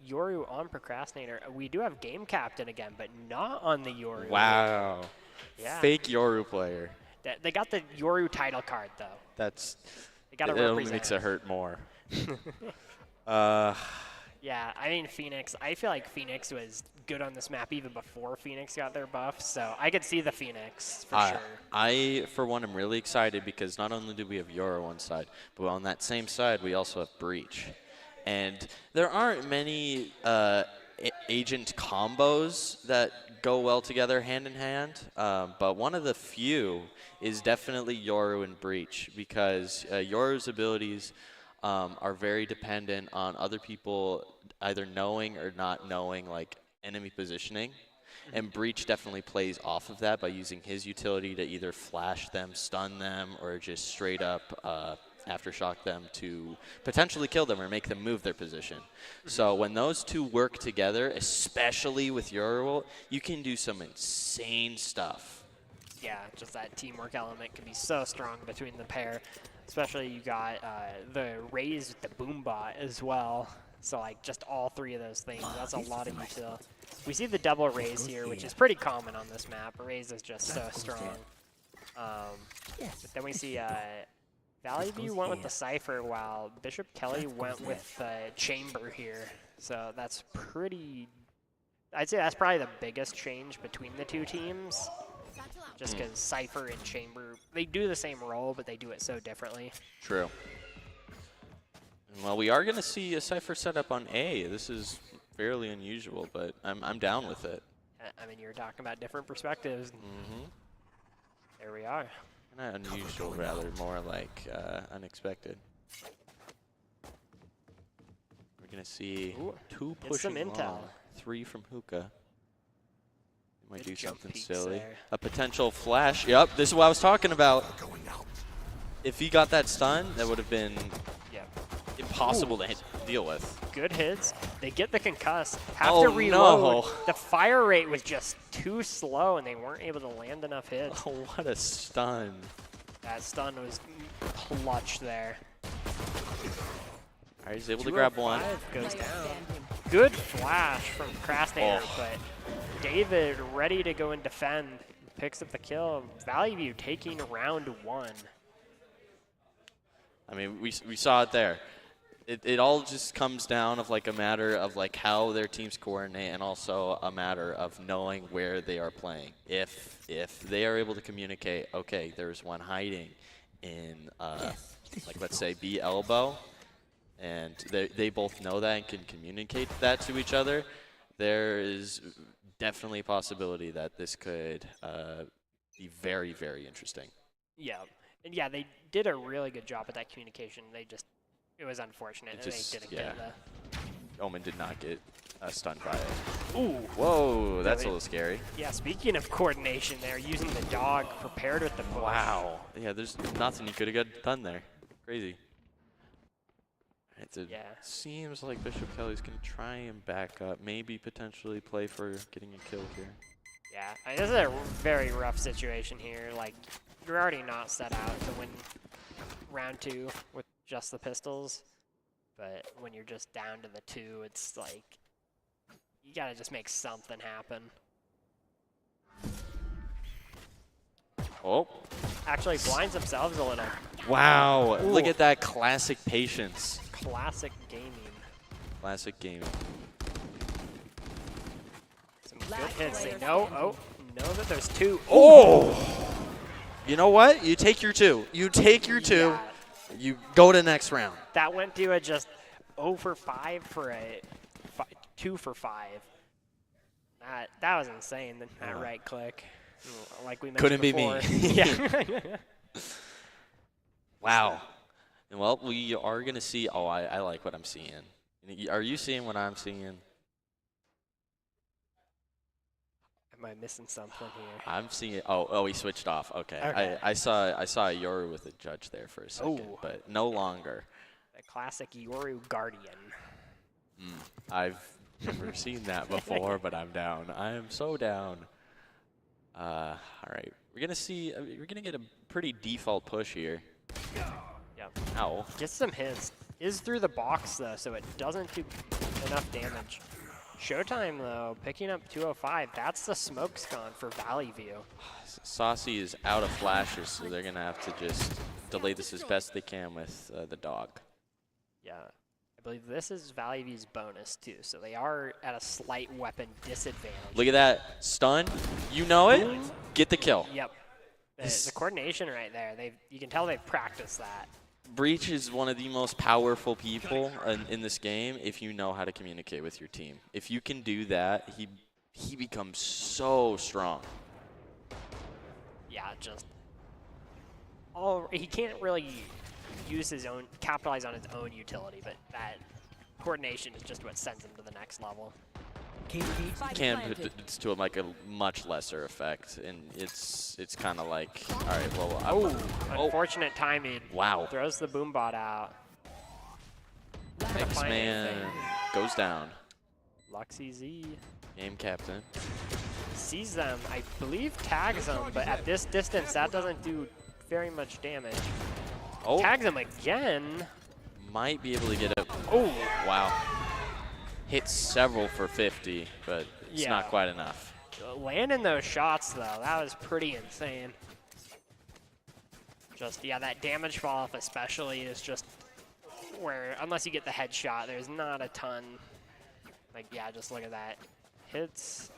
Speaker 1: Yoru on Procrastinator. We do have Game Captain again, but not on the Yoru.
Speaker 2: Wow.
Speaker 1: Yeah.
Speaker 2: Fake Yoru player.
Speaker 1: They got the Yoru title card, though.
Speaker 2: That's
Speaker 1: They got to
Speaker 2: it only
Speaker 1: represent.
Speaker 2: makes it hurt more.
Speaker 1: Yeah, I mean, Phoenix. I feel like Phoenix was good on this map even before Phoenix got their buff, so I could see the Phoenix for sure.
Speaker 2: I, for one, am really excited because not only do we have Yoru on one side, but on that same side, we also have Breach. And there aren't many agent combos that go well together hand in hand, but one of the few is definitely Yoru and Breach because Yoru's abilities are very dependent on other people either knowing or not knowing like enemy positioning. And Breach definitely plays off of that by using his utility to either flash them, stun them, or just straight up aftershock them to potentially kill them or make them move their position. So when those two work together, especially with Yoru, you can do some insane stuff.
Speaker 1: Yeah, just that teamwork element can be so strong between the pair. Especially you got the Raze with the Boombot as well. So like just all three of those things, that's a lot of utility. We see the double Raze here, which is pretty common on this map. Raze is just so strong. But then we see Valley View went with the Cypher while Bishop Kelly went with Chamber here. So that's pretty, I'd say that's probably the biggest change between the two teams. Just because Cypher and Chamber, they do the same role, but they do it so differently.
Speaker 2: True. Well, we are going to see a Cypher setup on A. This is fairly unusual, but I'm down with it.
Speaker 1: I mean, you're talking about different perspectives. There we are.
Speaker 2: Not unusual, rather, more like unexpected. We're going to see two
Speaker 1: get some
Speaker 2: pushing
Speaker 1: intel.
Speaker 2: long, 3 from Hookah. Might
Speaker 1: Good
Speaker 2: do
Speaker 1: jump
Speaker 2: something
Speaker 1: peeks
Speaker 2: silly.
Speaker 1: there.
Speaker 2: A potential flash. Yep, this is what I was talking about. If he got that stun, that would have been impossible to deal with.
Speaker 1: Good hits. They get the concuss. Have
Speaker 2: Oh,
Speaker 1: to reload.
Speaker 2: no.
Speaker 1: The fire rate was just too slow, and they weren't able to land enough hits.
Speaker 2: Oh, what a stun.
Speaker 1: That stun was clutch there.
Speaker 2: All right, he's able to grab one.
Speaker 1: 205 goes
Speaker 5: Player
Speaker 1: down.
Speaker 5: standing.
Speaker 1: Good flash from Procrastinator,
Speaker 2: Oh.
Speaker 1: but David ready to go and defend. Picks up the kill. Valley View taking round 1.
Speaker 2: I mean, we saw it there. It all just comes down of like a matter of like how their teams coordinate and also a matter of knowing where they are playing. If they are able to communicate, okay, there's one hiding in like let's say B elbow, and they both know that and can communicate that to each other, there is definitely a possibility that this could be very, very interesting.
Speaker 1: Yeah. And yeah, they did a really good job at that communication. It was unfortunate that they didn't get the...
Speaker 2: Omen did not get stunned by it.
Speaker 1: Ooh.
Speaker 2: Whoa, that's a little scary.
Speaker 1: Yeah, speaking of coordination there, using the dog prepared with the push.
Speaker 2: Wow. Yeah, there's nothing you could have got done there. Crazy. It seems like Bishop Kelly's going to try and back up, maybe potentially play for getting a kill here.
Speaker 1: Yeah, I mean, this is a very rough situation here. Like, you're already not set out to win round 2 with just the pistols, but when you're just down to the 2, it's like You gotta just make something happen.
Speaker 2: Oh,
Speaker 1: Actually blinds themselves a little.
Speaker 2: wow.
Speaker 1: Ooh.
Speaker 2: Look at that classic patience.
Speaker 1: Classic gaming.
Speaker 2: Classic gaming.
Speaker 1: Some good
Speaker 5: Last
Speaker 1: hits. They
Speaker 5: player
Speaker 1: know.
Speaker 5: standing.
Speaker 1: Oh, know that there's two.
Speaker 2: Oh! You know what? You take your 2. You take your 2.
Speaker 1: Yeah,
Speaker 2: You go to next round.
Speaker 1: that went to a just 0 for 5 for a 2 for 5. That was insane. That right click, like we mentioned
Speaker 2: Couldn't be me.
Speaker 1: before. Yeah.
Speaker 2: Wow. And well, we are going to see. Oh, I like what I'm seeing. Are you seeing what I'm seeing?
Speaker 1: Am I missing something here?
Speaker 2: I'm seeing. Oh, he switched off. Okay.
Speaker 1: Okay.
Speaker 2: I saw Yoru with a judge there for a second,
Speaker 1: Oh.
Speaker 2: but no longer.
Speaker 1: The classic Yoru Guardian.
Speaker 2: I've never seen that before, but I'm down. I am so down. All right. We're going to see. We're going to get a pretty default push here.
Speaker 1: Yep.
Speaker 2: Ow.
Speaker 1: Gets some hits. Is through the box though, so it doesn't do enough damage. Showtime though, picking up 205. That's the smoke scone for Valley View.
Speaker 2: Saucy is out of flashes, so they're going to have to just delay this as best they can with the dog.
Speaker 1: Yeah. I believe this is Valley View's bonus too, so they are at a slight weapon disadvantage.
Speaker 2: Look at that. Stun. You know it. Get the kill.
Speaker 1: Yep. The coordination right there. You can tell they've practiced that.
Speaker 2: Breach is one of the most powerful people in this game if you know how to communicate with your team. If you can do that, he becomes so strong.
Speaker 1: Yeah, just he can't really capitalize on his own utility, but that coordination is just what sends him to the next level.
Speaker 5: Spike
Speaker 2: Can
Speaker 5: planted.
Speaker 2: put it to like a much lesser effect, and it's kind of like, all right, well,
Speaker 1: Unfortunate timing.
Speaker 2: wow.
Speaker 1: Throws the boombot out.
Speaker 2: Next
Speaker 1: find
Speaker 2: man
Speaker 1: anything.
Speaker 2: goes down.
Speaker 1: Luxy Z
Speaker 2: Game captain.
Speaker 1: sees them, I believe tags them, but at this distance that doesn't do very much damage.
Speaker 2: Oh,
Speaker 1: Tags him again.
Speaker 2: might be able to get it.
Speaker 1: Oh,
Speaker 2: Wow. Hit several for 50, but it's
Speaker 1: Yeah.
Speaker 2: not quite enough.
Speaker 1: landing those shots though, that was pretty insane. Just, yeah, that damage fall off especially is just where, unless you get the headshot, there's not a ton. Like, yeah, just look at that. Hits.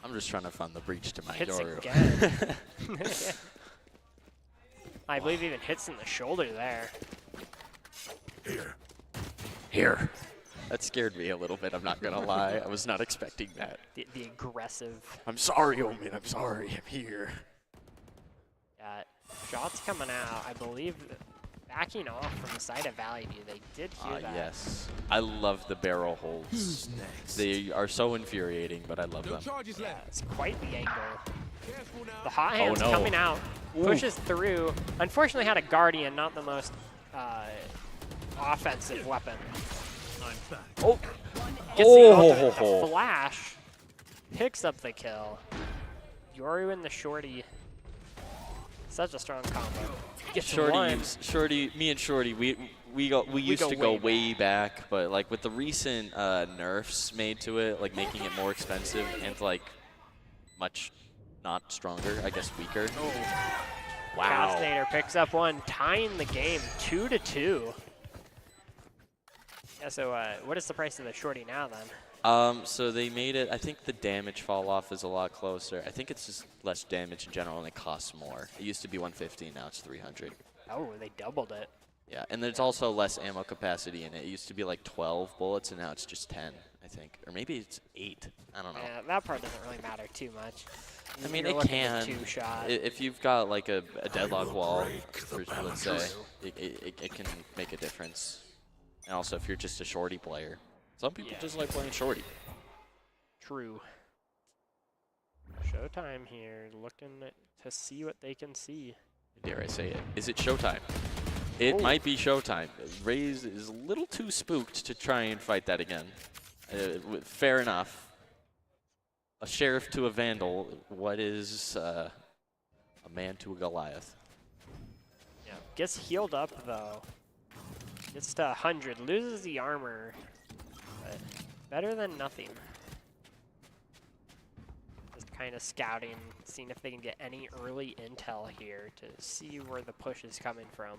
Speaker 2: I'm just trying to find the breach to my
Speaker 1: Hits
Speaker 2: Yoru.
Speaker 1: again. I believe even hits in the shoulder there.
Speaker 2: Here. That scared me a little bit, I'm not going to lie. I was not expecting that.
Speaker 1: The aggressive.
Speaker 2: I'm sorry, Omen. I'm sorry. I'm here.
Speaker 1: Shots coming out. I believe backing off from the side of Valley View. They did hear that.
Speaker 2: Yes. I love the barrel holds.
Speaker 3: Who's next?
Speaker 2: They are so infuriating, but I love them.
Speaker 1: Yeah, it's quite the angle. The hot hands
Speaker 2: no.
Speaker 1: coming out. Pushes through. Unfortunately had a Guardian, not the most offensive weapon.
Speaker 2: Oh.
Speaker 1: Gets the ultimate, the flash. Picks up the kill. Yoru and the Shorty. Such a strong combo. Gets one.
Speaker 2: Me and Shorty, we used to go way back, but like with the recent nerfs made to it, like making it more expensive and like much not stronger, I guess weaker.
Speaker 1: Oh.
Speaker 2: Wow.
Speaker 1: Castator picks up one, tying the game 2-2. Yeah, so what is the price of the Shorty now then?
Speaker 2: So they made it, I think the damage fall off is a lot closer. I think it's just less damage in general and it costs more. It used to be 150, now it's 300.
Speaker 1: Oh, they doubled it.
Speaker 2: Yeah, and there's also less ammo capacity in it. It used to be like 12 bullets and now it's just 10, I think. Or maybe it's 8. I don't know.
Speaker 1: Yeah, that part doesn't really matter too much.
Speaker 2: I mean,
Speaker 1: You're
Speaker 2: it
Speaker 1: looking at
Speaker 2: can.
Speaker 1: two-shot.
Speaker 2: If you've got like a deadlock wall, let's say, it can make a difference. And also, if you're just a shorty player, some people just like playing shorty.
Speaker 1: True. Showtime here, looking to see what they can see.
Speaker 2: Dare I say it? Is it showtime? It might be showtime. Raze is a little too spooked to try and fight that again. Fair enough. A sheriff to a vandal. What is a man to a Goliath?
Speaker 1: Yeah. Gets healed up though. Gets to 100, loses the armor. but better than nothing. Just kind of scouting, seeing if they can get any early intel here to see where the push is coming from.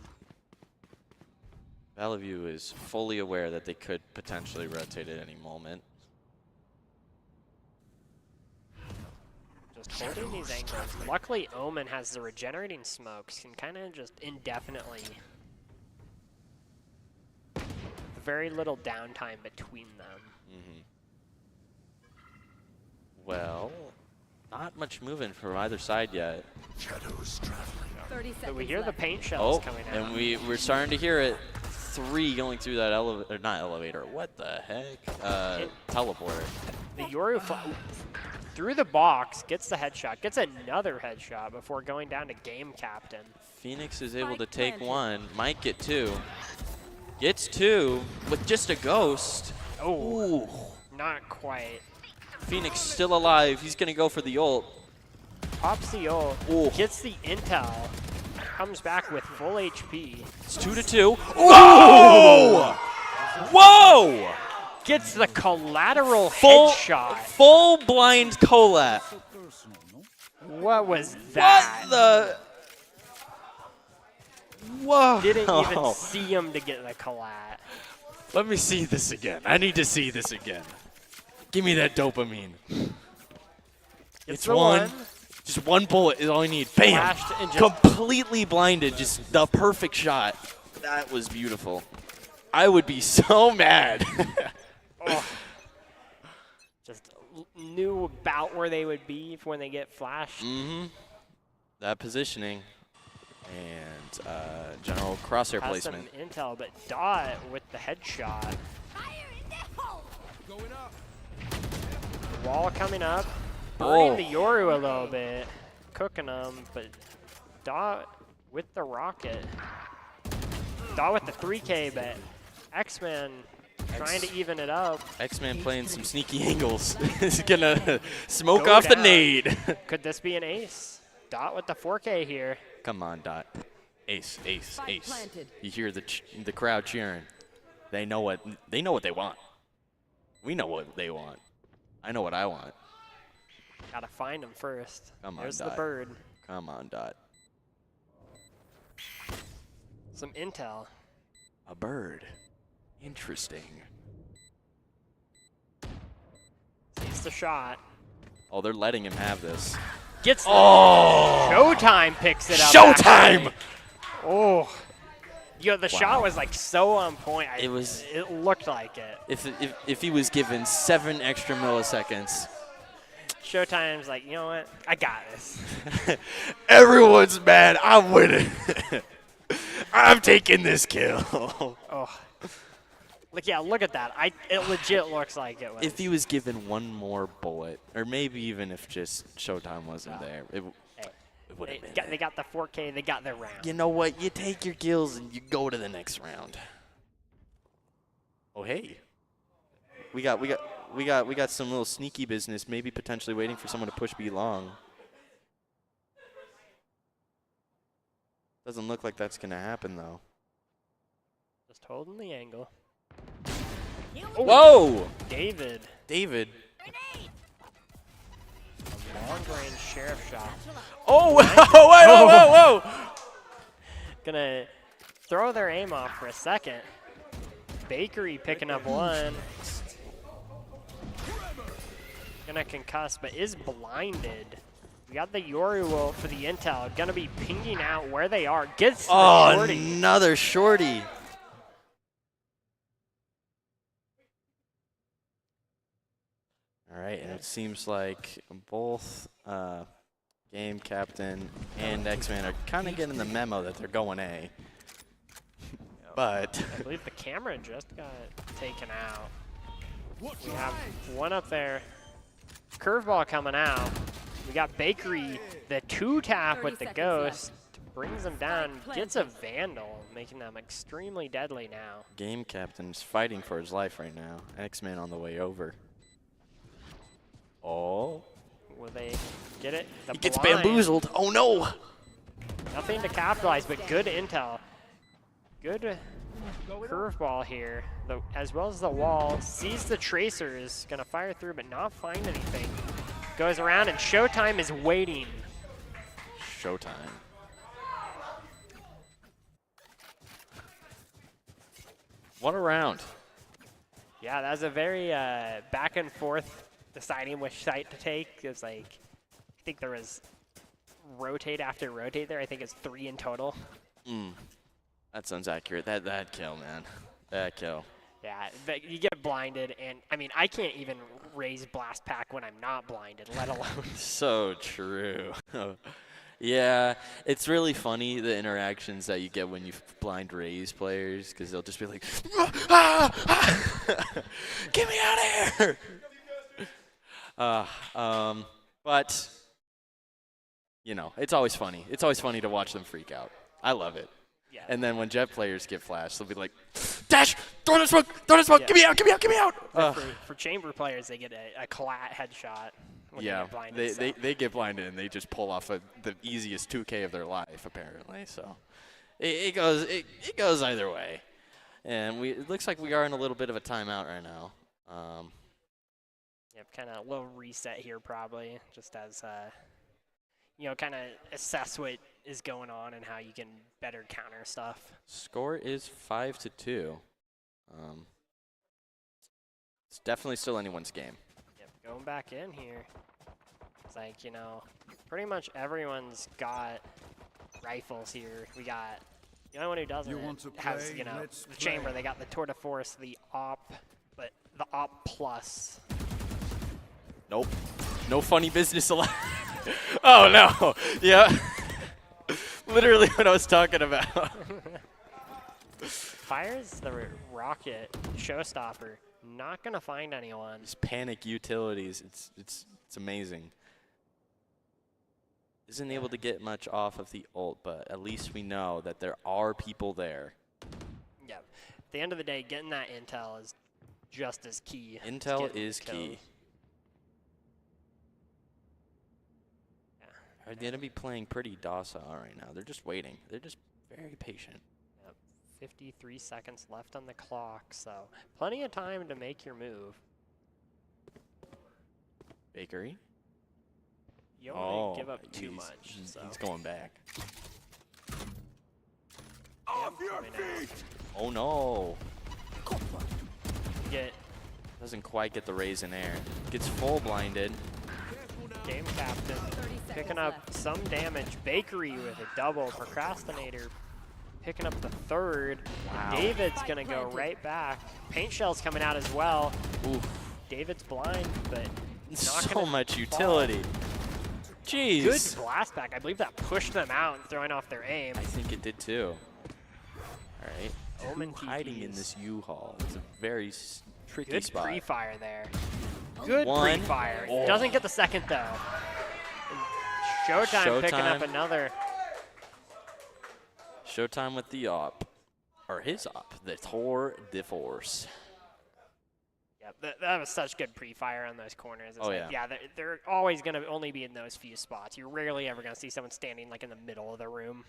Speaker 2: Valley View is fully aware that they could potentially rotate at any moment.
Speaker 1: Just holding these angles. Luckily, Omen has the regenerating smokes, can kind of just indefinitely. Very little downtime between them.
Speaker 2: Well, not much movement from either side yet.
Speaker 5: 30 seconds
Speaker 1: But we hear the
Speaker 5: left.
Speaker 1: paint shells
Speaker 2: Oh,
Speaker 1: coming out.
Speaker 2: and we're starting to hear it. 3 going through that elevator, not elevator. What the heck? Teleport.
Speaker 1: The Yoru through the box, gets the headshot, gets another headshot before going down to game captain.
Speaker 2: Phoenix is able to
Speaker 5: Spike
Speaker 2: take
Speaker 5: planted.
Speaker 2: 1, might get 2. Gets 2 with just a ghost.
Speaker 1: Oh,
Speaker 2: Ooh.
Speaker 1: not quite.
Speaker 2: Phoenix still alive. He's gonna go for the ult.
Speaker 1: Pops the ult,
Speaker 2: Ooh.
Speaker 1: gets the intel, comes back with full HP.
Speaker 2: It's 2-2. Whoa! Whoa!
Speaker 1: Gets the collateral
Speaker 2: Full
Speaker 1: headshot.
Speaker 2: full blind collat.
Speaker 1: What was that?
Speaker 2: What the? Whoa!
Speaker 1: Didn't even see him to get the collat.
Speaker 2: Let me see this again. I need to see this again. Give me that dopamine. It's
Speaker 1: the
Speaker 2: one. Just one bullet is all you need. Bam!
Speaker 1: Flashed and just
Speaker 2: Completely blinded. Just the perfect shot. That was beautiful. I would be so mad.
Speaker 1: oh, just knew about where they would be when they get flashed.
Speaker 2: That positioning and general crosshair
Speaker 1: Has
Speaker 2: placement.
Speaker 1: some intel, but Dot with the headshot. The wall coming up, burning
Speaker 2: Oh.
Speaker 1: the Yoru a little bit, cooking them, but Dot with the rocket. Dot with the 3K, but X-Men trying to even it up.
Speaker 2: X-Man playing some sneaky angles. He's gonna smoke
Speaker 1: Go
Speaker 2: off the
Speaker 1: down.
Speaker 2: nade.
Speaker 1: Could this be an ace? Dot with the 4K here.
Speaker 2: Come on, Dot. Ace, ace,
Speaker 5: Spike
Speaker 2: ace.
Speaker 5: planted.
Speaker 2: You hear the crowd cheering. They know what they want. We know what they want. I know what I want.
Speaker 1: Gotta find him first.
Speaker 2: Come on,
Speaker 1: There's the
Speaker 2: Dot.
Speaker 1: bird.
Speaker 2: Come on, Dot.
Speaker 1: Some intel.
Speaker 2: A bird. Interesting.
Speaker 1: Sees the shot.
Speaker 2: Oh, they're letting him have this.
Speaker 1: Gets the
Speaker 2: Oh!
Speaker 1: Showtime picks it up.
Speaker 2: Showtime!
Speaker 1: actually. Oh. Yo, the shot was like so on point. It looked like it.
Speaker 2: If he was given 7 extra milliseconds.
Speaker 1: Showtime's like, you know what? I got this.
Speaker 2: Everyone's mad. I'm winning. I'm taking this kill.
Speaker 1: Oh. Like, yeah, look at that. It legit looks like it was.
Speaker 2: If he was given one more bullet, or maybe even if just Showtime wasn't there, it would have been.
Speaker 1: They got the 4K. They got their round.
Speaker 2: You know what? You take your kills and you go to the next round. Oh hey, we got some little sneaky business. Maybe potentially waiting for someone to push B long. Doesn't look like that's gonna happen though.
Speaker 1: Just holding the angle.
Speaker 2: Whoa,
Speaker 1: David.
Speaker 2: David.
Speaker 1: Long range sheriff shot.
Speaker 2: Oh, whoa.
Speaker 1: Gonna throw their aim off for a second. Bakery picking up one. Gonna concuss, but is blinded. We got the Yoru for the intel. Gonna be pinging out where they are. Gets the shorty.
Speaker 2: Another shorty. All right, and it seems like both game captain and X-Man are kind of getting the memo that they're going A. But
Speaker 1: I believe the camera just got taken out. We have one up there. Curveball coming out. We got Bakery, the 2-tap with the
Speaker 5: 30 seconds
Speaker 1: ghost. Brings them down, gets a Vandal, making them extremely deadly now.
Speaker 2: game captain's fighting for his life right now. X-Man on the way over. Oh.
Speaker 1: Will they get it? The
Speaker 2: He gets
Speaker 1: blind.
Speaker 2: bamboozled. Oh no.
Speaker 1: Nothing to capitalize, but good intel. Good curveball here, as well as the wall. Sees the tracers, gonna fire through, but not find anything. Goes around, and Showtime is waiting.
Speaker 2: Showtime. What a round.
Speaker 1: Yeah, that was a very back and forth deciding which site to take. It was like, I think there was rotate after rotate there. I think it's 3 in total.
Speaker 2: That sounds accurate. That kill, man. That kill.
Speaker 1: Yeah, you get blinded, and I mean, I can't even raise blast pack when I'm not blinded, let alone.
Speaker 2: So true. Yeah, it's really funny the interactions that you get when you blind raise players, because they'll just be like, get me out of here! But, you know, it's always funny. It's always funny to watch them freak out. I love it.
Speaker 1: Yeah.
Speaker 2: And then when Jet players get flashed, they'll be like, Dash! Throw the smoke!
Speaker 1: Yeah.
Speaker 2: Get me out! Get me out! Get me out!
Speaker 1: For Chamber players, they get a collat headshot. When
Speaker 2: Yeah,
Speaker 1: they get blinded,
Speaker 2: they get blinded and they just pull off the easiest 2K of their life, apparently. So it goes either way. And it looks like we are in a little bit of a timeout right now.
Speaker 1: Yep, kind of a little reset here probably, just as, you know, kind of assess what is going on and how you can better counter stuff.
Speaker 2: Score is 5-2. It's definitely still anyone's game.
Speaker 1: Yep, going back in here. It's like, you know, pretty much everyone's got rifles here. We got, the only one who doesn't has, you know, the Chamber. They got the Tour de Force, the AWP, but the AWP Plus.
Speaker 2: Nope. No funny business allowed. Oh, no. Yeah. Literally what I was talking about.
Speaker 1: Fires the rocket, showstopper. Not going to find anyone.
Speaker 2: Just panic utilities. It's amazing. Isn't able to get much off of the ult, but at least we know that there are people there.
Speaker 1: Yeah. At the end of the day, getting that intel is just as key.
Speaker 2: Intel is key.
Speaker 1: Yeah.
Speaker 2: They're going to be playing pretty docile right now. They're just waiting. They're just very patient.
Speaker 1: Yep. 53 seconds left on the clock, so plenty of time to make your move.
Speaker 2: Bakery.
Speaker 1: You don't want to give up too much. So.
Speaker 2: He's going back.
Speaker 1: Off your feet!
Speaker 2: Oh no!
Speaker 1: Get
Speaker 2: Doesn't quite get the raise in air. Gets full blinded.
Speaker 1: game captain picking up some damage. Bakery with a double. Procrastinator picking up the third.
Speaker 2: Wow.
Speaker 1: David's gonna go right back. Paint shell's coming out as well.
Speaker 2: Oof.
Speaker 1: David's blind, but not
Speaker 2: So much utility. Jeez.
Speaker 1: Good blast back. I believe that pushed them out and throwing off their aim.
Speaker 2: I think it did too. All right.
Speaker 1: Omen
Speaker 2: Hiding in
Speaker 1: TPs.
Speaker 2: this U-Haul. It's a very tricky
Speaker 1: Good
Speaker 2: spot.
Speaker 1: pre-fire there. Good
Speaker 2: One.
Speaker 1: pre-fire.
Speaker 2: Oh.
Speaker 1: Doesn't get the second though. And Showtime picking up
Speaker 2: Showtime.
Speaker 1: another.
Speaker 2: Showtime with the op. Or his op. The Tour de Force.
Speaker 1: Yep, that was such good pre-fire on those corners. It's
Speaker 2: Oh,
Speaker 1: like,
Speaker 2: yeah.
Speaker 1: they're always going to only be in those few spots. You're rarely ever going to see someone standing like in the middle of the room.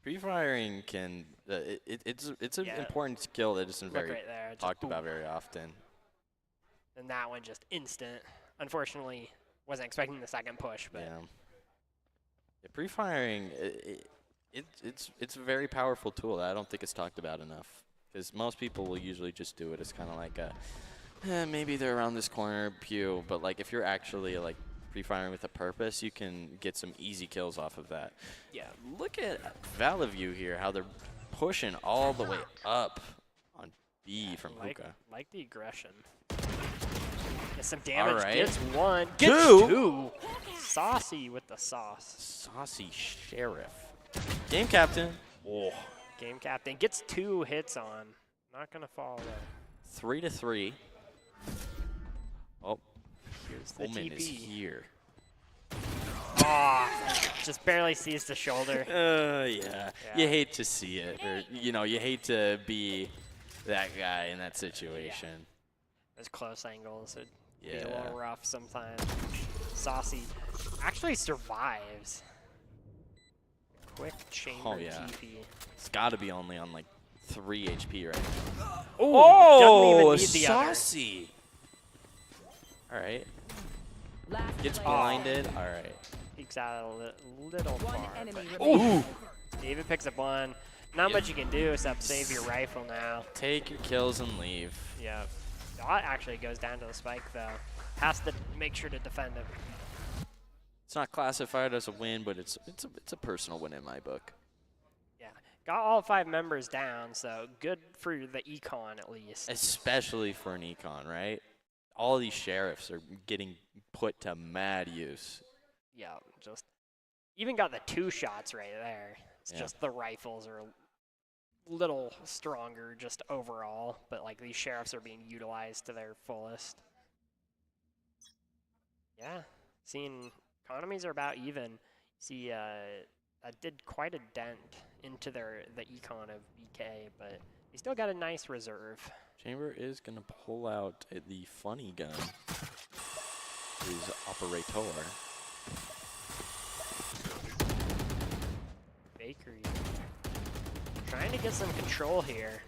Speaker 2: Pre-firing can, it's an
Speaker 1: Yeah.
Speaker 2: important skill that isn't
Speaker 1: Look
Speaker 2: very
Speaker 1: right there. Just
Speaker 2: talked
Speaker 1: boom.
Speaker 2: about very often.
Speaker 1: And that one just instant. Unfortunately, wasn't expecting the second push, but
Speaker 2: Yeah. Pre-firing, it's a very powerful tool that I don't think it's talked about enough. Because most people will usually just do it as kind of like a, maybe they're around this corner, pew. But like if you're actually like pre-firing with a purpose, you can get some easy kills off of that.
Speaker 1: yeah.
Speaker 2: Look at Valorant here, how they're pushing all the way up on B from Hookah.
Speaker 1: Like the aggression. Get some damage.
Speaker 2: right.
Speaker 1: Gets one. Gets
Speaker 2: Two.
Speaker 1: two. Saucy with the sauce.
Speaker 2: Saucy Sheriff. Game captain. Oh.
Speaker 1: Game captain gets 2 hits on. Not gonna fall though.
Speaker 2: 3-3. Oh,
Speaker 1: Here's the
Speaker 2: Omen is
Speaker 1: TP.
Speaker 2: here.
Speaker 1: Just barely sees the shoulder.
Speaker 2: Yeah. You hate to see it, or you hate to be that guy in that situation.
Speaker 1: Those close angles would be a
Speaker 2: Yeah.
Speaker 1: little rough sometimes. Saucy actually survives. Quick chamber
Speaker 2: Oh, yeah.
Speaker 1: TP.
Speaker 2: It's got to be only on like 3 HP right now.
Speaker 1: Oh, doesn't even need the other.
Speaker 2: saucy. All right.
Speaker 3: Last
Speaker 2: Gets
Speaker 3: player
Speaker 2: blinded. All right.
Speaker 1: Peeks out a little
Speaker 3: One
Speaker 1: far.
Speaker 3: enemy
Speaker 1: But
Speaker 3: remaining.
Speaker 1: David picks up one. Not much you can do except save your rifle now.
Speaker 2: Take your kills and leave.
Speaker 1: Yeah. Dot actually goes down to the spike though. Has to make sure to defend it.
Speaker 2: It's not classified as a win, but it's a personal win in my book.
Speaker 1: Yeah. Got all 5 members down, so good for the econ at least.
Speaker 2: Especially for an econ, right? All these sheriffs are getting put to mad use.
Speaker 1: Yeah, just even got the 2 shots right there. It's
Speaker 2: Yeah.
Speaker 1: just the rifles are a little stronger just overall, but like these sheriffs are being utilized to their fullest. Yeah, seeing economies are about even. See, that did quite a dent into the econ of BK, but he still got a nice reserve.
Speaker 2: Chamber is gonna pull out the funny gun. His operator.
Speaker 1: Bakery trying to get some control here.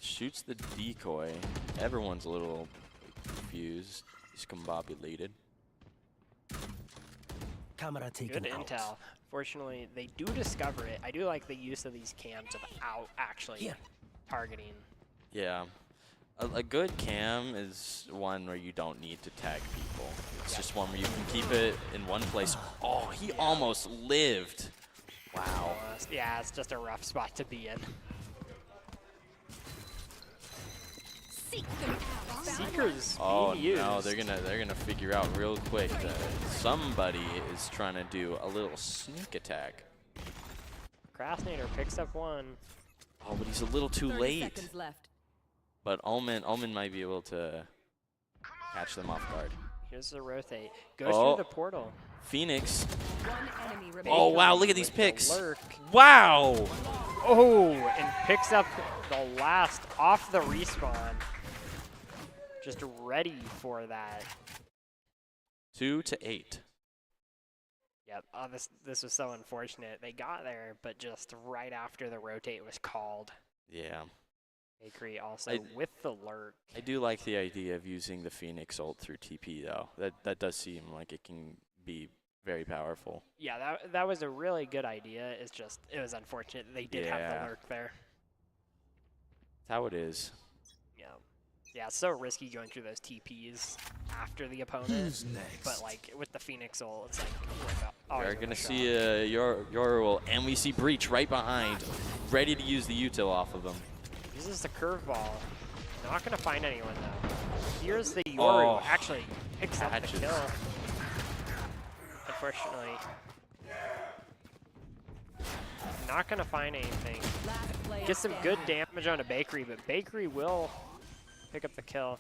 Speaker 2: Shoots the decoy. Everyone's a little confused, discombobulated.
Speaker 3: Camera taken
Speaker 1: Good
Speaker 3: out.
Speaker 1: intel. Fortunately, they do discover it. I do like the use of these cams without actually targeting.
Speaker 2: Yeah. A good cam is one where you don't need to tag people. It's just one where you can keep it in one place. Oh, he almost lived. Wow.
Speaker 1: Yeah, it's just a rough spot to be in.
Speaker 4: Seek them out.
Speaker 1: Seekers
Speaker 2: Oh
Speaker 1: being used.
Speaker 2: no, they're gonna figure out real quick that somebody is trying to do a little sneak attack.
Speaker 1: Crasnator picks up one.
Speaker 2: Oh, but he's a little too
Speaker 3: 30
Speaker 2: late.
Speaker 3: seconds left.
Speaker 2: But Omen might be able to catch them off guard.
Speaker 1: Here's the rotate. Goes
Speaker 2: Oh.
Speaker 1: through the portal.
Speaker 2: Phoenix.
Speaker 3: One enemy remaining.
Speaker 2: Oh wow, look at these
Speaker 1: With the
Speaker 2: picks.
Speaker 1: lurk.
Speaker 2: Wow.
Speaker 1: Oh, and picks up the last off the respawn. Just ready for that.
Speaker 2: 2 to 8.
Speaker 1: Yep. Oh, this was so unfortunate. They got there, but just right after the rotate was called.
Speaker 2: Yeah.
Speaker 1: Bakery also
Speaker 2: I-
Speaker 1: with the lurk.
Speaker 2: I do like the idea of using the Phoenix ult through TP though. That does seem like it can be very powerful.
Speaker 1: Yeah, that was a really good idea. It's just it was unfortunate they did have
Speaker 2: Yeah.
Speaker 1: the lurk there.
Speaker 2: That's how it is.
Speaker 1: Yeah. Yeah, it's so risky going through those TPs after the opponent. But like with the Phoenix ult, it's like
Speaker 2: We're gonna see Yorul, and we see Breach right behind, ready to use the util off of him.
Speaker 1: Uses the curveball. Not gonna find anyone though. Here's the Yoru.
Speaker 2: Oh.
Speaker 1: Actually picks up the
Speaker 2: Catches.
Speaker 1: kill. Unfortunately. Not gonna find anything.
Speaker 3: Last player
Speaker 1: Get some good
Speaker 3: standing.
Speaker 1: damage on a Bakery, but Bakery will pick up the kill.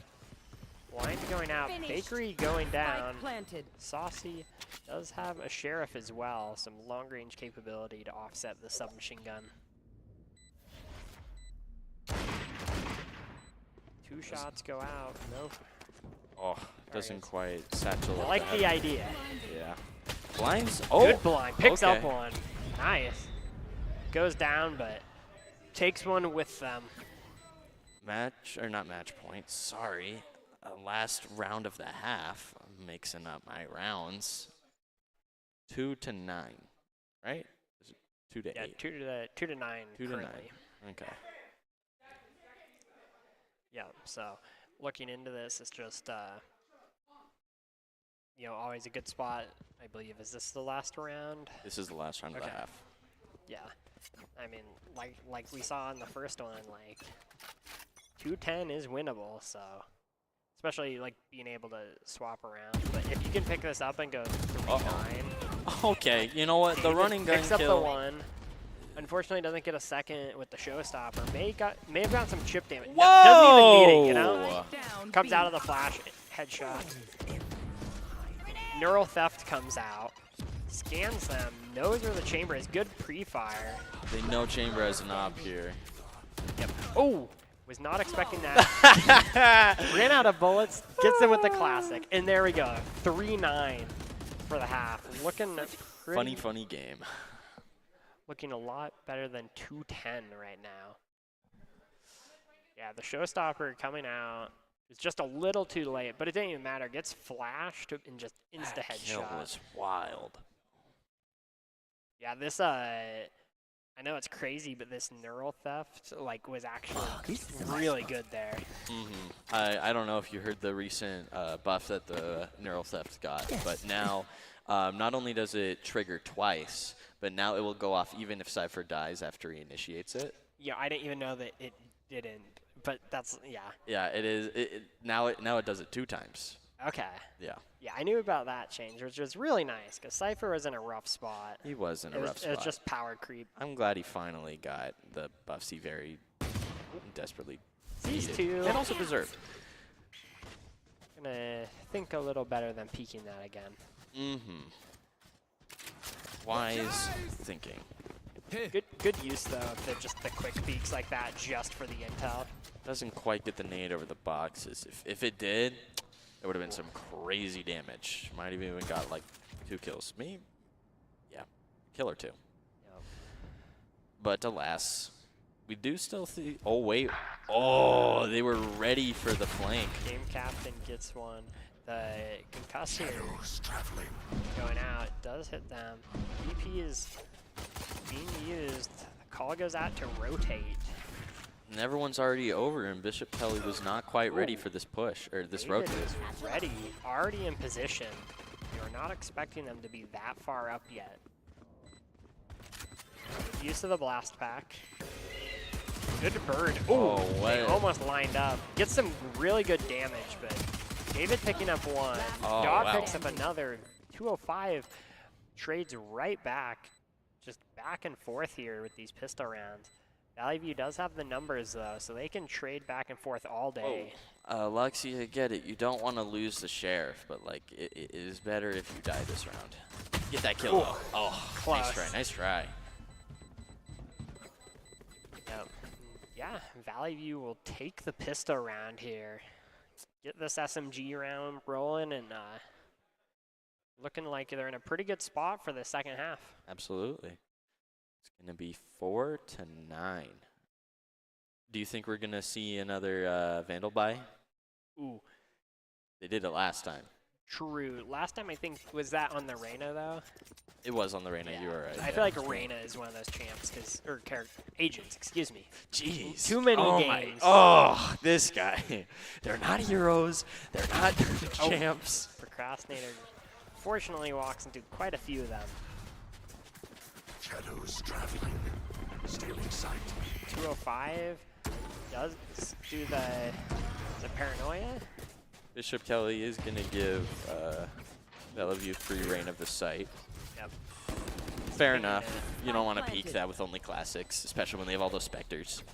Speaker 1: Blind going out,
Speaker 3: Finished.
Speaker 1: Bakery going down.
Speaker 3: Spike planted.
Speaker 1: Saucy does have a Sheriff as well, some long range capability to offset the submachine gun. 2 shots go out. Nope.
Speaker 2: Oh, doesn't quite satchel
Speaker 1: I
Speaker 2: up.
Speaker 1: like the idea.
Speaker 2: Yeah. Blinds. Oh.
Speaker 1: Good blind. Picks up
Speaker 2: okay.
Speaker 1: one. Nice. Goes down, but takes one with them.
Speaker 2: Not match points. Sorry. Last round of the half. I'm mixing up my rounds. 2 to 9, right? Is it 2 to
Speaker 1: Yeah,
Speaker 2: 8.
Speaker 1: 2 to 9
Speaker 2: 2 to 9.
Speaker 1: currently.
Speaker 2: Okay.
Speaker 1: Yeah, so looking into this, it's just, always a good spot, I believe. Is this the last round?
Speaker 2: This is the last round of the
Speaker 1: Okay.
Speaker 2: half.
Speaker 1: Yeah. I mean, like we saw in the first one, like, 210 is winnable, so. Especially, like, being able to swap around. But if you can pick this up and go 3-9.
Speaker 2: Okay, you know what? The
Speaker 1: David
Speaker 2: running gun
Speaker 1: picks up the
Speaker 2: kill.
Speaker 1: one. Unfortunately, doesn't get a second with the showstopper. May have gotten some chip damage.
Speaker 2: Whoa!
Speaker 1: Doesn't even need it, you know?
Speaker 3: Down
Speaker 1: Comes
Speaker 3: B.
Speaker 1: out of the flash, headshot. Neural Theft comes out, scans them, knows where the chamber is. Good pre-fire.
Speaker 2: They know Chamber has an op here.
Speaker 1: Yep. Oh, was not expecting that. Ran out of bullets, gets him with the classic, and there we go. 3-9 for the half. Looking pretty.
Speaker 2: Funny game.
Speaker 1: looking a lot better than 210 right now. Yeah, the showstopper coming out. It's just a little too late, but it didn't even matter. Gets flashed and just insta
Speaker 2: That kill
Speaker 1: headshot.
Speaker 2: was wild.
Speaker 1: Yeah, this I know it's crazy, but this neural theft like was actually really good there.
Speaker 2: I don't know if you heard the recent buff that the neural theft got, but now not only does it trigger twice, but now it will go off even if Cypher dies after he initiates it.
Speaker 1: Yeah, I didn't even know that it didn't, but that's
Speaker 2: Yeah, it is. Now it does it 2 times.
Speaker 1: Okay.
Speaker 2: Yeah.
Speaker 1: Yeah, I knew about that change, which was really nice because Cypher was in a rough spot.
Speaker 2: He was in a rough spot.
Speaker 1: It was just power creep.
Speaker 2: I'm glad he finally got the buffs he very desperately
Speaker 1: These
Speaker 2: needed.
Speaker 1: two.
Speaker 2: And also deserved.
Speaker 1: Gonna think a little better than peeking that again.
Speaker 2: Wise thinking.
Speaker 1: Good use though of just the quick peeks like that just for the intel.
Speaker 2: Doesn't quite get the nade over the boxes. If it did, it would have been some crazy damage. Might have even got like 2 kills. Maybe, yeah, kill or 2.
Speaker 1: Yep.
Speaker 2: But alas, we do still see. Oh wait, oh they were ready for the flank.
Speaker 1: Game captain gets one. The concussor
Speaker 5: Shadows traveling.
Speaker 1: going out does hit them. EP is being used. The call goes out to rotate.
Speaker 2: And everyone's already over, and Bishop Kelly was not quite ready for this push, or this
Speaker 1: David
Speaker 2: rotate.
Speaker 1: is ready, already in position. You're not expecting them to be that far up yet. Use of the blast pack. Good bird.
Speaker 2: Oh,
Speaker 1: They
Speaker 2: what?
Speaker 1: almost lined up. Gets some really good damage, but David picking up one.
Speaker 2: Oh,
Speaker 1: Dog
Speaker 2: wow.
Speaker 1: picks up another. 205 trades right back. Just back and forth here with these pistol rounds. Valley View does have the numbers though, so they can trade back and forth all day.
Speaker 2: Luxy, I get it. You don't want to lose the sheriff, but like it is better if you die this round. Get that kill though. Oh,
Speaker 1: Close.
Speaker 2: nice try, nice try.
Speaker 1: Yep. Yeah, Valley View will take the pistol round here. Get this SMG round rolling and looking like they're in a pretty good spot for the second half.
Speaker 2: Absolutely. It's gonna be 4-9. Do you think we're gonna see another Vandal buy?
Speaker 1: Ooh,
Speaker 2: They did it last time.
Speaker 1: true. Last time I think, was that on the Reyna though?
Speaker 2: It was on the Reyna. You were right.
Speaker 1: I feel like Reyna is one of those champs, or agents, excuse me.
Speaker 2: Jeez.
Speaker 1: Too many
Speaker 2: oh
Speaker 1: games.
Speaker 2: Oh, this guy. They're not heroes. They're not champs.
Speaker 1: Procrastinator fortunately walks into quite a few of them.
Speaker 5: Shadows traveling. Stealing sight.
Speaker 1: 205 does do the paranoia.
Speaker 2: Bishop Kelly is going to give Bellevue free reign of the site.
Speaker 1: Yep.
Speaker 2: Fair enough. You don't want to peek that with only classics, especially when they have all those specters.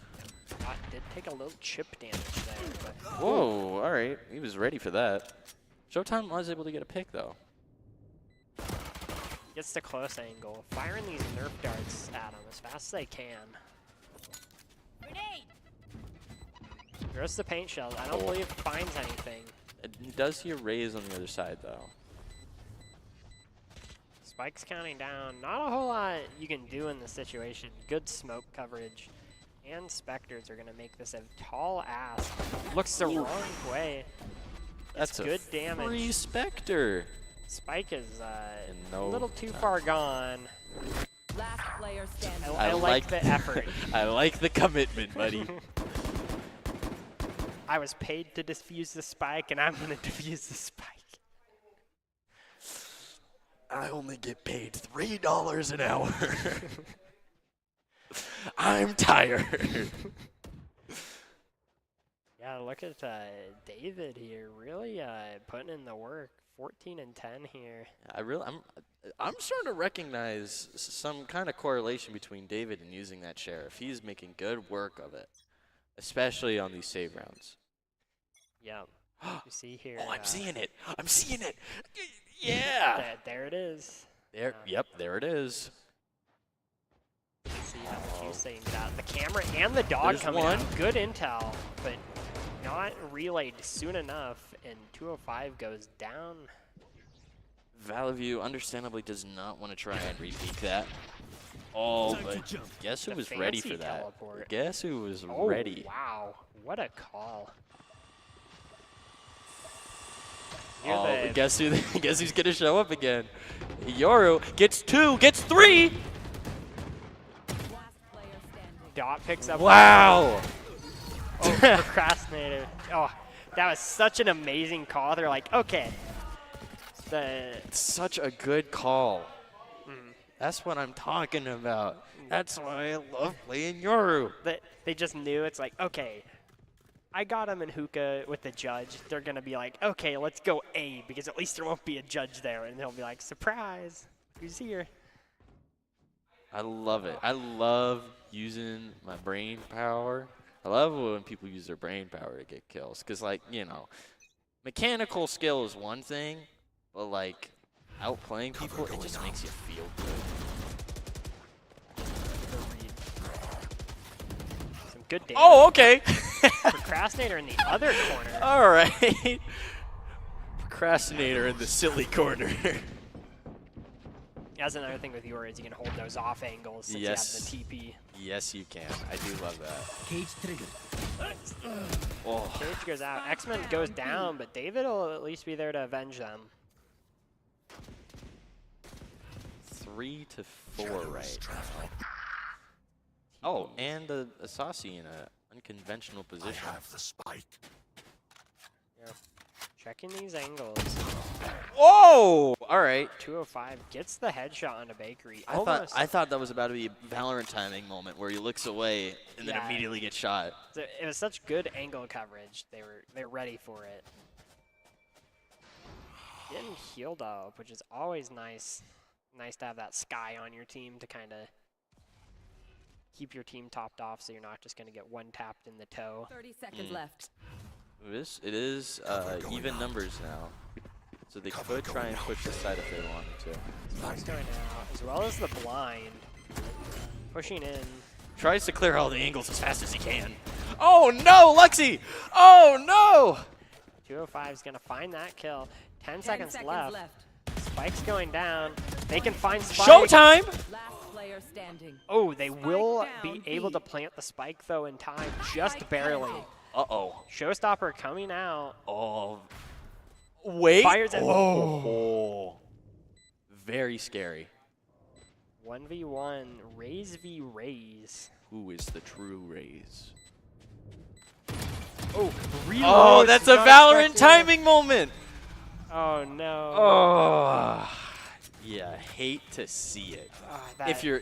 Speaker 1: Did take a little chip damage there, but
Speaker 2: Whoa, all right. He was ready for that. Showtime was able to get a pick, though.
Speaker 1: gets to close angle, firing these Nerf darts at him as fast as they can.
Speaker 4: Grenade.
Speaker 1: Throws the paint shells. I don't believe it finds anything.
Speaker 2: He does see a raise on the other side, though.
Speaker 1: Spike's counting down. Not a whole lot you can do in this situation. Good smoke coverage. And Spectres are going to make this a tall ass. Looks the wrong way.
Speaker 2: That's
Speaker 1: good damage.
Speaker 2: Free Spectre.
Speaker 1: Spike is
Speaker 2: In
Speaker 1: a
Speaker 2: no
Speaker 1: little too
Speaker 2: time.
Speaker 1: far gone.
Speaker 3: Last player standing.
Speaker 1: I like the effort.
Speaker 2: I like the commitment, buddy.
Speaker 1: I was paid to defuse the spike, and I'm going to defuse the spike.
Speaker 2: I only get paid $3 an hour. I'm tired.
Speaker 1: Yeah, look at David here, really putting in the work. 14 and 10 here.
Speaker 2: I'm starting to recognize some kind of correlation between David and using that sheriff. He's making good work of it, especially on these save rounds.
Speaker 1: Yeah. You see here.
Speaker 2: Oh, I'm seeing it. I'm seeing it. Yeah.
Speaker 1: There it is.
Speaker 2: There. Yep. There it is.
Speaker 1: See how the Q's saying that. The camera and the dog
Speaker 2: There's
Speaker 1: coming
Speaker 2: one.
Speaker 1: out. Good intel, but not relayed soon enough, and 205 goes down.
Speaker 2: Valley View understandably does not want to try and repeat that. Oh, but guess who
Speaker 1: The
Speaker 2: was ready for
Speaker 1: fancy
Speaker 2: that?
Speaker 1: teleport.
Speaker 2: Guess who was
Speaker 1: Oh,
Speaker 2: ready?
Speaker 1: wow. What a call.
Speaker 2: Oh, guess who? Guess who's gonna show up again? Yoru gets 2, gets 3.
Speaker 3: Last player standing.
Speaker 1: Dot picks up.
Speaker 2: Wow.
Speaker 1: Oh, procrastinator. Oh, that was such an amazing call. They're like, okay.
Speaker 2: Such a good call. That's what I'm talking about. That's why I love playing Yoru.
Speaker 1: They just knew. It's like, okay, I got him in hookah with the judge. They're going to be like, okay, let's go A, because at least there won't be a judge there. And they'll be like, surprise, who's here?
Speaker 2: I love it. I love using my brain power. I love when people use their brain power to get kills. Because, like, you know, mechanical skill is one thing, but, like, outplaying people, it just makes you feel good.
Speaker 1: Some good damage.
Speaker 2: Oh, okay.
Speaker 1: Procrastinator in the other corner.
Speaker 2: All right. Procrastinator in the silly corner.
Speaker 1: That's another thing with yours. You can hold those off angles since
Speaker 2: Yes.
Speaker 1: you have the TP.
Speaker 2: Yes, you can. I do love that.
Speaker 5: Cage triggered.
Speaker 2: Oh.
Speaker 1: Cage goes out. X-Men goes down, but David will at least be there to avenge them.
Speaker 2: 3 to 4 right now. Oh, and a Saucy in an unconventional
Speaker 5: I
Speaker 2: position.
Speaker 5: have the spike.
Speaker 1: Yep. Checking these angles.
Speaker 2: Whoa! All right.
Speaker 1: 205 gets the headshot on a bakery.
Speaker 2: I thought that was about to be a Valorant timing moment where he looks away and then
Speaker 1: Yeah.
Speaker 2: immediately gets shot.
Speaker 1: It was such good angle coverage. They're ready for it. Getting healed up, which is always nice. Nice to have that Sky on your team to kind of keep your team topped off, so you're not just going to get one tapped in the toe.
Speaker 3: 30 seconds left.
Speaker 2: It is even numbers now, so they could try and push this side if they wanted to.
Speaker 1: Spike's going out, as well as the blind. Pushing in.
Speaker 2: Tries to clear all the angles as fast as he can. Oh no, Lexi! Oh no!
Speaker 1: 205 is going to find that kill. 10
Speaker 3: 10
Speaker 1: seconds
Speaker 3: seconds
Speaker 1: left.
Speaker 3: left.
Speaker 1: Spike's going down. They can find Spike.
Speaker 2: Showtime!
Speaker 3: Last player standing.
Speaker 1: Oh, they will
Speaker 3: Spike
Speaker 1: be
Speaker 3: down,
Speaker 1: able
Speaker 3: B.
Speaker 1: to plant the spike, though, in time. Just barely.
Speaker 2: Uh-oh.
Speaker 1: Showstopper coming out.
Speaker 2: Oh. Wait.
Speaker 1: Fires it.
Speaker 2: Oh. Very scary.
Speaker 1: 1v1. Raze v Raze.
Speaker 2: Who is the true Raze?
Speaker 1: Oh, reload.
Speaker 2: Oh, that's a
Speaker 1: Not
Speaker 2: Valorant
Speaker 1: expecting it.
Speaker 2: timing moment.
Speaker 1: Oh, no.
Speaker 2: Oh. Yeah, hate to see it.
Speaker 1: That,
Speaker 2: If you're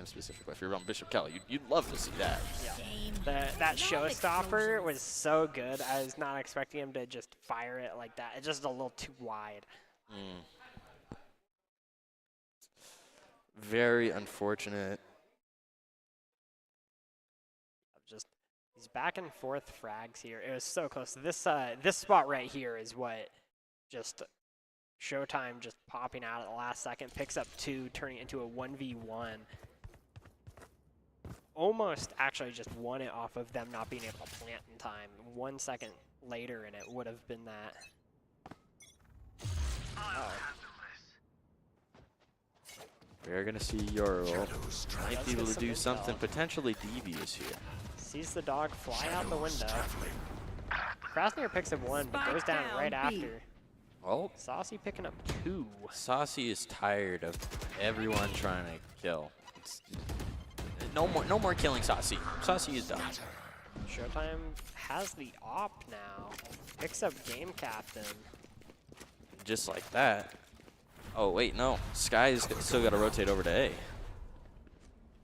Speaker 2: specifically if you're on Bishop Kelly, you'd love to see that.
Speaker 1: that showstopper was so good. I was not expecting him to just fire it like that. It's just a little too wide.
Speaker 2: Very unfortunate.
Speaker 1: Just these back and forth frags here. It was so close. This this spot right here is what just Showtime just popping out at the last second, picks up 2, turning it into a 1v1. Almost actually just won it off of them not being able to plant in time. 1 second later and it would have been that. Oh.
Speaker 2: We're gonna see Yoru
Speaker 5: Shadows
Speaker 2: might
Speaker 1: Let's
Speaker 2: be able
Speaker 1: get
Speaker 2: to
Speaker 1: some
Speaker 2: do
Speaker 1: intel.
Speaker 2: something potentially devious here.
Speaker 1: Sees the dog fly out the window.
Speaker 5: traveling.
Speaker 1: Krasner picks up 1 but goes down right after.
Speaker 2: Well,
Speaker 1: Saucy picking up 2.
Speaker 2: Saucy is tired of everyone trying to kill. No more killing Saucy. Saucy is done.
Speaker 1: Showtime has the op now. Picks up game captain.
Speaker 2: Just like that. Oh wait, no. Sky's still got to rotate over to A.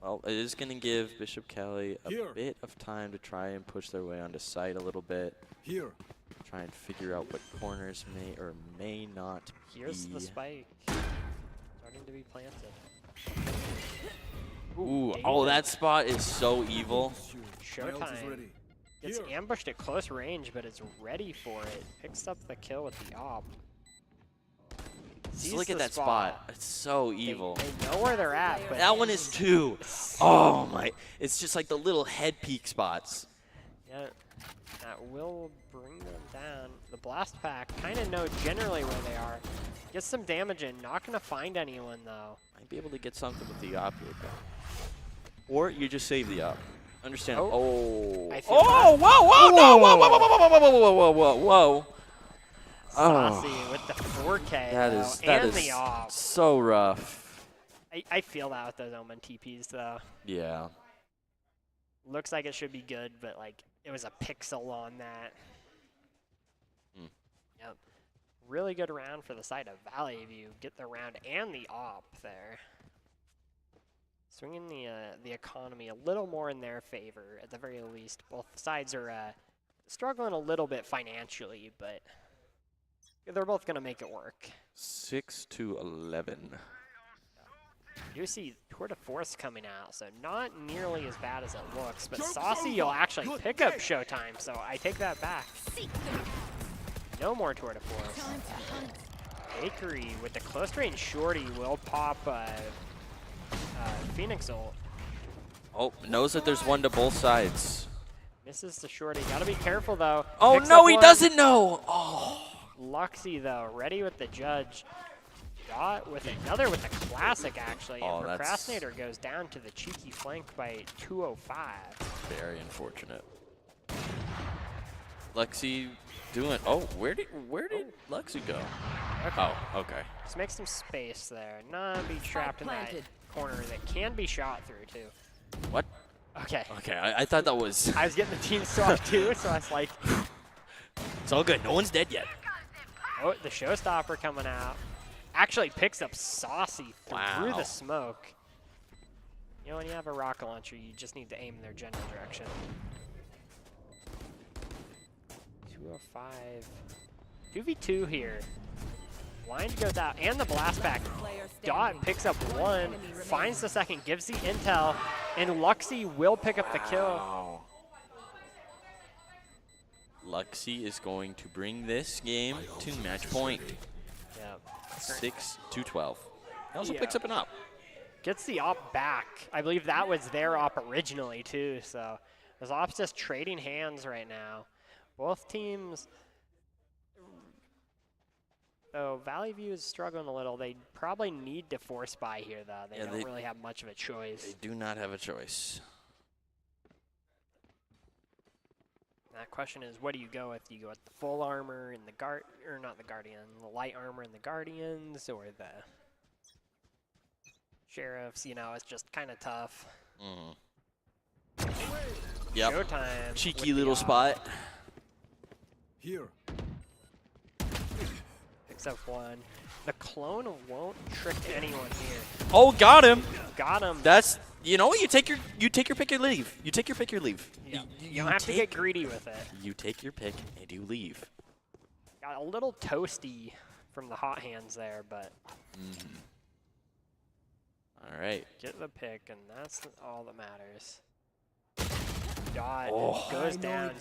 Speaker 2: Well, it is going to give Bishop Kelly a bit of time to try and push their way onto site a little bit.
Speaker 5: Here.
Speaker 2: Try and figure out what corners may or may not
Speaker 1: Here's
Speaker 2: be.
Speaker 1: the spike. Starting to be planted.
Speaker 2: Ooh, oh, that spot is so evil.
Speaker 1: Showtime gets ambushed at close range, but is ready for it. Picks up the kill with the op.
Speaker 2: Just
Speaker 1: Sees
Speaker 2: look at
Speaker 1: the
Speaker 2: that spot. It's so evil.
Speaker 1: They know where they're at, but
Speaker 2: That one is 2. Oh my. It's just like the little head peak spots.
Speaker 1: yeah, that will bring them down. The blast pack kind of know generally where they are. Get some damage in. Not going to find anyone, though.
Speaker 2: Might be able to get something with the op here, though. Or you just save the op. Understand?
Speaker 1: Oh.
Speaker 2: Oh.
Speaker 1: I feel
Speaker 2: Oh,
Speaker 1: that.
Speaker 2: whoa, whoa, no, whoa, whoa, whoa, whoa, whoa, whoa, whoa, whoa, whoa.
Speaker 1: Saucy
Speaker 2: Oh.
Speaker 1: with the 4K,
Speaker 2: That
Speaker 1: though,
Speaker 2: is
Speaker 1: and the off.
Speaker 2: so rough.
Speaker 1: I feel that with those Omen TPs, though.
Speaker 2: Yeah.
Speaker 1: Looks like it should be good, but, like, it was a pixel on that. Yep. Really good round for the side of Valley View. Get the round and the op there. Swinging the economy a little more in their favor, at the very least. Both sides are struggling a little bit financially, but they're both going to make it work.
Speaker 2: 6-11.
Speaker 1: You see Tour de Force coming out, so not nearly as bad as it looks, but Saucy will actually pick up Showtime, so I take that back.
Speaker 4: Seek them out.
Speaker 1: No more Tour de Force.
Speaker 4: Time to hunt.
Speaker 1: Bakery with the close range shorty will pop Phoenix ult.
Speaker 2: Oh, knows that there's one to both sides.
Speaker 1: Misses the shorty. Gotta be careful though.
Speaker 2: Oh,
Speaker 1: Picks
Speaker 2: no,
Speaker 1: up
Speaker 2: he
Speaker 1: one.
Speaker 2: doesn't know. Oh.
Speaker 1: Luxy though, ready with the judge. Got with another with the classic actually.
Speaker 2: Oh,
Speaker 1: and
Speaker 2: that's-
Speaker 1: Procrastinator goes down to the cheeky flank by 205.
Speaker 2: Very unfortunate. Lexi doing. Oh, where did Lexi go?
Speaker 1: Okay.
Speaker 2: Oh, okay.
Speaker 1: Just make some space there. Not be trapped in that
Speaker 3: planted.
Speaker 1: corner that can be shot through too.
Speaker 2: What?
Speaker 1: Okay.
Speaker 2: Okay, I thought that was.
Speaker 1: I was getting the team swap too, so I was like,
Speaker 2: It's all good. No one's dead yet.
Speaker 1: oh, the showstopper coming out. Actually picks up Saucy through
Speaker 2: Wow.
Speaker 1: the smoke. You know, when you have a rocket launcher, you just need to aim in their general direction. 205. 2v2 here. Blind goes out, and the blast back.
Speaker 3: Player
Speaker 1: Dot
Speaker 3: standing.
Speaker 1: picks up one,
Speaker 3: enemy remaining.
Speaker 1: finds the second, gives the intel, and Luxy will pick up the kill.
Speaker 2: Wow. Luxy is going to bring this game to match point.
Speaker 1: Yeah.
Speaker 2: 6-12. He also
Speaker 1: Yeah.
Speaker 2: picks up an op.
Speaker 1: Gets the op back. I believe that was their op originally too, so those ops just trading hands right now. Both teams, though Valley View is struggling a little. They probably need to force buy here though. They
Speaker 2: Yeah,
Speaker 1: don't
Speaker 2: they-
Speaker 1: really have much of a choice.
Speaker 2: They do not have a choice.
Speaker 1: That question is, what do you go with? Do you go with the full armor and the guard, or not the Guardian, the light armor and the Guardians, or the Sheriffs? You know, it's just kind of tough.
Speaker 2: Yep.
Speaker 1: Showtime.
Speaker 2: Cheeky
Speaker 1: with the
Speaker 2: little
Speaker 1: op.
Speaker 2: spot.
Speaker 5: Here.
Speaker 1: Picks up one. The clone won't trick anyone here.
Speaker 2: Oh, got him.
Speaker 1: Got him.
Speaker 2: That's, you know what? You take your pick, you leave. You take your pick, you leave.
Speaker 1: Yeah. You don't have to get greedy with it.
Speaker 2: You take your pick and you leave.
Speaker 1: Got a little toasty from the hot hands there, but
Speaker 2: All right.
Speaker 1: get the pick, and that's all that matters. Dot
Speaker 2: Oh.
Speaker 1: goes down.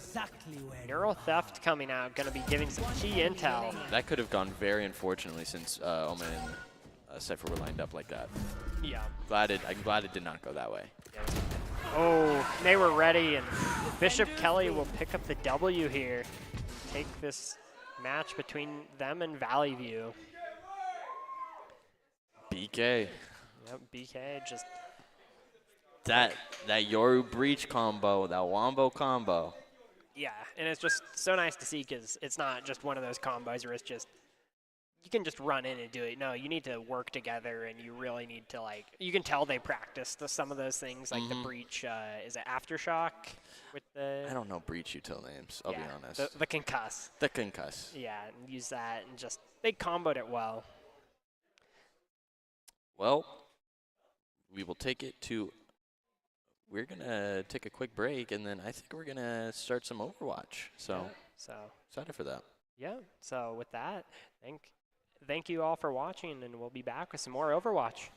Speaker 1: Neural Theft coming out, going to be giving some key intel.
Speaker 2: That could have gone very unfortunately since Omen and Cypher were lined up like that.
Speaker 1: Yeah.
Speaker 2: I'm glad it did not go that way.
Speaker 1: Oh, they were ready, and Bishop Kelly will pick up the W here. Take this match between them and Valley View.
Speaker 2: BK.
Speaker 1: Yep, BK just
Speaker 2: That Yoru Breach combo, that Wombo combo.
Speaker 1: yeah, and it's just so nice to see because it's not just one of those combos where it's just you can just run in and do it. No, you need to work together, and you really need to like. You can tell they practiced some of those things, like the breach. Is it Aftershock with the?
Speaker 2: I don't know Breach util names, I'll be honest.
Speaker 1: The concuss.
Speaker 2: The concuss.
Speaker 1: Yeah, and use that and just they comboed it well.
Speaker 2: Well, we will take it to. We're gonna take a quick break, and then I think we're gonna start some Overwatch. So
Speaker 1: Yeah, so
Speaker 2: excited for that.
Speaker 1: yeah. So with that, thank you all for watching, and we'll be back with some more Overwatch.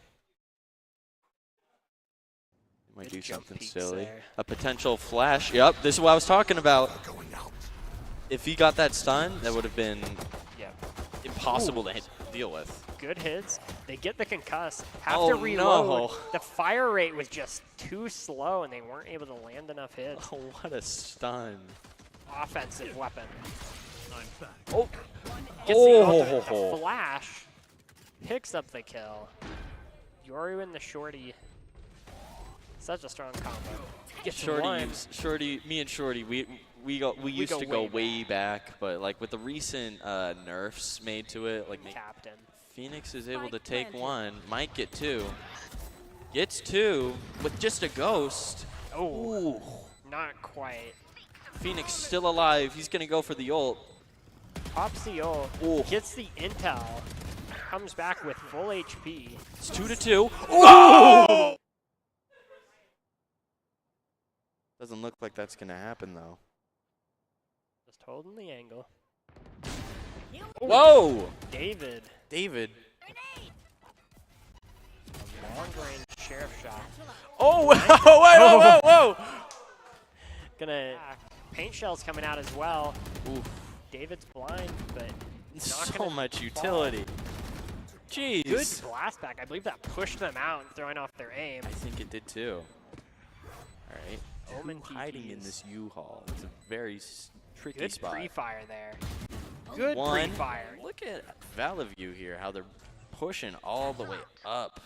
Speaker 2: Might
Speaker 1: Good
Speaker 2: do
Speaker 1: jump
Speaker 2: something
Speaker 1: peeks
Speaker 2: silly.
Speaker 1: there.
Speaker 2: A potential flash. Yep, this is what I was talking about.
Speaker 5: Going out.
Speaker 2: If he got that stun, that would have been
Speaker 1: Yeah.
Speaker 2: impossible to deal with.
Speaker 1: Good hits. They get the concuss. Have
Speaker 2: Oh,
Speaker 1: to reload.
Speaker 2: no.
Speaker 1: The fire rate was just too slow, and they weren't able to land enough hits.
Speaker 2: Oh, what a stun.
Speaker 1: Offensive weapon.
Speaker 5: I'm back.
Speaker 2: Oh,
Speaker 1: Gets the ultimate, the flash. Picks up the kill. Yoru and the Shorty. Such a strong combo. Gets one.
Speaker 2: Shorty, me and Shorty, we used to go way back, but like with the recent nerfs made to it, like
Speaker 1: Captain.
Speaker 2: Phoenix is able to take one, might get two. Gets two with just a ghost.
Speaker 1: Oh, not quite.
Speaker 2: Phoenix still alive. He's gonna go for the ult.
Speaker 1: Pops the ult.
Speaker 2: Ooh.
Speaker 1: Gets the intel. Comes back with full HP.
Speaker 2: It's 2-2. Oh! Doesn't look like that's gonna happen though.
Speaker 1: Just holding the angle.
Speaker 2: Whoa!
Speaker 1: David. A long-range sheriff shot.
Speaker 2: Oh! Whoa!
Speaker 1: Gonna paint shells coming out as well.
Speaker 2: Oof.
Speaker 1: David's blind, but not
Speaker 2: So
Speaker 1: gonna
Speaker 2: much
Speaker 1: fall.
Speaker 2: utility. Jeez.
Speaker 1: Good blast back. I believe that pushed them out and throwing off their aim.
Speaker 2: I think it did too. All right.
Speaker 1: Omen
Speaker 2: Hiding in
Speaker 1: TPs.
Speaker 2: this U-Haul. It's a very tricky
Speaker 1: Good
Speaker 2: spot.
Speaker 1: pre-fire there. Good
Speaker 2: One.
Speaker 1: pre-fire.
Speaker 2: Look at Valiview here, how they're pushing all the way up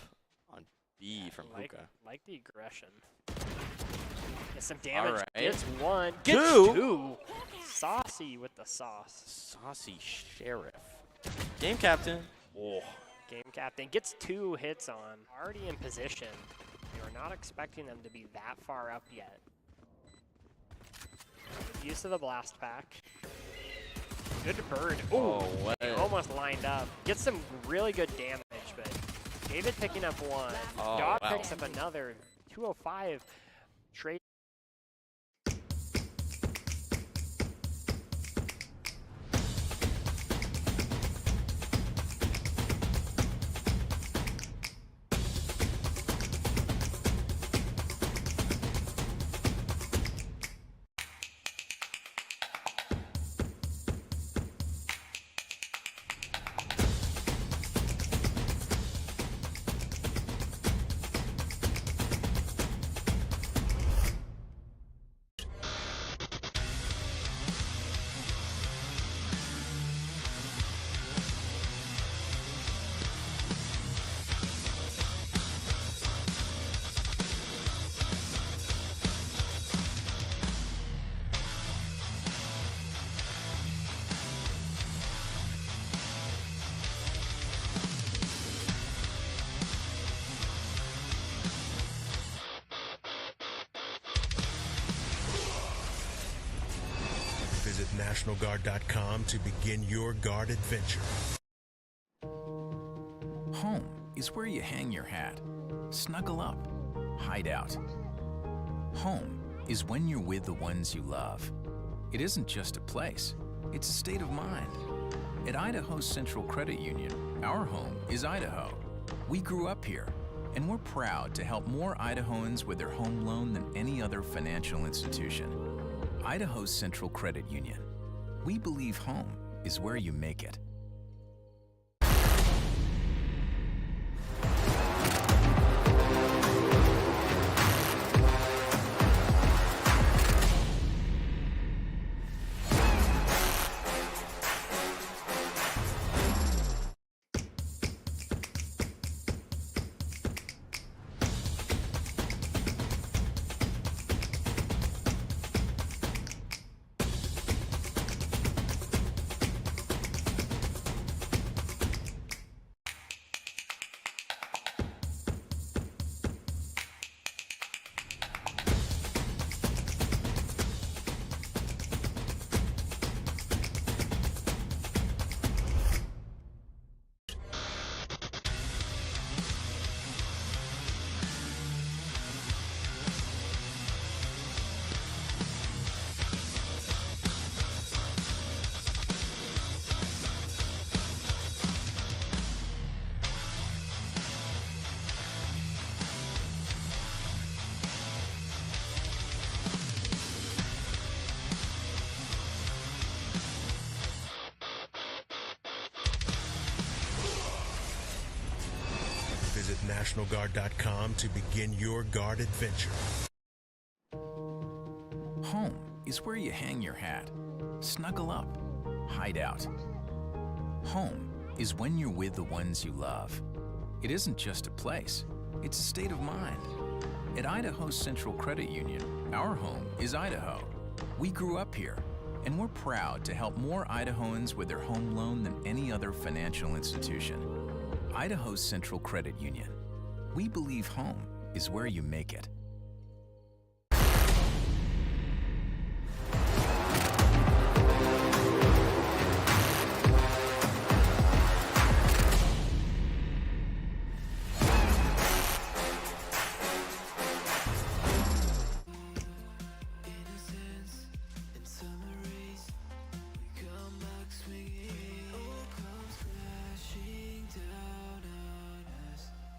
Speaker 2: on B from Hookah.
Speaker 1: Like the aggression. Get some damage.
Speaker 2: Alright.
Speaker 1: Gets one.
Speaker 2: Gets
Speaker 1: Gets
Speaker 2: two.
Speaker 1: two. Saucy with the sauce.
Speaker 2: Saucy Sheriff. Game captain. Oh.
Speaker 1: Game captain gets 2 hits on. Already in position. They were not expecting them to be that far up yet. Use of the blast pack. Good bird.
Speaker 2: Oh, what?
Speaker 1: Almost lined up. Gets some really good damage, but David picking up one.
Speaker 2: Oh,
Speaker 1: Dot
Speaker 2: wow.
Speaker 1: picks up another. 205. Trade.
Speaker 6: Visit NationalGuard.com to begin your guard adventure.
Speaker 7: Home is where you hang your hat, snuggle up, hide out. Home is when you're with the ones you love. It isn't just a place, it's a state of mind. At Idaho Central Credit Union, our home is Idaho. We grew up here, and we're proud to help more Idahoans with their home loan than any other financial institution. Idaho Central Credit Union. We believe home is where you make it.
Speaker 6: Visit NationalGuard.com to begin your guard adventure.
Speaker 7: Home is where you hang your hat, snuggle up, hide out. Home is when you're with the ones you love. It isn't just a place, it's a state of mind. At Idaho Central Credit Union, our home is Idaho. We grew up here, and we're proud to help more Idahoans with their home loan than any other financial institution. Idaho Central Credit Union. We believe home is where you make it.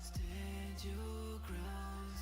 Speaker 8: Stand your ground,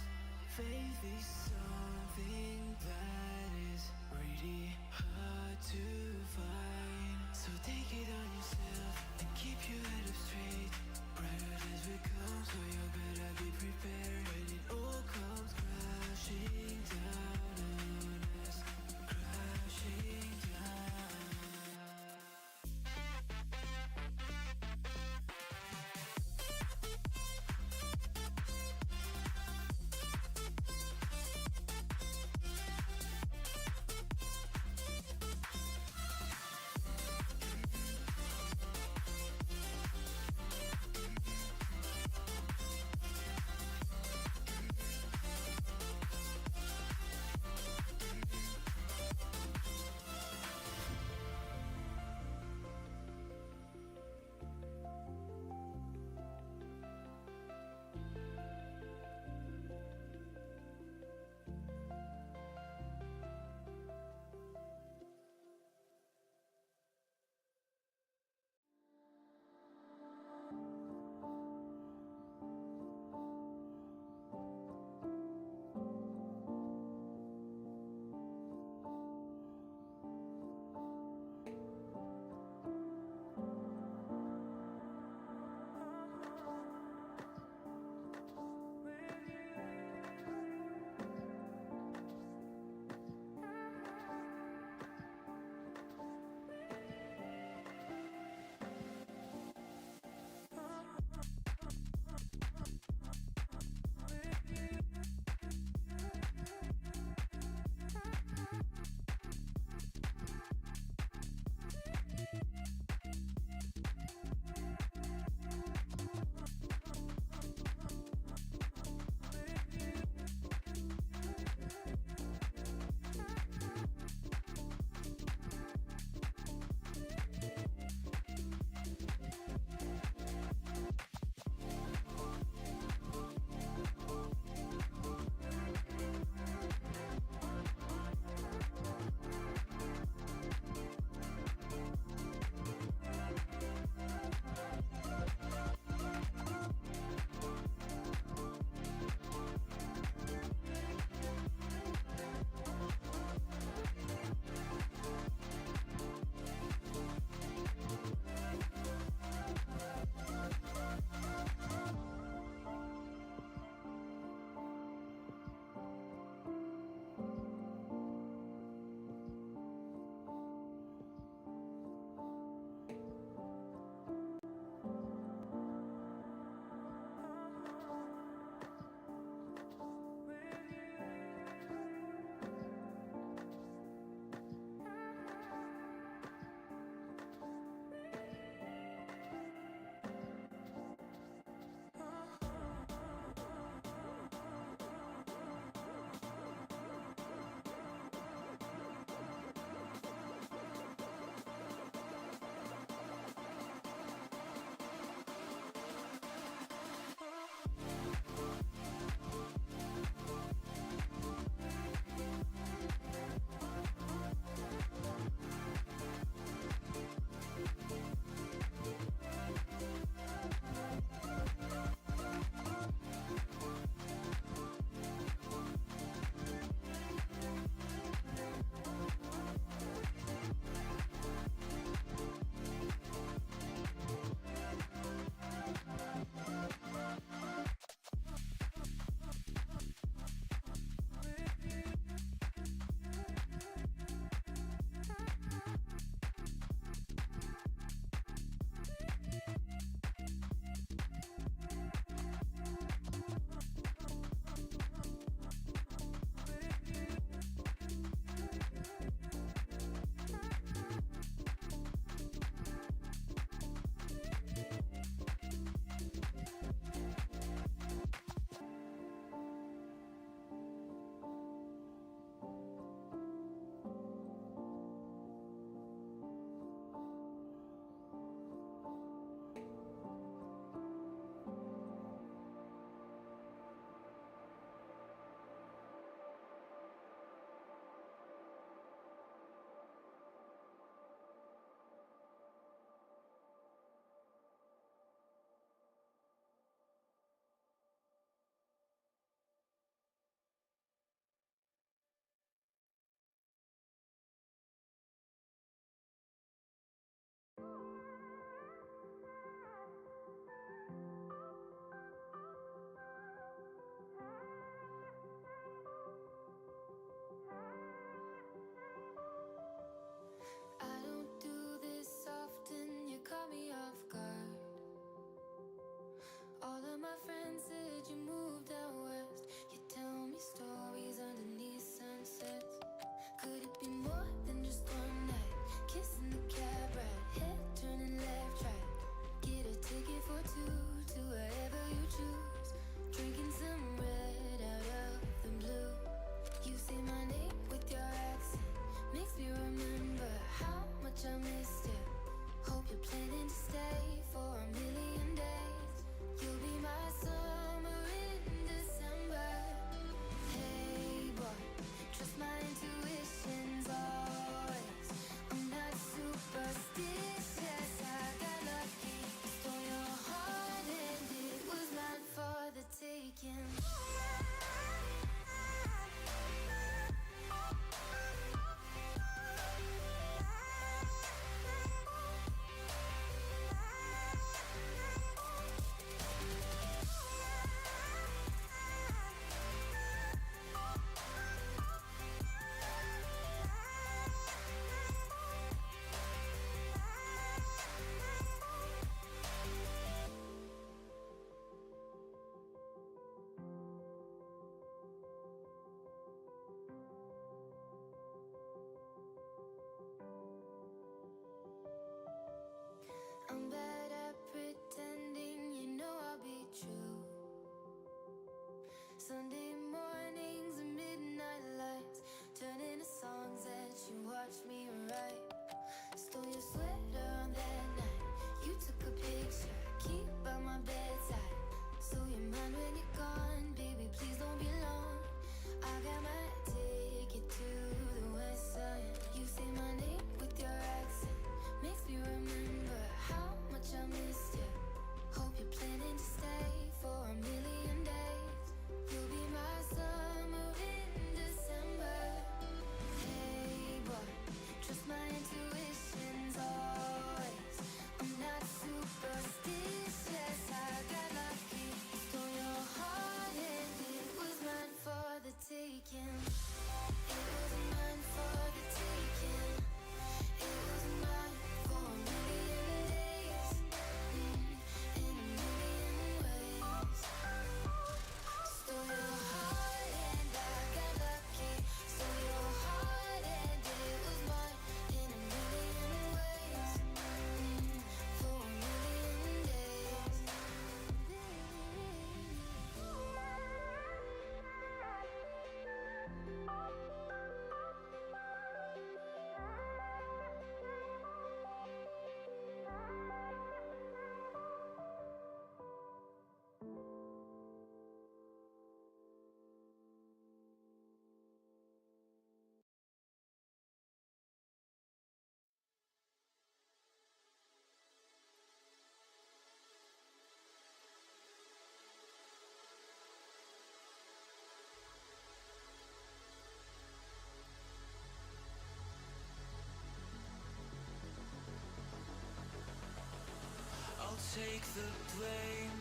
Speaker 8: take the blame.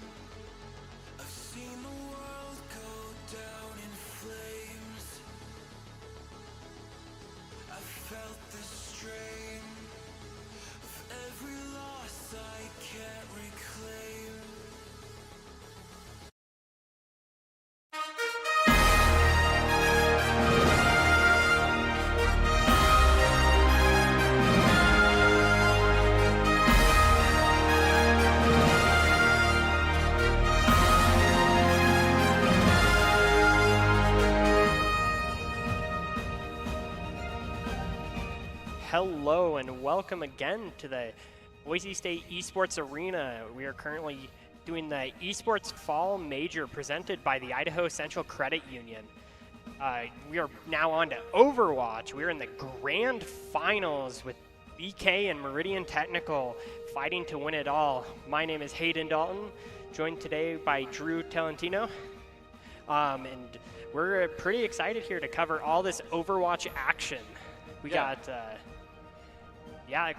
Speaker 8: I've seen the world go down in flames. I felt the strain of every loss I can't reclaim.
Speaker 1: Hello and welcome again to the Boise State Esports Arena. We are currently doing the Esports Fall Major presented by the Idaho Central Credit Union. We are now on to Overwatch. We're in the grand finals with BK and Meridian Technical fighting to win it all. My name is Hayden Dalton, joined today by Drew Talentino. And we're pretty excited here to cover all this Overwatch action. We got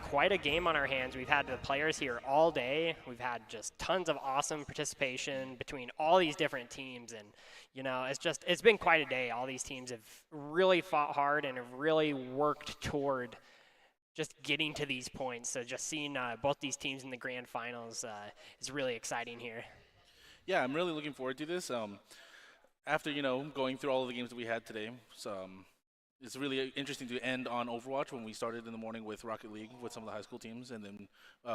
Speaker 1: quite a game on our hands. We've had the players here all day. We've had just tons of awesome participation between all these different teams, and you know, it's been quite a day. All these teams have really fought hard and have really worked toward just getting to these points. So just seeing both these teams in the grand finals is really exciting here.
Speaker 9: Yeah, I'm really looking forward to this. After going through all of the games that we had today, it's really interesting to end on Overwatch when we started in the morning with Rocket League with some of the high school teams, and then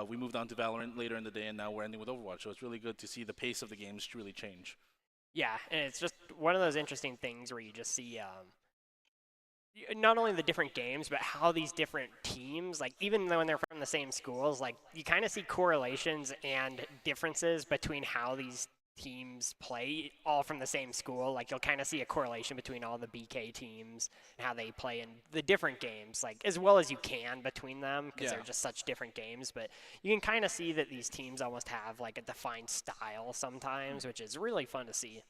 Speaker 9: we moved on to Valorant later in the day, and now we're ending with Overwatch. So it's really good to see the pace of the games really change.
Speaker 1: Yeah, and it's just one of those interesting things where you just see not only the different games, but how these different teams, like even though when they're from the same schools, like you kind of see correlations and differences between how these teams play all from the same school. Like you'll kind of see a correlation between all the BK teams and how they play in the different games, like as well as you can between them, because they're just such different games. But you can kind of see that these teams almost have like a defined style sometimes, which is really fun to see.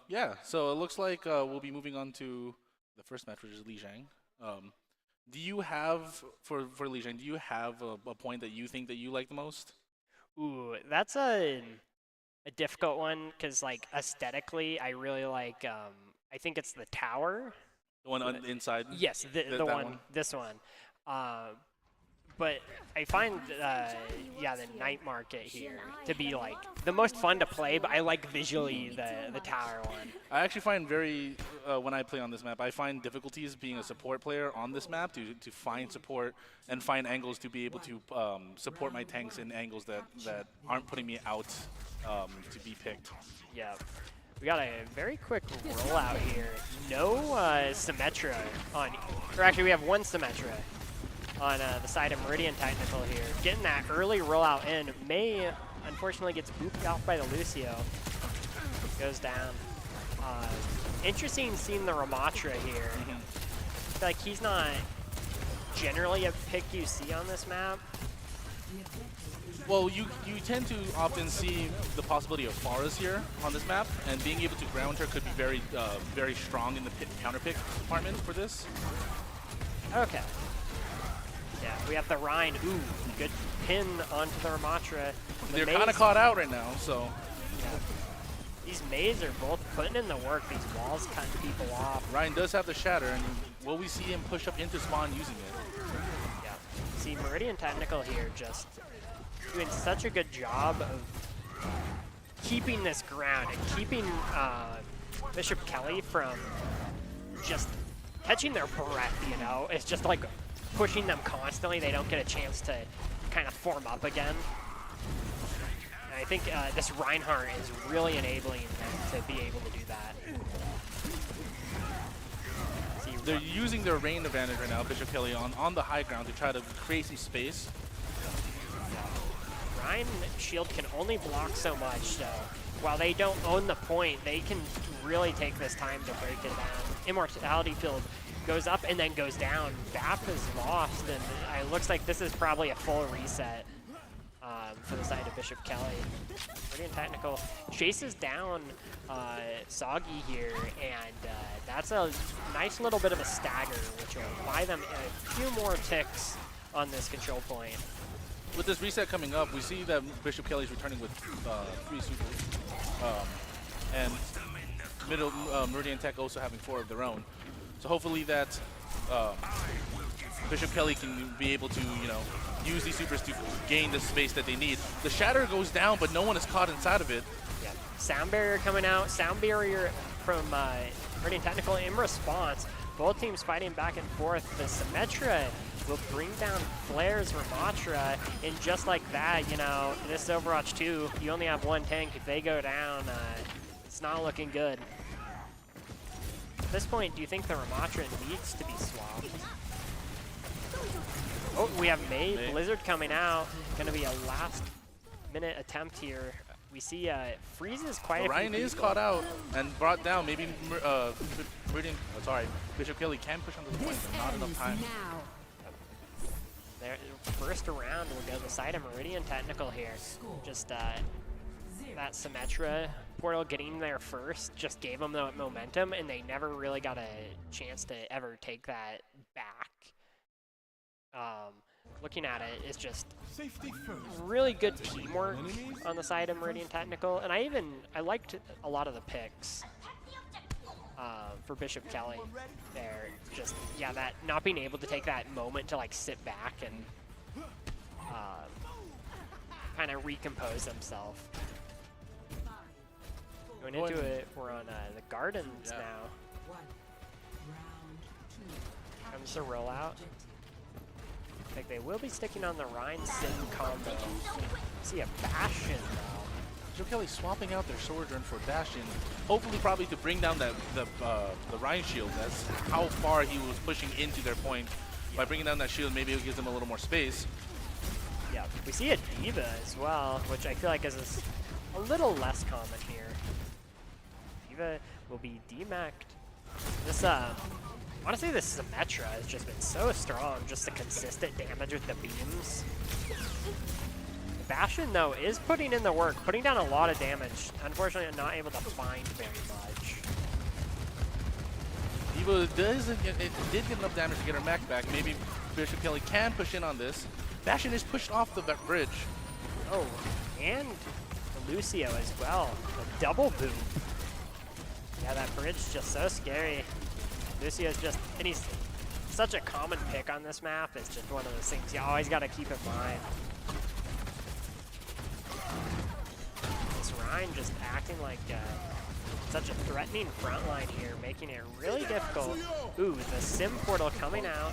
Speaker 9: Yeah, so it looks like we'll be moving on to the first match, which is Lijiang. Do you have, for Lijiang, do you have a point that you think that you like the most?
Speaker 1: Ooh, that's a difficult one, because like aesthetically I really like I think it's the tower,
Speaker 9: the one on the inside.
Speaker 1: Yes, the one, this one, but I find the night market here to be like the most fun to play, but I like visually the tower one.
Speaker 9: I actually find when I play on this map, I find difficulties being a support player on this map to find support and find angles to be able to support my tanks in angles that aren't putting me out to be picked.
Speaker 1: Yeah. We got a very quick rollout here. No Symmetra on, or actually we have one Symmetra on the side of Meridian Technical here. Getting that early rollout in. May unfortunately gets booped out by the Lucio. Goes down. Interesting seeing the Ramatra here. I feel like he's not generally a pick you see on this map.
Speaker 9: Well, you tend to often see the possibility of Pharahs here on this map, and being able to ground her could be very strong in the counter pick department for this.
Speaker 1: Okay. Yeah, we have the Rhine. Ooh, good pin onto the Ramatra.
Speaker 9: They're kind of caught out right now, so.
Speaker 1: Yeah. These Mays are both putting in the work. These walls cutting people off.
Speaker 9: Ryan does have the shatter, and will we see him push up into spawn using it?
Speaker 1: Yeah. See, Meridian Technical here just doing such a good job of keeping this ground and keeping Bishop Kelly from just catching their breath, you know? It's just like pushing them constantly. They don't get a chance to kind of form up again. And I think this Reinhardt is really enabling them to be able to do that. See,
Speaker 9: they're using their rain advantage right now, Bishop Kelly, on the high ground to try to create some space.
Speaker 1: Ryan shield can only block so much, so while they don't own the point, they can really take this time to break it down. Immortality field goes up and then goes down. BAP is lost, and it looks like this is probably a full reset for the side of Bishop Kelly. Meridian Technical chases down Soggy here, and that's a nice little bit of a stagger, which will buy them a few more ticks on this control point.
Speaker 9: with this reset coming up, we see that Bishop Kelly's returning with 3 supers. And middle Meridian Tech also having 4 of their own. So hopefully that Bishop Kelly can be able to, use these supers to gain the space that they need. The Shatter goes down, but no one is caught inside of it.
Speaker 1: Yeah. Sound barrier coming out. Sound barrier from Meridian Technical in response. Both teams fighting back and forth. The Symmetra will bring down Flair's Ramatra, and just like that, this is Overwatch 2, you only have 1 tank. If they go down, it's not looking good. At this point, do you think the Ramatra needs to be swapped? Oh, we have May Blizzard coming out. Gonna be a last-minute attempt here. We see freezes quite a few
Speaker 9: Ryan is
Speaker 1: people.
Speaker 9: caught out and brought down. Maybe Bishop Kelly can push onto the point, but not enough time.
Speaker 1: There, first round will go the side of Meridian Technical here. Just that Symmetra portal getting there first just gave them the momentum, and they never really got a chance to ever take that back. Looking at it, it's just really good teamwork on the side of Meridian Technical, and I liked a lot of the picks for Bishop Kelly there. Just, that not being able to take that moment to like sit back and kind of recompose himself. Going into it, we're on the Gardens now. Comes the rollout. I think they will be sticking on the Rhine Sin combo. See a Bastion though.
Speaker 9: Bishop Kelly swapping out their Sojourn for Bastion, hopefully probably to bring down the Rhine shield. That's how far he was pushing into their point. By bringing down that shield, maybe it gives them a little more space.
Speaker 1: Yeah, we see a Diva as well, which I feel like is a little less common here. Diva will be demac'd. This honestly, this Symmetra has just been so strong, just the consistent damage with the beams. Bastion, though, is putting in the work, putting down a lot of damage. Unfortunately, not able to find very much.
Speaker 9: Diva did get enough damage to get her mech back. Maybe Bishop Kelly can push in on this. Bastion is pushed off the bridge.
Speaker 1: Oh, and Lucio as well. The double boom. Yeah, that bridge is just so scary. Lucio's just, and he's such a common pick on this map. It's just one of those things you always got to keep in mind. This Rhine just acting like such a threatening front line here, making it really difficult. Ooh, the Sim portal coming out.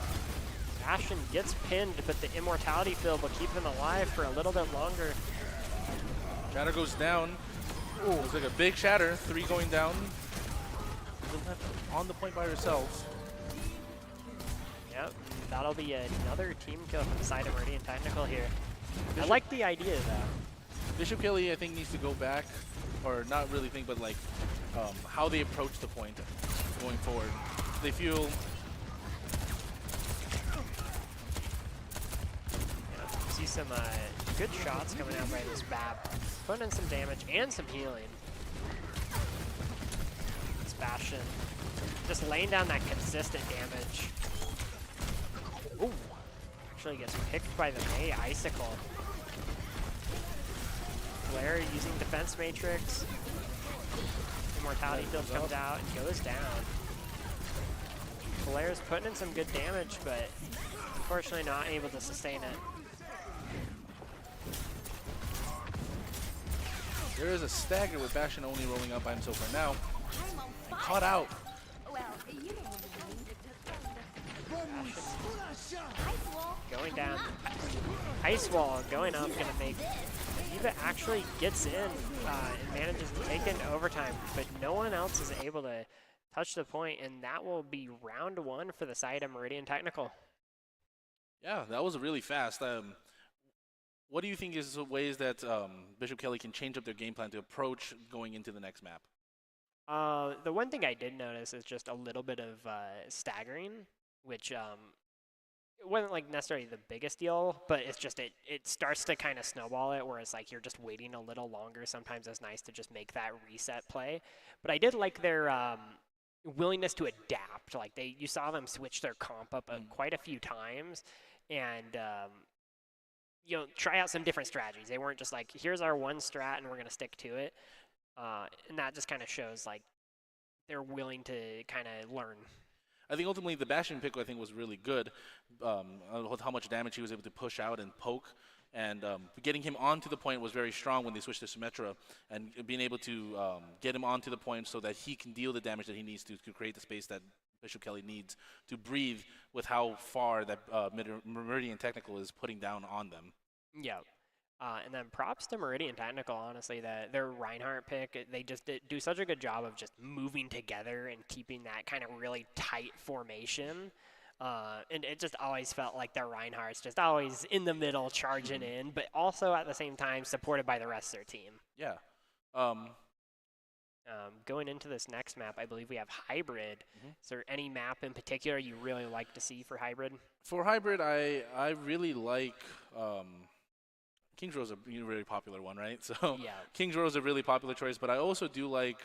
Speaker 1: Bastion gets pinned, but the Immortality Field will keep him alive for a little bit longer.
Speaker 9: Shatter goes down. Ooh, looks like a big Shatter. 3 going down. On the point by herself.
Speaker 1: Yep, that'll be another team kill from the side of Meridian Technical here. I like the idea though.
Speaker 9: Bishop Kelly, I think, needs to go back, or not really think, but like how they approach the point going forward. They feel.
Speaker 1: Yeah, see some good shots coming out by this Bab, putting in some damage and some healing. Bastion just laying down that consistent damage. Ooh, actually gets picked by the May Icicle. Flair using Defense Matrix. Immortality Field comes out and goes down. Flair's putting in some good damage, but unfortunately not able to sustain it.
Speaker 9: There is a stagger with Bastion only rolling up by himself right now. And caught out.
Speaker 1: Going down. Ice Wall going up, gonna make Eva actually gets in and manages to take it into overtime, but no one else is able to touch the point, and that will be round 1 for the side of Meridian Technical.
Speaker 9: Yeah, that was really fast. What do you think is ways that Bishop Kelly can change up their game plan to approach going into the next map?
Speaker 1: The one thing I did notice is just a little bit of staggering, which it wasn't like necessarily the biggest deal, but it's just it starts to kind of snowball it, where it's like you're just waiting a little longer. Sometimes it's nice to just make that reset play. But I did like their willingness to adapt. Like you saw them switch their comp up quite a few times, and try out some different strategies. They weren't just like, here's our one strat and we're going to stick to it. And that just kind of shows like they're willing to kind of learn.
Speaker 9: I think ultimately the Bastion pick, I think, was really good. With how much damage he was able to push out and poke. And getting him onto the point was very strong when they switched to Symmetra. And being able to get him onto the point so that he can deal the damage that he needs to create the space that Bishop Kelly needs to breathe with how far that Meridian Technical is putting down on them.
Speaker 1: Yeah. And then props to Meridian Technical, honestly, their Reinhardt pick, they just do such a good job of just moving together and keeping that kind of really tight formation. And it just always felt like their Reinhardt's just always in the middle, charging in, but also at the same time supported by the rest of their team.
Speaker 9: Yeah.
Speaker 1: Going into this next map, I believe we have Hybrid. Is there any map in particular you really like to see for Hybrid?
Speaker 9: For Hybrid, I really like... King's Row is a really popular one, right? So
Speaker 1: yeah.
Speaker 9: King's Row is a really popular choice, but I also do like,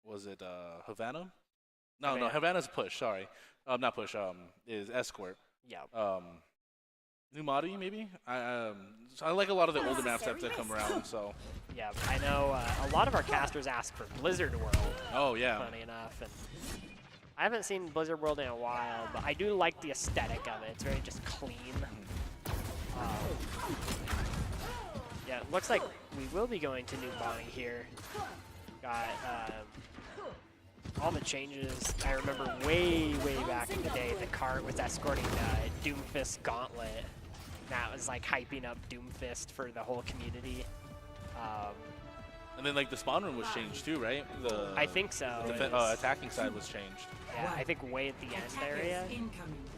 Speaker 9: was it Havana? No, Havana's Push, sorry. Not Push, is Escort.
Speaker 1: Yeah.
Speaker 9: Numadi, maybe? So I like a lot of the older maps that come around, so.
Speaker 1: Yeah, I know a lot of our casters ask for Blizzard World.
Speaker 9: Oh, yeah.
Speaker 1: Funny enough. And I haven't seen Blizzard World in a while, but I do like the aesthetic of it. It's very just clean. Yeah, it looks like we will be going to New Bonnie here. Got all the changes. I remember way back in the day, the cart was escorting Doomfist Gauntlet. That was like hyping up Doomfist for the whole community.
Speaker 9: And then like the spawn room was changed too, right?
Speaker 1: I think so.
Speaker 9: The attacking side was changed.
Speaker 1: Yeah, I think way at the end area.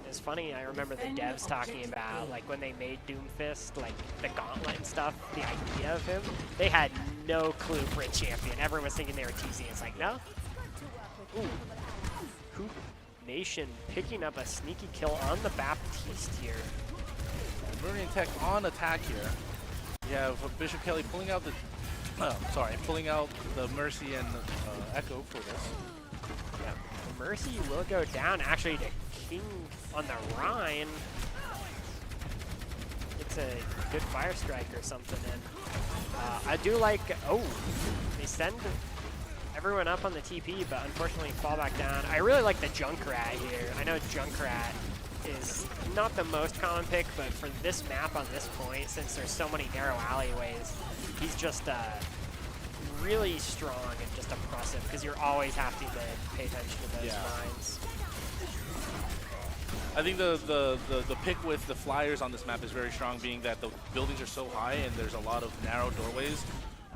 Speaker 1: It's funny, I remember the devs talking about, like, when they made Doomfist, like, the gauntlet and stuff, the idea of him, they had no clue for a champion. Everyone was thinking they were teasing. It's like, no? Ooh. Hoop Nation picking up a sneaky kill on the Baptiste here.
Speaker 9: Meridian Tech on attack here. You have Bishop Kelly pulling out the, pulling out the Mercy and Echo for this.
Speaker 1: Yeah, Mercy will go down actually to King on the Rhine. It's a good fire strike or something. And I do like, they send everyone up on the TP, but unfortunately fall back down. I really like the Junkrat here. I know Junkrat is not the most common pick, but for this map on this point, since there's so many narrow alleyways, he's just really strong and just oppressive because you're always having to pay attention to those mines.
Speaker 9: I think the pick with the flyers on this map is very strong, being that the buildings are so high and there's a lot of narrow doorways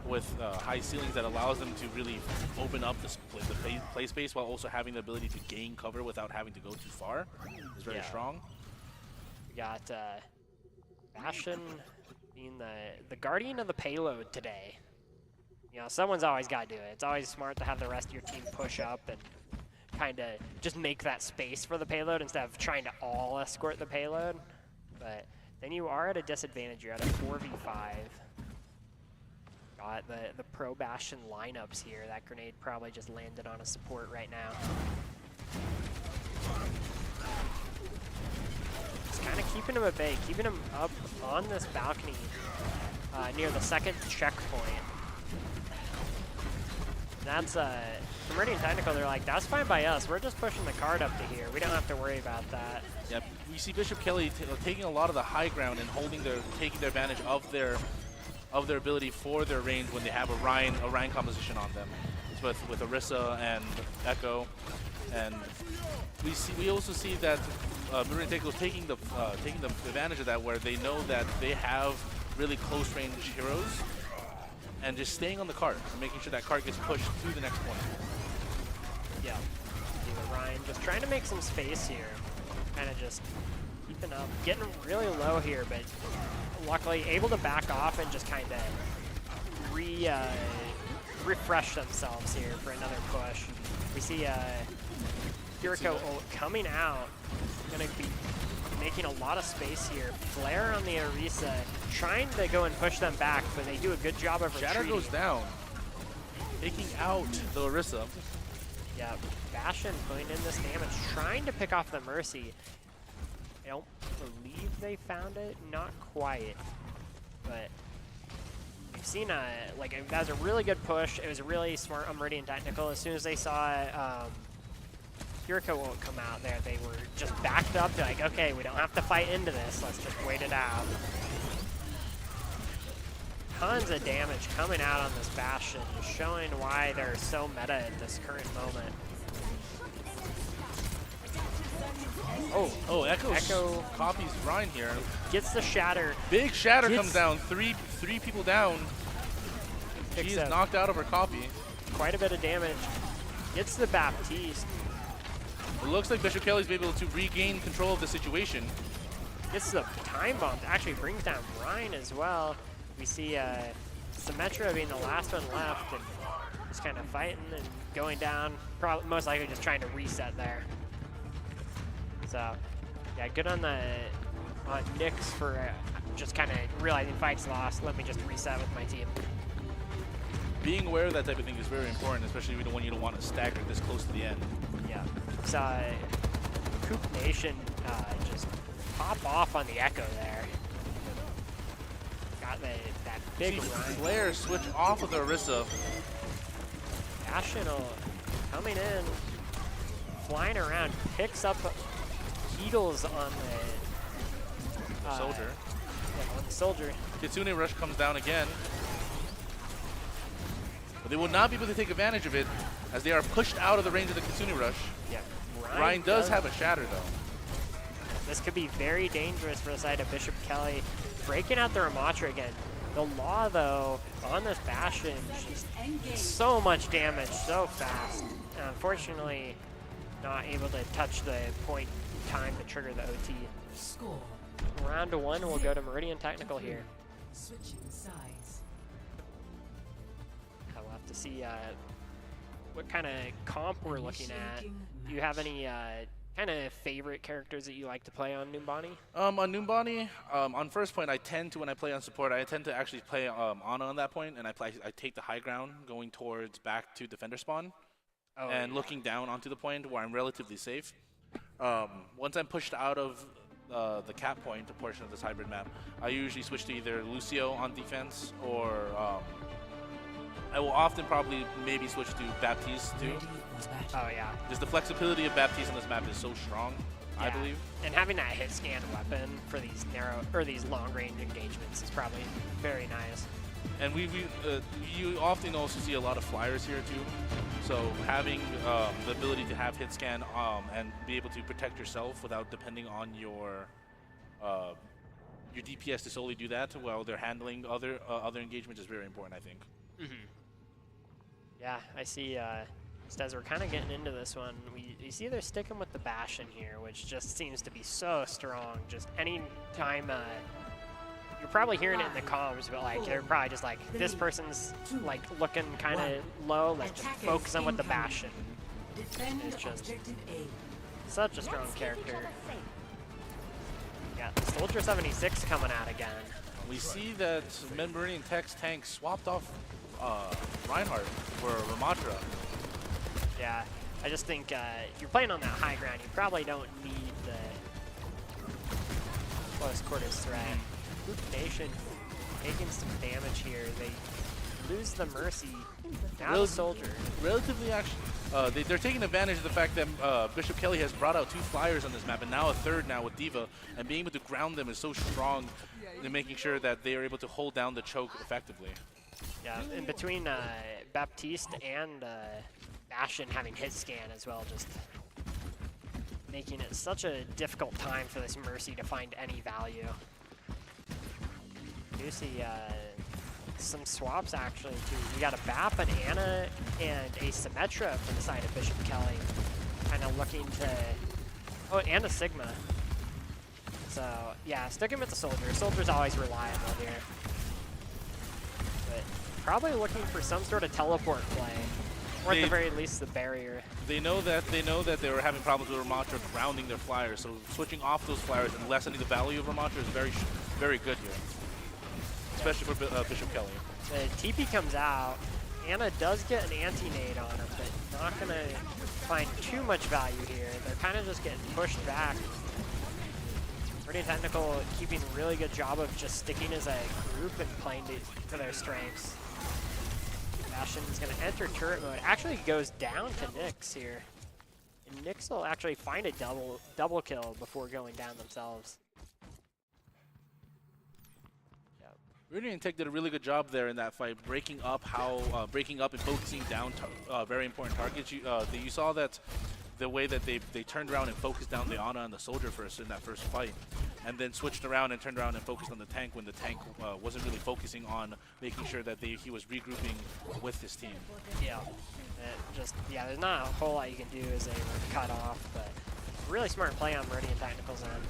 Speaker 9: with high ceilings that allows them to really open up the play space while also having the ability to gain cover without having to go too far. It's very strong.
Speaker 1: We got Bastion being the guardian of the payload today. You know, someone's always got to do it. It's always smart to have the rest of your team push up and kind of just make that space for the payload instead of trying to all escort the payload. But then you are at a disadvantage. You're at a 4v5. Got the pro Bastion lineups here. That grenade probably just landed on a support right now. Just kind of keeping him at bay, keeping him up on this balcony near the second checkpoint. That's Meridian Technical, they're like, that's fine by us. We're just pushing the card up to here. We don't have to worry about that.
Speaker 9: Yep. You see Bishop Kelly taking a lot of the high ground and taking their advantage of their ability for their range when they have a Rhine composition on them. It's with Orisa and Echo, and we also see that Meridian Technical is taking the advantage of that, where they know that they have really close range heroes, and just staying on the cart and making sure that cart gets pushed to the next point.
Speaker 1: Yeah. Ryan just trying to make some space here. Kind of just keeping up. Getting really low here, but luckily able to back off and just kind of refresh themselves here for another push. We see Kiriko coming out. Going to be making a lot of space here. Flare on the Orisa, trying to go and push them back, but they do a good job of retreating.
Speaker 9: Shatter goes down, taking out the Orisa.
Speaker 1: Yeah, Bastion putting in this damage, trying to pick off the Mercy. I don't believe they found it, not quite, but we've seen like that was a really good push. It was a really smart on Meridian Technical. As soon as they saw Kiriko won't come out there, they were just backed up. They're like, okay, we don't have to fight into this. Let's just wait it out. Tons of damage coming out on this Bastion, showing why they're so meta at this current moment.
Speaker 9: Oh, Echo copies Ryan here.
Speaker 1: Gets the shatter.
Speaker 9: Big shatter comes down. Three people down. She is knocked out of her copy.
Speaker 1: Quite a bit of damage. Gets the Baptiste.
Speaker 9: It looks like Bishop Kelly's able to regain control of the situation.
Speaker 1: Gets the time bomb. Actually brings down Ryan as well. We see Symmetra being the last one left and just kind of fighting and going down. Probably most likely just trying to reset there. So yeah, good on Nyx for just kind of realizing fight's lost. Let me just reset with my team.
Speaker 9: Being aware of that type of thing is very important, especially when you don't want to stagger this close to the end.
Speaker 1: Yeah. Saw Coop Nation just pop off on the Echo there. Got that big run.
Speaker 9: Flare switch off of the Orisa.
Speaker 1: Ashen coming in, flying around, picks up Heedles on the
Speaker 9: Soldier.
Speaker 1: Yeah, on the Soldier.
Speaker 9: Kitsune Rush comes down again. But they will not be able to take advantage of it as they are pushed out of the range of the Kitsune Rush.
Speaker 1: Yeah.
Speaker 9: Ryan does have a shatter though.
Speaker 1: This could be very dangerous for the side of Bishop Kelly. Breaking out the Ramatra again. The Law though, on this Bastion, she's so much damage so fast. And unfortunately, not able to touch the point time to trigger the OT.
Speaker 3: Score.
Speaker 1: Round 1 will go to Meridian Technical here.
Speaker 3: Switching sides.
Speaker 1: We'll have to see what kind of comp we're looking at. Do you have any kind of favorite characters that you like to play on Numbani?
Speaker 9: On Numbani, on first point, I tend to, when I play on support, I tend to actually play Ana on that point, and I take the high ground, going towards back to defender spawn, and looking down onto the point where I'm relatively safe. Once I'm pushed out of the cap point, a portion of this hybrid map, I usually switch to either Lucio on defense, or I will often probably maybe switch to Baptiste too.
Speaker 1: Oh yeah.
Speaker 9: Just the flexibility of Baptiste on this map is so strong, I believe.
Speaker 1: And having that hit scan weapon for these these long range engagements is probably very nice.
Speaker 9: And you often also see a lot of flyers here too. So having the ability to have hit scan and be able to protect yourself without depending on your DPS to solely do that while they're handling other engagements is very important, I think.
Speaker 1: Mm-hmm. Yeah, I see. Just as we're kind of getting into this one, you see they're sticking with the Bastion here, which just seems to be so strong. Just any time, you're probably hearing it in the comms, but like they're probably just like, this person's like looking kind of low, like just focus on with the Bastion. It's just such a strong character. Yeah, Soldier 76 coming out again.
Speaker 9: We see that Meridian Tech's tank swapped off Reinhardt for Ramatra.
Speaker 1: Yeah, I just think you're playing on that high ground. You probably don't need the close quarters threat. Group Nation taking some damage here. They lose the Mercy. Now the Soldier.
Speaker 9: Relatively, actually, they're taking advantage of the fact that Bishop Kelly has brought out 2 flyers on this map, and now a third now with D.Va, and being able to ground them is so strong in making sure that they are able to hold down the choke effectively.
Speaker 1: Yeah, in between Baptiste and Bastion having hit scan as well, just making it such a difficult time for this Mercy to find any value. You see some swaps actually too. We got a Bap, an Ana, and a Symmetra from the side of Bishop Kelly. Kind of looking to, oh, and a Sigma. So yeah, sticking with the Soldier. Soldier's always reliable here. But probably looking for some sort of teleport play. Or at the very least, the barrier.
Speaker 9: They know that they were having problems with Ramatra grounding their flyers, so switching off those flyers and lessening the value of Ramatra is very, very good here, especially for Bishop Kelly.
Speaker 1: The TP comes out. Ana does get an anti-nade on her, but not going to find too much value here. They're kind of just getting pushed back. Meridian Technical keeping a really good job of just sticking as a group and playing to their strengths. Bastion's going to enter turret mode. Actually goes down to Nyx here. And Nyx will actually find a double kill before going down themselves.
Speaker 9: Meridian Tech did a really good job there in that fight, breaking up and focusing down very important targets. You saw that the way that they turned around and focused down the Ana and the Soldier first in that first fight, and then switched around and turned around and focused on the tank when the tank wasn't really focusing on making sure that he was regrouping with his team.
Speaker 1: Yeah. There's not a whole lot you can do as they were cut off, but really smart play on Meridian Technical's end.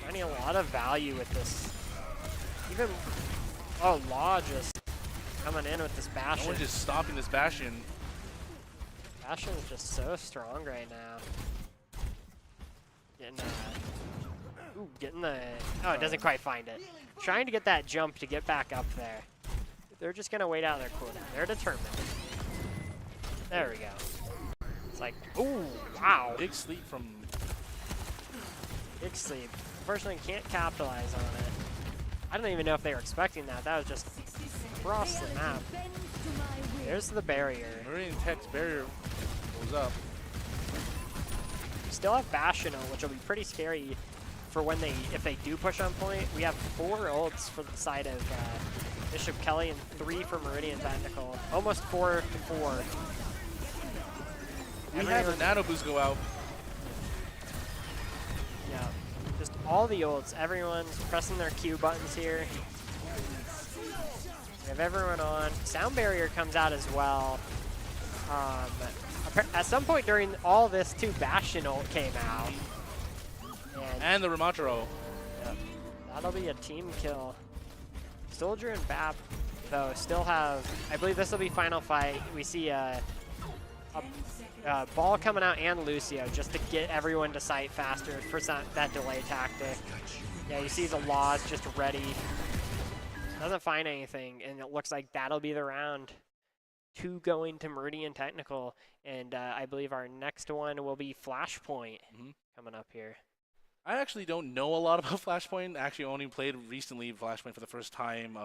Speaker 1: Finding a lot of value with this. Even Law just coming in with this Bastion.
Speaker 9: No one's just stopping this Bastion.
Speaker 1: Bastion is just so strong right now. Getting the oh, it doesn't quite find it. Trying to get that jump to get back up there. They're just gonna wait out their cooldown. They're determined. There we go. It's like, ooh, wow.
Speaker 9: Big sleep from
Speaker 1: Big sleep. Unfortunately, can't capitalize on it. I don't even know if they were expecting that. That was just across the map. There's the barrier.
Speaker 9: Meridian Tech's barrier goes up.
Speaker 1: We still have Bastion, which will be pretty scary for when if they do push on point. We have 4 ults for the side of Bishop Kelly and 3 for Meridian Technical. Almost 4 to 4.
Speaker 9: We had the nano boost go out.
Speaker 1: Yeah, just all the ults. Everyone's pressing their Q buttons here. We have everyone on. Sound barrier comes out as well. At some point during all this, 2 Bastion ult came out.
Speaker 9: And the Ramacharo.
Speaker 1: Yep. That'll be a team kill. Soldier and Bap, though, still have... I believe this will be final fight. We see a Ball coming out and Lucio just to get everyone to sight faster for that delay tactic. Yeah, you see the Laws just ready. Doesn't find anything, and it looks like that'll be the round. 2 going to Meridian Technical, and I believe our next one will be Flashpoint coming up here.
Speaker 9: I actually don't know a lot about Flashpoint. I actually only played recently Flashpoint for the first time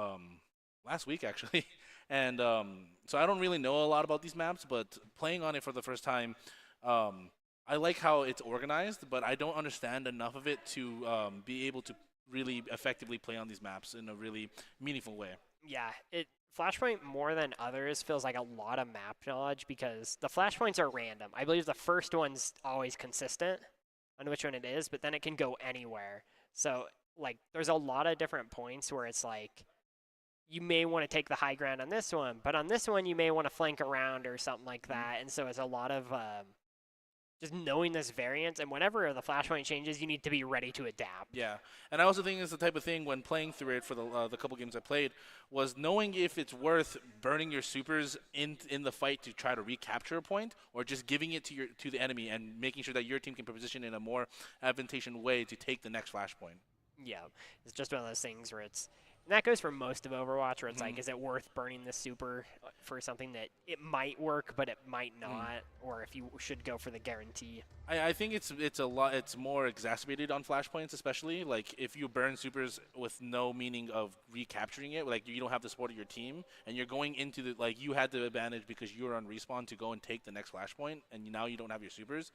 Speaker 9: last week, actually. And so I don't really know a lot about these maps, but playing on it for the first time, I like how it's organized, but I don't understand enough of it to be able to really effectively play on these maps in a really meaningful way.
Speaker 1: Yeah, Flashpoint more than others feels like a lot of map knowledge because the Flashpoints are random. I believe the first one's always consistent on which one it is, but then it can go anywhere. So, like, there's a lot of different points where it's like, you may want to take the high ground on this one, but on this one you may want to flank around or something like that. And so it's a lot of just knowing this variance, and whenever the Flashpoint changes, you need to be ready to adapt.
Speaker 9: Yeah, and I also think it's the type of thing when playing through it for the couple games I played, was knowing if it's worth burning your supers in the fight to try to recapture a point, or just giving it to the enemy and making sure that your team can position in a more advantageous way to take the next Flashpoint.
Speaker 1: Yeah, it's just one of those things where it's... And that goes for most of Overwatch, where it's like, is it worth burning the super for something that it might work, but it might not, or if you should go for the guarantee?
Speaker 9: I think it's more exacerbated on Flashpoints, especially. Like, if you burn supers with no meaning of recapturing it, like, you don't have the support of your team, and you're going into the, like, you had the advantage because you were on respawn to go and take the next Flashpoint, and now you don't have your supers,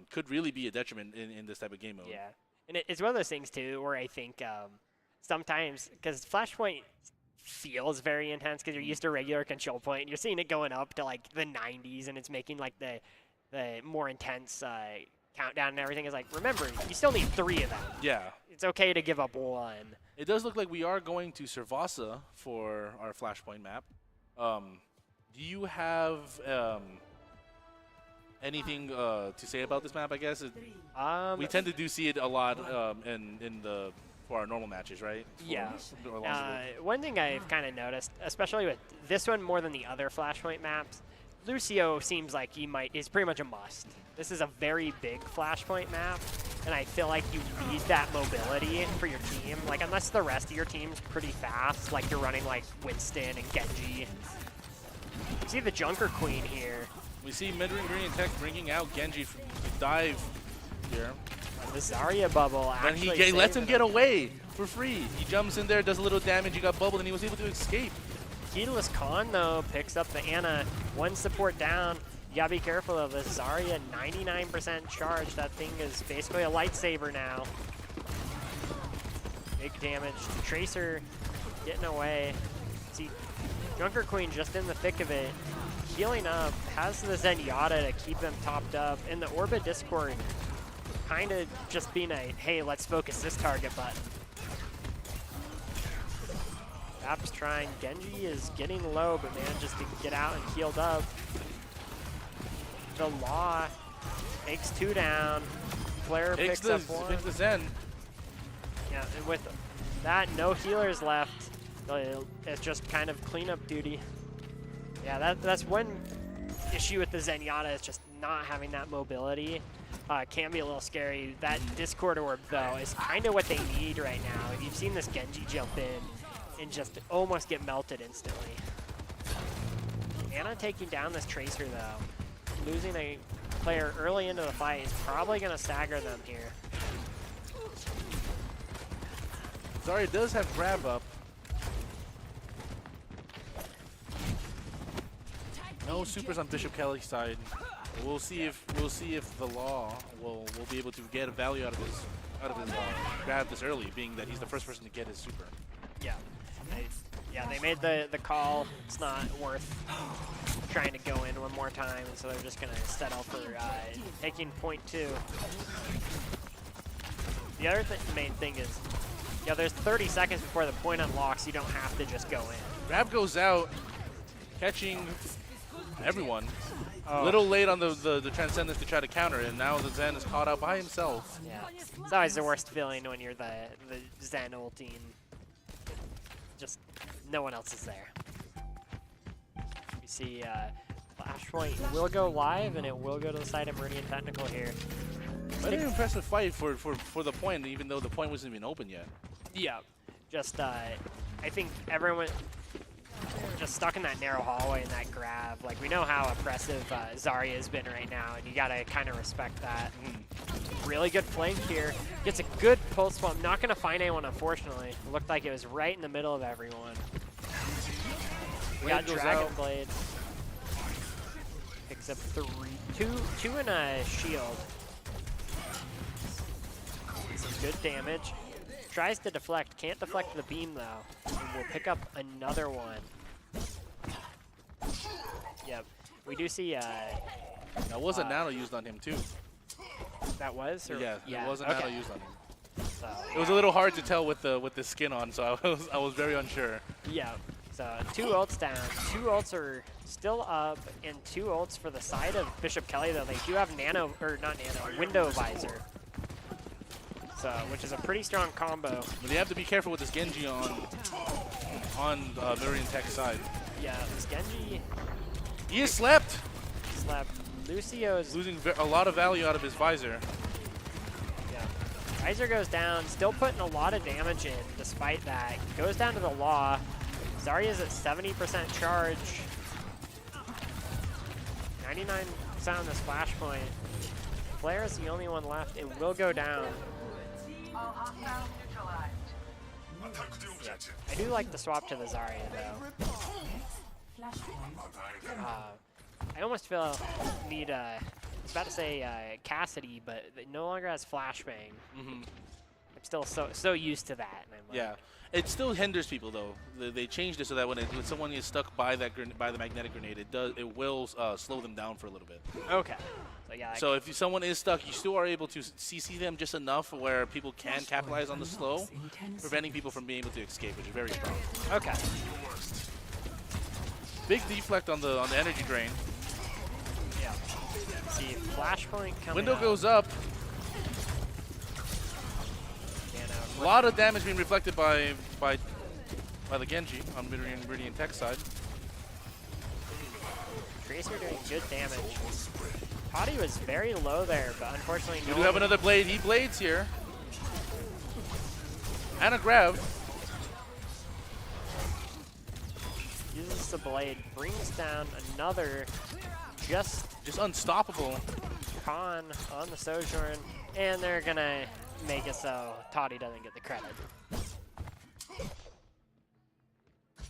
Speaker 9: could really be a detriment in this type of game mode.
Speaker 1: Yeah, and it's one of those things, too, where I think... sometimes, because Flashpoint feels very intense because you're used to a regular control point, and you're seeing it going up to like the 90s, and it's making like the more intense countdown and everything. Is like, remember, you still need 3 of them.
Speaker 9: Yeah.
Speaker 1: It's okay to give up 1.
Speaker 9: It does look like we are going to Servasa for our Flashpoint map. Do you have anything to say about this map, I guess? We tend to see it a lot in the... for our normal matches, right?
Speaker 1: Yeah. One thing I've kind of noticed, especially with this one more than the other Flashpoint maps, Lucio seems like is pretty much a must. This is a very big Flashpoint map, and I feel like you need that mobility for your team. Like, unless the rest of your team's pretty fast, like you're running like Winston and Genji. You see the Junker Queen here.
Speaker 9: We see Mid-Range Tech bringing out Genji from the dive here.
Speaker 1: The Zarya bubble
Speaker 9: And
Speaker 1: actually
Speaker 9: he lets him
Speaker 1: saving
Speaker 9: get away for free. He jumps in there, does a little damage, he got bubbled, and he was able to escape.
Speaker 1: Heedless Khan, though, picks up the Ana. One support down. You gotta be careful of this Zarya, 99% charge. That thing is basically a lightsaber now. Big damage. Tracer getting away. See, Junker Queen just in the thick of it. Healing up, has the Zenyatta to keep them topped up. And the Orbit Discord kind of just being a, hey, let's focus this target button. App's trying. Genji is getting low, but manages to get out and healed up. The Law takes 2 down. Flare picks up 1.
Speaker 9: Picks the Zen.
Speaker 1: Yeah, and with that, no healers left. It's just kind of cleanup duty. Yeah, that's one issue with the Zenyatta, is just not having that mobility. Can be a little scary. That Discord Orb, though, is kind of what they need right now. You've seen this Genji jump in and just almost get melted instantly. Ana taking down this Tracer, though. Losing a player early into the fight is probably going to stagger them here.
Speaker 9: Zarya does have grab up. No supers on Bishop Kelly's side. We'll see if the Law will be able to get a value out of his grab this early, being that he's the first person to get his super.
Speaker 1: Yeah. They made the call. It's not worth trying to go in one more time, and so they're just going to settle for taking point 2. The other main thing is, there's 30 seconds before the point unlocks. You don't have to just go in.
Speaker 9: Grab goes out, catching everyone. A little late on the Transcendence to try to counter it, and now the Zen is caught out by himself.
Speaker 1: Yeah, it's always the worst feeling when you're the Zen ulting. Just no one else is there. We see Flashpoint will go live, and it will go to the side of Meridian Technical here.
Speaker 9: Quite an impressive fight for the point, even though the point wasn't even open yet.
Speaker 1: Yeah, just I think everyone just stuck in that narrow hallway and that grab. Like, we know how oppressive Zarya has been right now, and you gotta kind of respect that. Really good flank here. Gets a good pulse swap. Not gonna find anyone, unfortunately. It looked like it was right in the middle of everyone. We got Dragon Blade. Picks up 3, 2 and a shield. Some good damage. Tries to deflect, can't deflect the beam though. And we'll pick up another one. Yep, we do see.
Speaker 9: That was a nano used on him too.
Speaker 1: That was? Or?
Speaker 9: Yeah, there was a nano used on him.
Speaker 1: So,
Speaker 9: it was a little hard to tell with the skin on, so I was very unsure.
Speaker 1: Yeah. So 2 ults down. 2 ults are still up, and 2 ults for the side of Bishop Kelly though. They do have window visor. So, which is a pretty strong combo.
Speaker 9: But they have to be careful with this Genji on Meridian Tech's side.
Speaker 1: Yeah, this Genji.
Speaker 9: He is slept.
Speaker 1: Lucio's
Speaker 9: losing a lot of value out of his visor.
Speaker 1: Yeah, visor goes down. Still putting a lot of damage in, despite that. Goes down to the Law. Zarya's at 70% charge. 99% on this flashpoint. Flare is the only one left. It will go down. Yeah. I do like the swap to the Zarya though. I almost feel need I was about to say Cassidy, but it no longer has flashbang. I'm still so used to that. And I'm like,
Speaker 9: yeah, it still hinders people though. They changed it so that when someone is stuck by the magnetic grenade, it will slow them down for a little bit.
Speaker 1: Okay. So yeah.
Speaker 9: So if someone is stuck, you still are able to CC them just enough where people can capitalize on the slow, preventing people from being able to escape, which is very strong.
Speaker 1: Okay.
Speaker 9: Big deflect on the energy drain.
Speaker 1: Yeah. See, flashpoint coming.
Speaker 9: Window goes up. A lot of damage being reflected by the Genji on Meridian Tech side.
Speaker 1: Tracer doing good damage. Potty was very low there, but unfortunately
Speaker 9: We do have another blade. He blades here. And a grab.
Speaker 1: Uses the blade, brings down another just
Speaker 9: Just unstoppable.
Speaker 1: Khan on the Sojourn, and they're gonna make it so Toddy doesn't get the credit.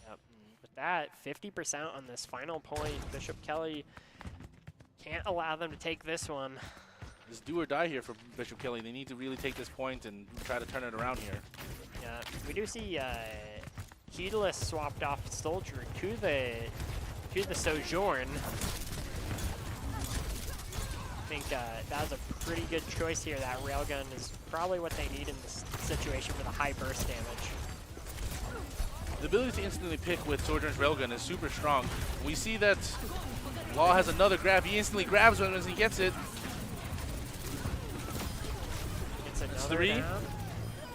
Speaker 1: Yep. With that, 50% on this final point. Bishop Kelly can't allow them to take this one.
Speaker 9: It's do or die here for Bishop Kelly. They need to really take this point and try to turn it around here.
Speaker 1: Yeah, we do see Heedless swapped off Soldier to the Sojourn. I think that was a pretty good choice here. That railgun is probably what they need in this situation for the high burst damage.
Speaker 9: The ability to instantly pick with Sojourn's railgun is super strong. We see that Law has another grab. He instantly grabs one as he gets it.
Speaker 1: It's another
Speaker 9: That's 3.
Speaker 1: down.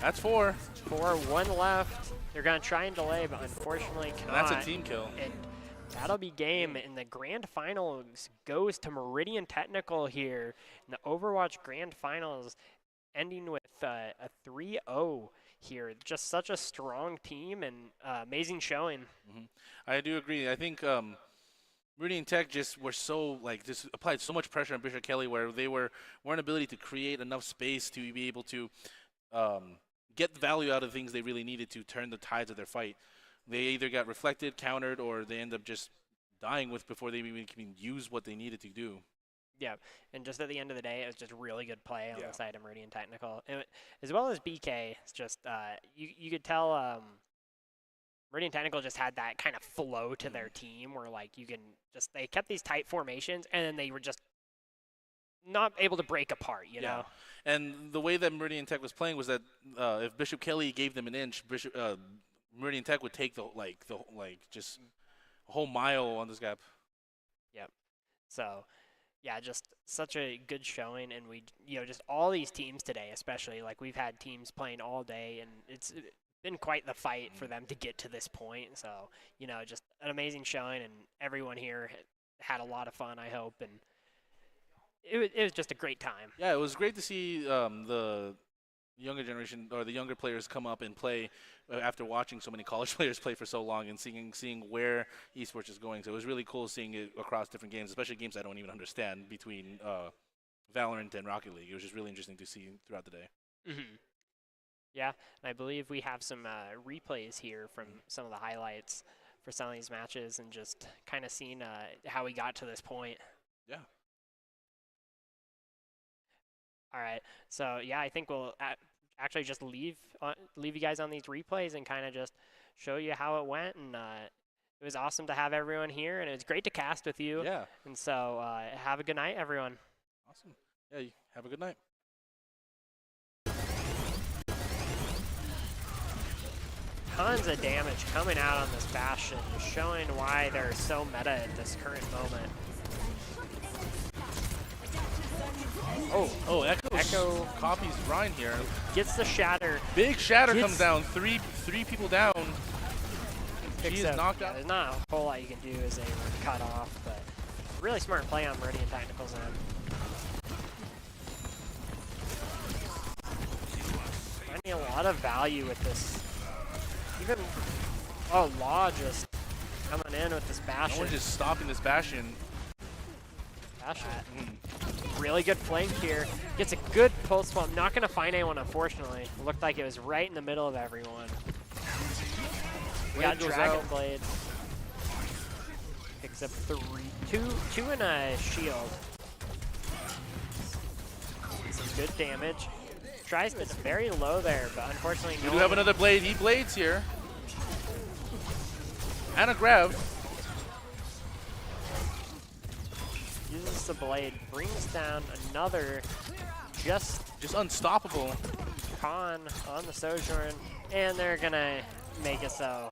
Speaker 9: That's 4.
Speaker 1: 4, 1 left. They're gonna try and delay, but unfortunately cannot.
Speaker 9: And that's a team kill.
Speaker 1: And that'll be game. And the grand finals goes to Meridian Technical here. In the Overwatch grand finals, ending with a 3-0 here. Just such a strong team and amazing showing.
Speaker 9: I do agree. I think Meridian Tech just were so just applied so much pressure on Bishop Kelly, where they weren't ability to create enough space to be able to get the value out of things they really needed to turn the tides of their fight. They either got reflected, countered, or they end up just dying with before they even can use what they needed to do.
Speaker 1: Yeah, and just at the end of the day, it was just really good play on the side of Meridian Technical. And as well as BK, it's just, you could tell Meridian Technical just had that kind of flow to their team where, you can just, they kept these tight formations, and then they were just not able to break apart, you know?
Speaker 9: And the way that Meridian Tech was playing was that if Bishop Kelly gave them an inch, Meridian Tech would take just a whole mile on this gap.
Speaker 1: Yep. So, yeah, just such a good showing, and we, just all these teams today, especially, we've had teams playing all day, and it's been quite the fight for them to get to this point. So, just an amazing showing, and everyone here had a lot of fun, I hope, and it was just a great time.
Speaker 9: Yeah, it was great to see the younger generation or the younger players come up and play after watching so many college players play for so long and seeing where esports is going. So it was really cool seeing it across different games, especially games I don't even understand between Valorant and Rocket League. It was just really interesting to see throughout the day.
Speaker 1: Yeah, and I believe we have some replays here from some of the highlights for some of these matches and just kind of seeing how we got to this point.
Speaker 9: Yeah.
Speaker 1: All right, so yeah, I think we'll actually just leave you guys on these replays and kind of just show you how it went. And it was awesome to have everyone here, and it was great to cast with you.
Speaker 9: Yeah.
Speaker 1: And so have a good night, everyone.
Speaker 9: Awesome. Yeah, have a good night.
Speaker 1: Tons of damage coming out on this Bastion, just showing why they're so meta at this current moment.
Speaker 9: Oh, Echo copies Ryan here.
Speaker 1: Gets the shatter.
Speaker 9: Big shatter comes down. Three people down. He is knocked out.
Speaker 1: There's not a whole lot you can do as they were cut off, but really smart play on Meridian Technical's end. Finding a lot of value with this. Even Law just coming in with this Bastion.
Speaker 9: No one's just stopping this Bastion.
Speaker 1: Really good flank here. Gets a good pulse swap. Not going to find anyone, unfortunately. It looked like it was right in the middle of everyone. We got Dragon Blade. Picks up two and a shield. Some good damage. Tries to, it's very low there, but unfortunately
Speaker 9: We do have another blade. He blades here. And a grab.
Speaker 1: Uses the blade, brings down another just
Speaker 9: unstoppable
Speaker 1: Khan on the Sojourn, and they're gonna make it so